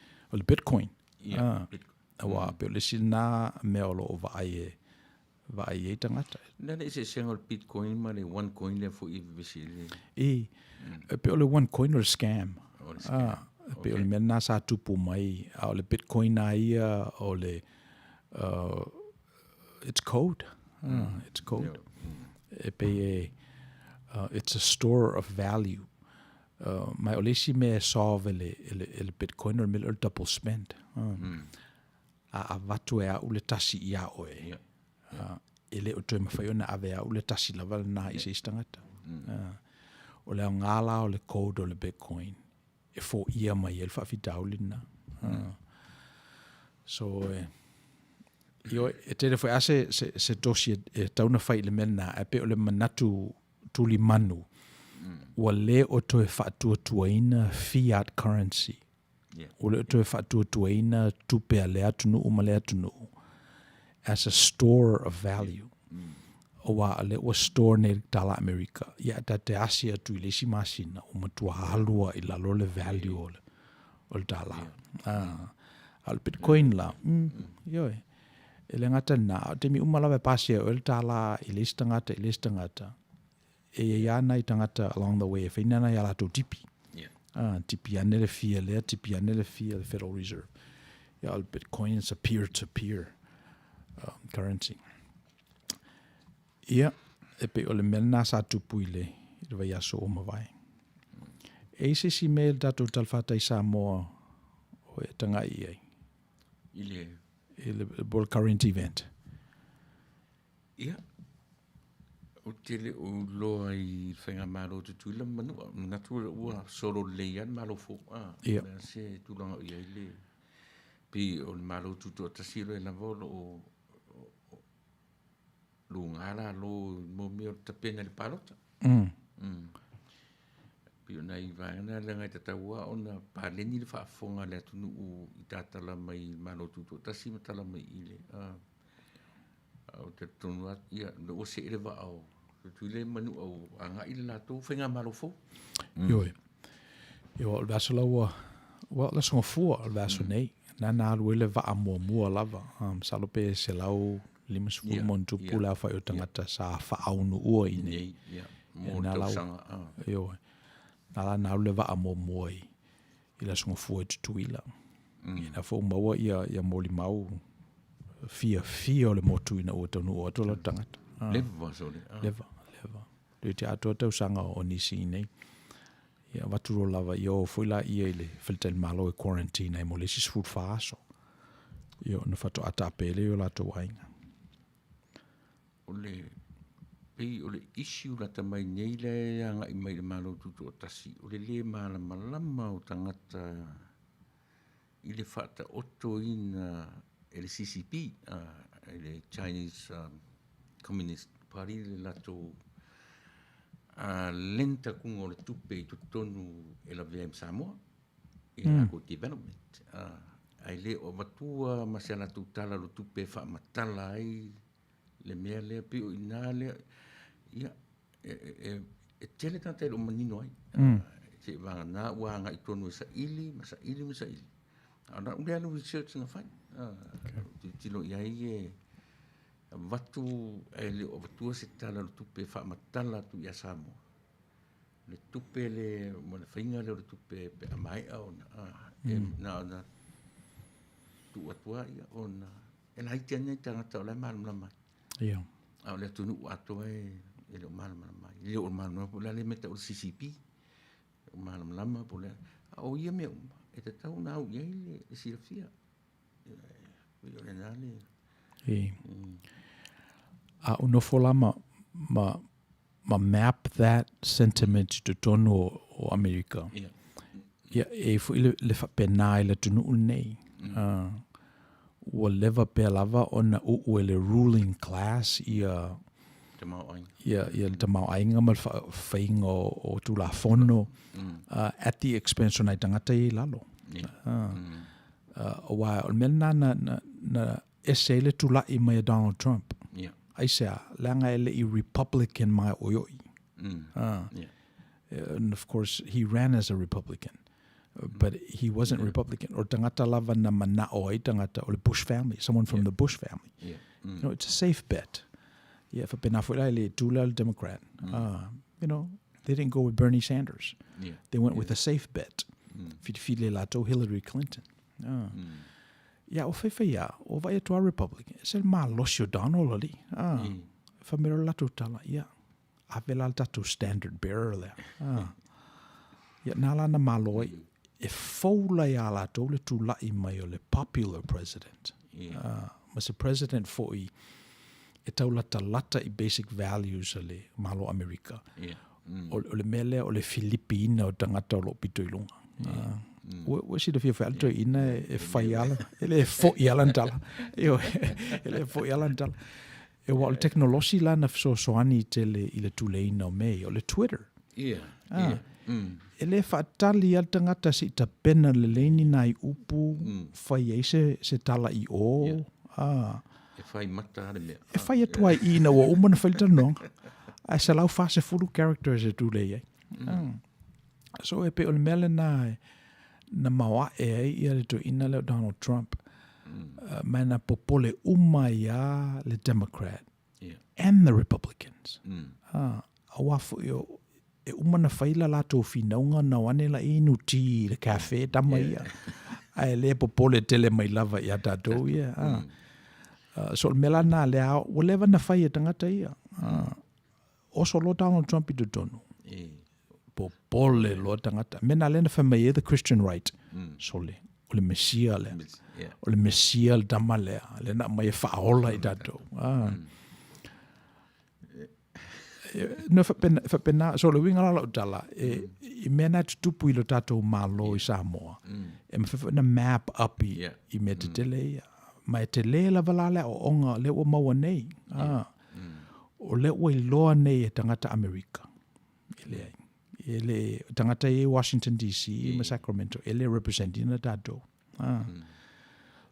Bitcoin. Awa pe le sina me o vai e tangata. Nana ese single Bitcoin ma le one coin le fo I vesile. Pe ole one coin or scam. Pe ole mena sa tupu mai o le Bitcoin ai o le it's code. It's code. Pe it's a store of value. Mai o lesi me solve ele Bitcoin or mil double spend. A vatu e a ule tasi ia oe. Ele o toi mawhai ona ave a ule tasi lava na I se istangata. O leo ngala o le code o le Bitcoin. E fo ia mai ele whawhitaulina. So, io e tere foi ase se dosi e tauna whai le mena e pe o le manatu tuli manu. Wa le o toe whaatuatuaina fiat currency. O le o toe whaatuatuaina tupe a le atunu o ma le atunu as a store of value. o wa ale o store ne tala America ia ta te asia tu le si masina o matua halua i la le value o le tala al bitcoin la yo ele ngata na te mi umala pasia o le tala i le stangata e ia na i tangata along the way fe nana ia la to tipi tipi anele fia le Federal Reserve ia al bitcoin is a peer-to-peer currency ia e pe o le mena sa tupu ile i le vai aso o mawai e se si mail dato talfata i sa moa o e tanga i ai i le ball current event ia o tele o loa i whenga maro te tuila manu natu ua soro leian maro fo ia se tulanga i ai le pi o le maro tutu o tasilo e lavolo o lo ngala lo mo meo tapena le palota pi o nai vaena le ngai tataua ona paleni le whaafonga le atunu u i tatala mai maro tutu o tasi matala mai ile o te tonu ia o se ele va au tuile manu au anga ile la to whenga maro fo Yo, o vaso la wa la songa fua o vaso nei na luele va mua lava salope se lau lima suku montu pula fa o tangata sa fa aunu ua i nei mo to sanga yo na le va mua i la songa fua tuila ina fo maua ia moli mau fia o le motu ina o tonu o to la tangata leva le te ato tau sanga o nisi nei ia waturo lava yo fuila ia ile filtel malo e quarantine ai mo le sis food faso yo na fato ata pele yo la to wainga ole issue la tamai nei le anga i mai le malo tutu o tasi ole le malama o tangata i le fata oto ina le CCP le Chinese Communist Party le lato lenta kungo le tupe i tutonu e la VM Samoa i la development ai le o matua masela tutala lo tupe fa matala ai le mea le pi o ina le ia e tele tanta lo manino ai se va na wa nga i tonu sa ili ana ule alo research na fai tilo ia ie watu le o watu se tala lo tupe fa matala tu ia Samoa le tupe le mo le fainga le tupe pe mai ona na tu atua ia ona e la itene tanga le mal mai ia a le tunu atua e le mal mai le o mal no la le meta o CCP o mal lama po le o ia me e te tau na o ia le silfia o le nale a uno folama ma map that sentiment to tono o America ia e fu le fa penai le tunu nei o leva pe lava ona o le ruling class ia te mau ainga mal fainga o tu la fono at the expense na tangata i lalo o wa o mena na esele tu la i mai Donald Trump ai sea langa ele i Republican mai oyoi and of course he ran as a Republican but he wasn't Republican or tangata lava na mana o ai tangata o le Bush family someone from the Bush family you know it's a safe bet for penafula le tula Democrat you know they didn't go with Bernie Sanders they went with a safe bet file lato Hillary Clinton o feia o vai to a Republican se malosio Donald ali famero lato tala avela tato standard bearer there nala na maloi e foula ya lato le tu la I mai o le popular president mas the president foi e tau lata I basic values ale malo America o le mele o le Filipina o tangata o lo pito ilunga o si de fia alto ina e faiala ele fo ialantala ele fo ialantala e wa technology la na so ani tele ile tuleina o me o le Twitter ele fatali al tangata si ta pena le leni nai upu fai se tala I o E whai mata are mea. E whai atua I na ua umana whailita nonga. Ai sa lau whase furu characters e tūlei ai. So e pe o le mele na mawa e ai ia le to ina leo Donald Trump. Mai na popole ia le Democrat and the Republicans. Awafu e umana whaila lato whinaunga na wane la inu ti le cafe tama ia. Ai le popole tele mai lava ia tatou ia. So le mela na le ao, whatever na whai e tangata ia. Oso lo Donald Trump I tonu. Popole lo tangata. Mena le na whamai e the Christian right. So le, o le Mesia le. O le Mesia le tama le. Le na mai e whaola I tatou. No whapena, so le winga la utala, I mena tutupu I lo tatou malo I Samoa. E mawhawhana map up I me te tele. Mai te le la valale o onga le ua maua nei. O le ua I loa nei e tangata Amerika. Ele tangata I Washington DC, ma Sacramento, ele representing na tatou.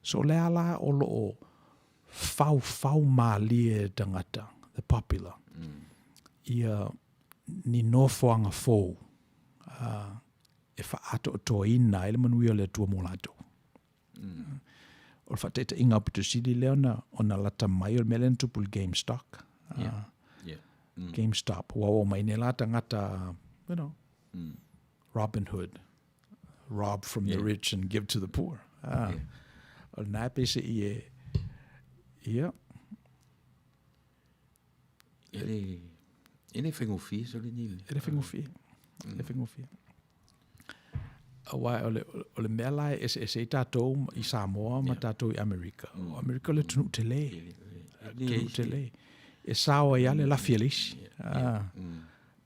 So le ala o lo fau mali e tangata, the popular. Ia ni nofoanga fōu e whaato o toa ina ele manuia le tua molato. O le whateita inga pito siri leo na o na lata mai o le mele tupu le GameStop. GameStop. Wawa mai ne lata ngata, you know, Robin Hood. Rob from the rich and give to the poor. O le nai pese I ia. Ele whengofia so le nile. Ele whengofia. Ele whengofia. Awai o le mea lai e se tātou I Samoa ma tātou I Amerika. O Amerika le tunu te le. Tunu te le. E sawa ia le lafia lisi.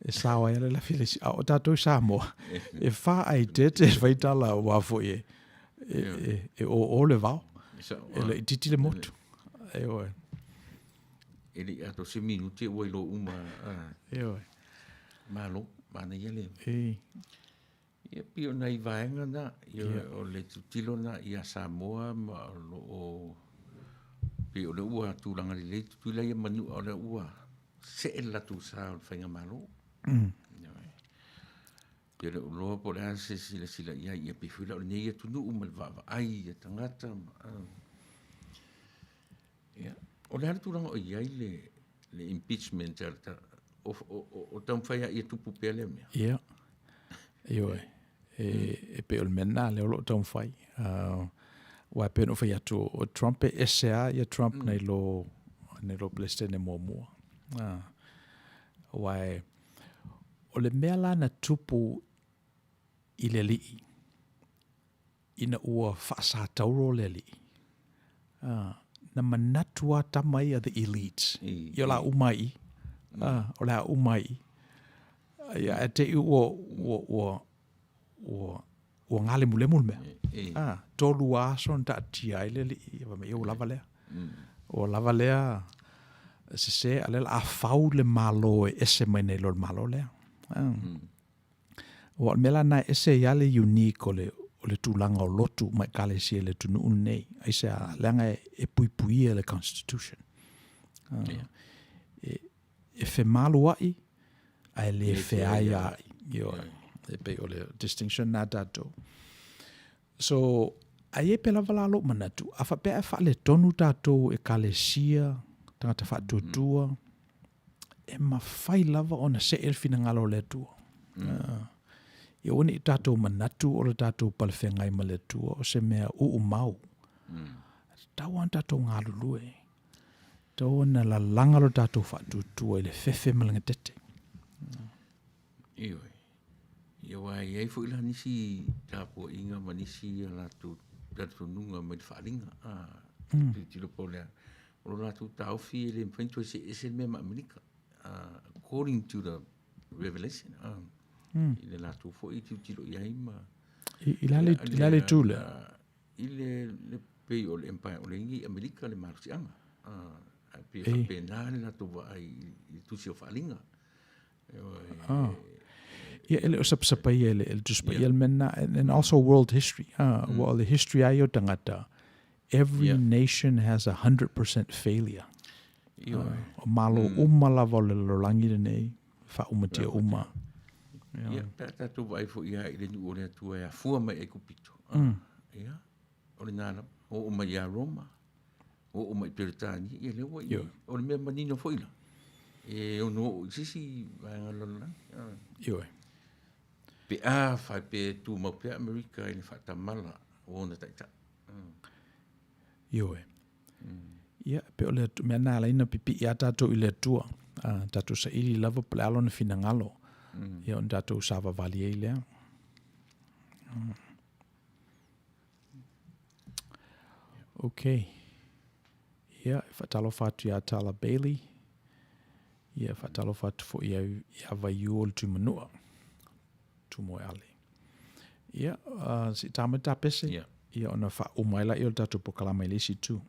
E sawa ia le lafia lisi. O tātou I Samoa. E wha ai te whaitala wafo e o le vau. E le titi le motu. E oe. Ele ato se minuti o ilo uma malo mana ele ia pio nei vaenga na o le tutilo na ia Samoa ma o pio le ua tulanga le tutila ia manu o le ua se la tu sa fainga malo pio le lo po le se sila ia pifula le ia tunu uma va ai ia tangata ia o le harturanga o iai le impeachment o tam whaia ia tupu pele mea. Ia. Ioi. E pe o le mena le o lo tam whai. Wa pe no whai atu o Trump e SCA ia Trump nei lo plestene mua. Wa o le mea la na tupu I le lii. Ina ua whaasa tauro le lii. Na manatua tamai the elites. Yo la umai. O la umai. Ya te o ngale mule mulme. Tolu aso nta tia ile li va me o lava lea. O lava lea se ale a fau le malo ese mene lo malo lea. O mela na ese yale unique o le tūlanga o lotu mai kale si le tunu unei. Ai se a langa e pui le Constitution. E fe malu ai, ai le fe ai ai. E pe o le distinction na tato. So, ai e pe lava lalo manatu. A fa pe a fa le tonu tato e kale sia, tangata fa tutua, e ma fai lava ona se elfina ngalo le tua. Ia oni tātou manatu o le tātou palwhengai ma le tua o se mea mau. Tau an tātou ngā lulue. Tau ana la langalo tātou whatutua I le whewhe malanga tete. Ioi. Ia wai ei fo ila nisi tāpua inga ma nisi la tātou nunga ma le whaalinga. Tilo po lea. O la tātou tauwhi le mwhentua se mea ma Amerika. According to the Revelation. Ile la tu fo I tilo ia ima. Ilale tule. Ile le pei o le empire o le ingi Amerika le marusianga. Pe na le la tu va I tu si o falinga. Ia ele o sapai ele tuspa ele mena and also world history. Well the history ayo tangata every nation has 100% failure. O malo umala vole lolangi le nei, fa umatia uma. Ia, tātou vai fo ia i le nu o le atua e a fua mai e kupito. Ia, o le nana, o mai a Roma, o mai Peritani, ia le wa i, o le mea manino fo ila. E o no, sisi, vai ngalona. Ioi. Pe a fai pe tu mau pe Amerika i le whatamala o na taita. Ioi. Ia, pe o le mea nā laina pipi ia tātou i le atua. Tātou sa iri lava pale alo na finangalo. Ia on tātou sāwa vali e lea. Okay. Ia, whatalo whatu ia Tala Bailey. Ia, whatalo whatu fo ia vai o le Outou Manua. Tumo e ale. Ia, si tāmata pese. Ia, ona wha umaila i o tātou pokalama i lesi tū.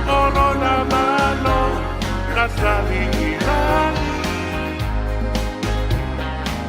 Olona malo, that's how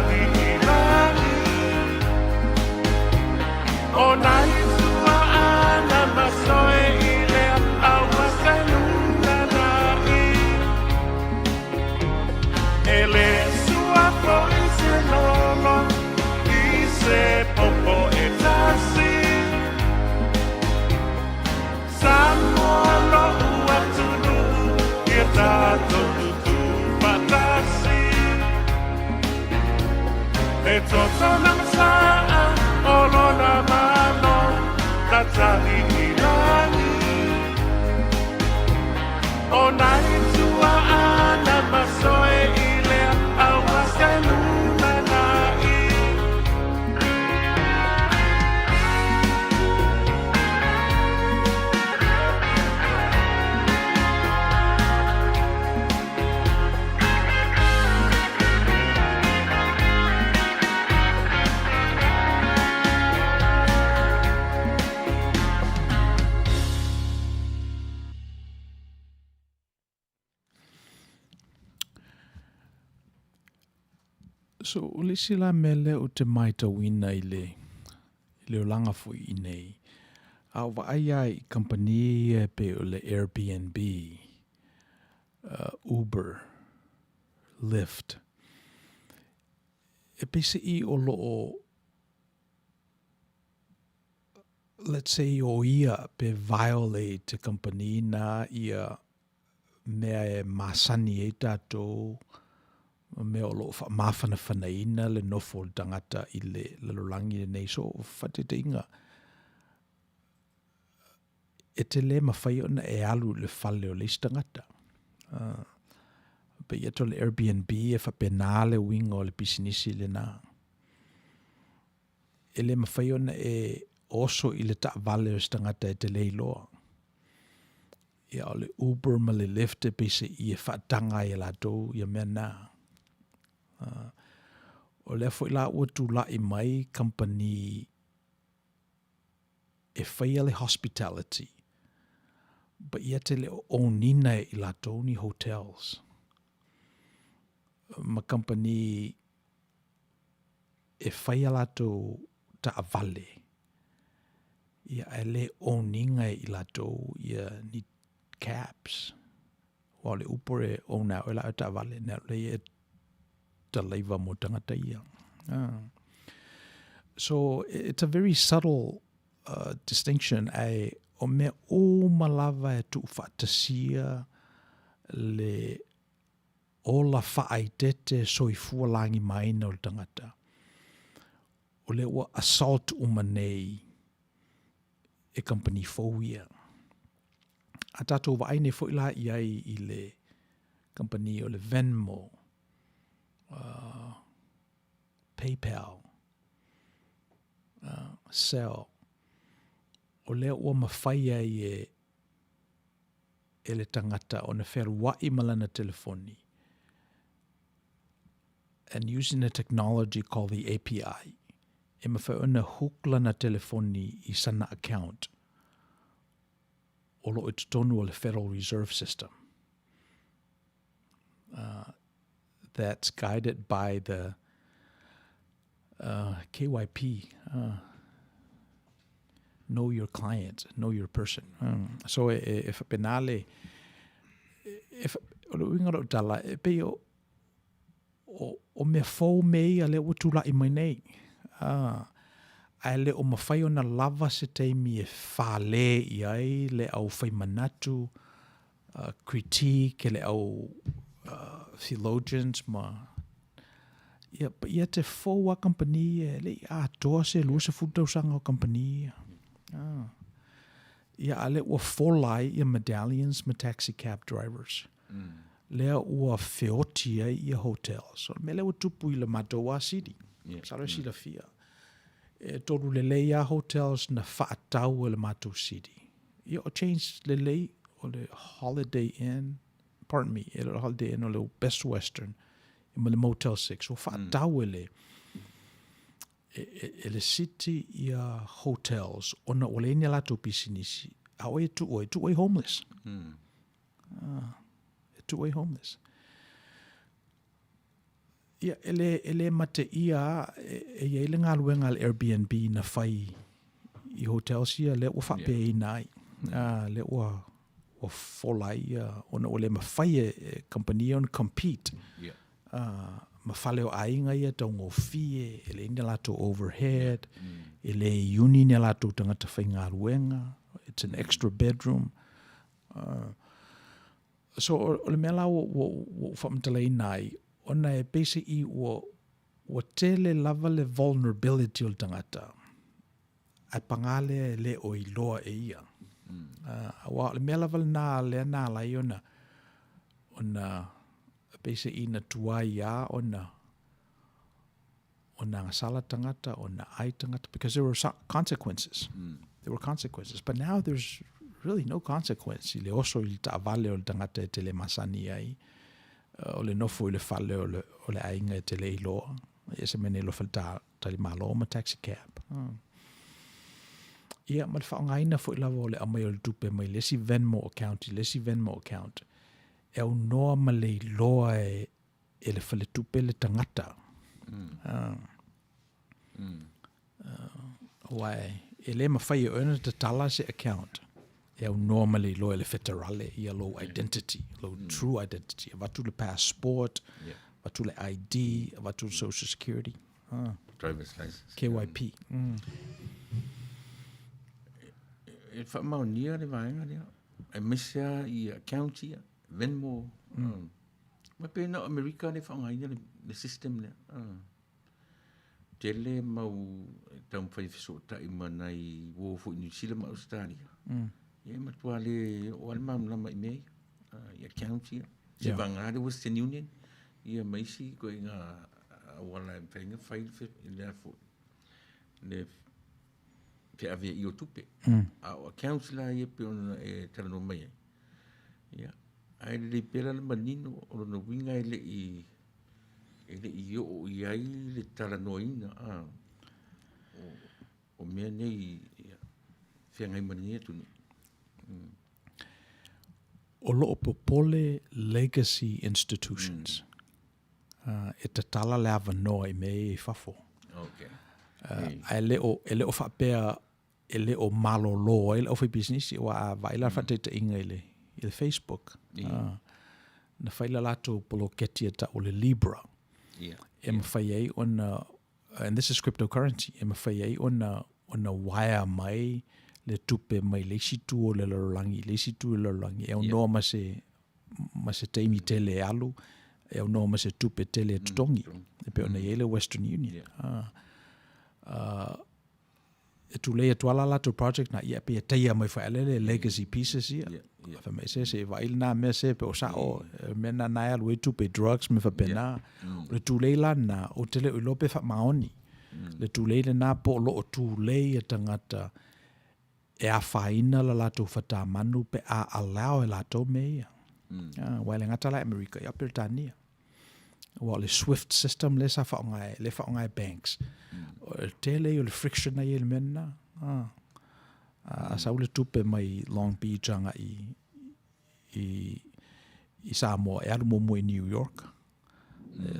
we E toto na masaa o lona malo na tahi ilani. O nai tua ana masoe i lea au maseluna nai. So, o le sila mele o te maita wina i le o langa fui i nei. Au wa ai company e pe o le Airbnb, Uber, Lyft. E pe se i o lo o, let's say o ia pe violate te company na ia mea e masani e tātou, me o lo mawhana whanaina le nofo le tangata i le lalolangi nei. So whate te inga e te le mawhai ona e alu le whale o le istangata. Pe ia to le Airbnb e whapena le winga o le pisinisi le na. E le mawhai ona e oso i le ta vale o istangata e te le iloa. Ia o le Uber ma le Lyft e pese i e whaatanga i la tau i a mea na. O lea fo ila ua tu la i mai company e whaia le hospitality, but ia te le o nina i la toni hotels. Ma company e whaia la tau ta avale. Ia e le o ninga i la tau ia ni cabs. Wa le Uber e o na o la ta avale. Na le e ta leiva mo tangata ia. So it's a very subtle distinction. O me o malava e tu whaatasia le o la whaaitete soifua langi maina o le tangata. O le ua assault umanei e company fowia. A tatou wa aine fo ila iai i le company o le Venmo, PayPal, Sell. O lea ua mawhaia i e le tangata o na whērua malana telefoni. And using a technology called the API, e mawhai ona hook lana telefoni i sana account o lo i tonu o le Federal Reserve System. That's guided by the KYP, know your client, know your person. So if penale, if o tala e pe o me fo me ale o tula i mai nei. Ale o mawhai o na lava se teimi e whale i ai le au whai manatu, critique, le au theologians ma. Ia te fōua company e le a toa se lua se futausanga o company. Ia ale ua folai ia medallions ma taxi cab drivers. Lea ua feotia ia hotels. So me le ua tupu i le Matoa City. Sara si la fia. E toru le leia hotels na whaatau e le Matoa City. Ia o change le lei o le Holiday Inn, pardon me, e le Holiday Inn o le Best Western. Ma le Motel 6 o whaatau ele le city ia hotels ona o le ina lato pisinisi a o e tu oi homeless tu oi homeless ia ele mate ia e le ngā luenga le Airbnb na whai i hotels ia le o whape i nai le o folai ona o le mawhai e company on compete ma whale o ainga ia tau ngō fie, e le ina lato overhead, e le uni ne lato tangata whai ngā ruenga, it's an extra bedroom. So o le mea lau o whamtalei nai, ona e base i o ua tele lava le vulnerability o le tangata. Ai pangale le o iloa e ia. Wa le mea lava na le na lai ona pese ina tua ia ona ngasala tangata, ona ai tangata, because there were consequences. There were consequences. But now there's really no consequence. I le oso i ta avale o le tangata e tele masani ai. O le nofo i le fale o le ainga e tele iloa. E se mene lo falta tali malo ma taxi cab. Ia, ma le whaongaina fo i lava o le amai o le tupe mai lesi Venmo account. E au noa ma le iloa e le fale tupe le tangata. Wai, e le mawhai o ena te tala se account. E au normally lo le federale, ia low identity, low true identity. Vatu le passport, vatu le ID, vatu le social security. Driver's license. KYP. E whamaunia le vaenga lea. E misia i account ia, Venmo. Ma pena Amerika le whaongaina le system lea. Tele mau tau mwhai fiso ta i manai wofu i New Zealand ma Australia. Ia matua le o al mam lama i mei. I account ia. Se vanga le Western Union. Ia maisi ko i ngā wala e whainga whai le afo. Le pe avea i o tupe. A o account la ia pe ona e talano mai. Ia. Ai le pera le manino o na winga ele i o i ai le talanoina. O mea nei whiangai manini tunu. O loo popole legacy institutions. E te tala le ava noa i mei i fafo. Okay. E leo whapea e leo malo loa e leo whai business i wa vaila whatete inga i le Facebook. Na whaila lato polo ketia ta o le Libra. E mawhai ei ona, and this is cryptocurrency, e mawhai ei ona wire mai le tupe mai leisi tu o le larolangi, e au noa ma se teimi tele alu, e au noa ma se tupe tele tutongi, e pe ona iele Western Union. E tu leia tuala la tu project na ia pe e teia mai whaelele legacy pieces ia. Fa me se vail na me se pe o sa o mena na alu e tupe drugs me fa pena. Le tu leila na o tele o lope fa maoni. Le tu leila na po lo o tu leia tangata e a whaina la lato whata manu pe a alao e lato mea. Waile ngata la Amerika, ia Britania. Wa le SWIFT system le sa whaongai banks. Tele o le friction na i le mena. A sa ule tupe mai Long Beach anga i Samoa, e alu momo i New York.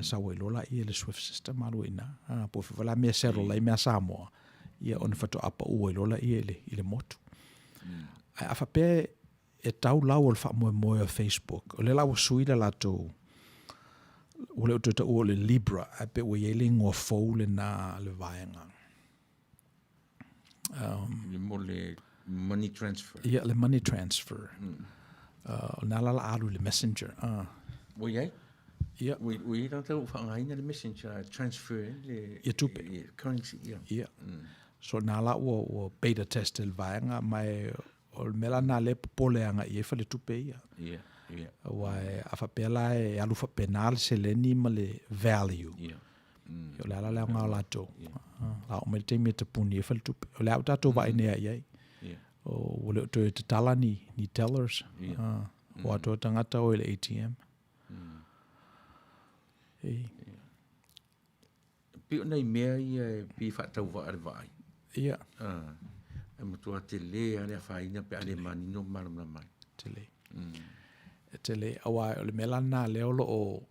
Sa wailola i le SWIFT system alu ina. Po whiwala mea sero lai mea Samoa. Ia ona whato apa ua ilola i le motu. A whape e tau lau o le wha moe o Facebook. O le lau suida lato o le ututa ua le Libra. A pe ua iele ngua fau le na le vaenga. Le money transfer. Ia le money transfer. Nā lala alu le messenger. Oi ai? Ia. Ui rau tau whaangaina le messenger transfer Ia tupe. Currency, ia. Ia. So nā la ua beta test le vaenga mai o le mela nā le poleanga i e whale tupe ia. Ia, ia. Wai a whapela e alu whapena le seleni ma le value. Ia. O le ala leo ngā lato. La o me te me te puni e whale tupe. O le au tato vai nea iai. O le uto e te tala ni tellers. O ato tangata o le ATM. Pio nei mea ia pi whaatau wa are vai. Ia. E mutua te le ale a whaina pe ale mani no maramna mai. Te le. Te le. Awa o le melana leo lo o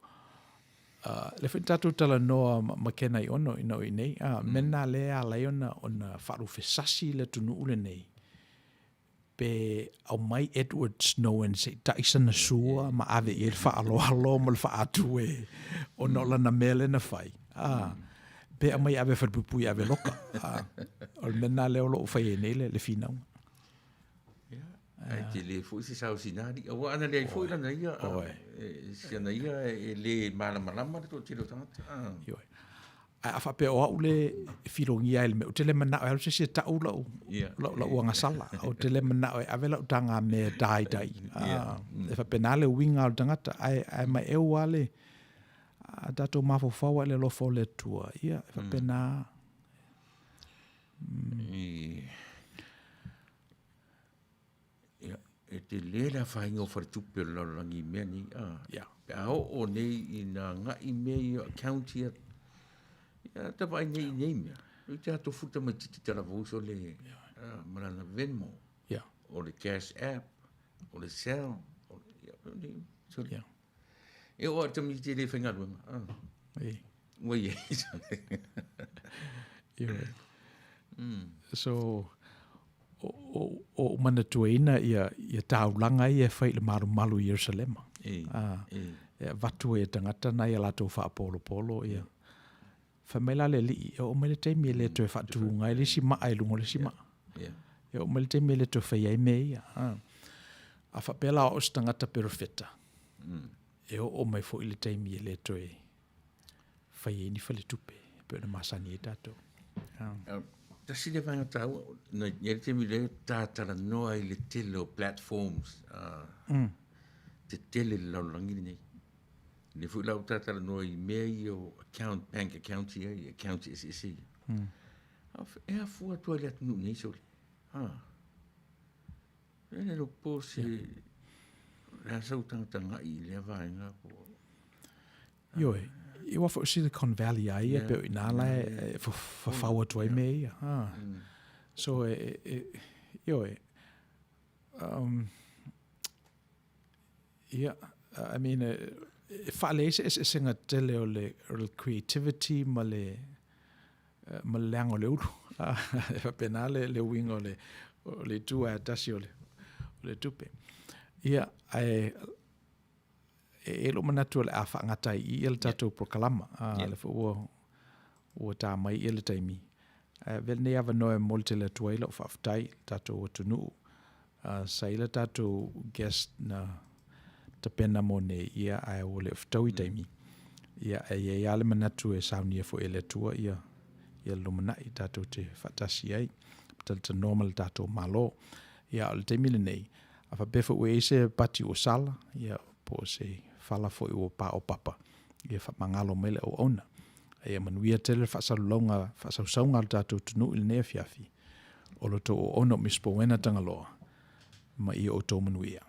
le whintatu tala noa makena i ono ino i nei. Mena le a lai ona wharu whesasi le tunu ule nei. Pe au mai Edward Snowden se taisa na sua ma ave i le whaaloalo ma le whaatu e o nola na mele na whai. Pe a mai ave whapupui ave loka. O le mena leo lo whai e nei le whinau. Ai te le fo si sao sinari. Awa ana le ai fo ila na ia. Sia na ia e le malama le to tiro tangata. a fa pe o ule filongia ele me o tele mana o se ta o lo lo nga sala o tele mana o avela tanga me dai e fa penale winga o tangata ai mai e wale dato mafo fa le lo fo le tua ia fa pena e te lera whainga o whartupe la rangi mea ni o nei i nga ngai mea i county ta vai nei mea i te ato futa mai titi tara vauso le marana Venmo o le Cash App o le Cell e o ata mi te le whainga ruenga wai so o mana tuaina ia taulanga ia fai le malu Jerusalem. Vatu e tangata na ia lato fa polo ia. Famela le li o mele te mi le to fa tu ngai le sima ai lungo le sima. O mele te mi le to fa ia me ia. A fa pela o tangata perfetta. E o mai fo ile te mi le to e fa ia ni fa le tupe pe na masani e tato. Ta sile vanga tau na yere te mi le tatara noa i le tele o platforms te tele la langi nei le fu lau tatara noa i mea i o bank account i account SSC e a fua tua le atunu nei sole e lo po se la sau tanga i le vainga po I wa for Silicon Valley ai pe ina la for forward way me so I mean falese is singa tele o le creativity ma le lango le ulu fa penale le wingo le tu a tasio le tupe e lo manatu le afa ngata I el tatu proklama le fo o ta mai el taimi vel ne ava no molte le tuelo fa ftai tatu o tunu saila tatu guest na tapena mone ia ai o le ftoi taimi ia e ale manatu e saunia fo ele tua ia lo manai tatu te fatasi ai tal normal tatu malo ia le taimi le nei afa befo we se pati o sala ia po se fala foi o pa o papa ia fa mangalo mele o ona ia manuia tele fa salonga fa saunga tatu tunu il ne fiafi o lo to ono Misipouena Tagaloa ma ia Outou Manuia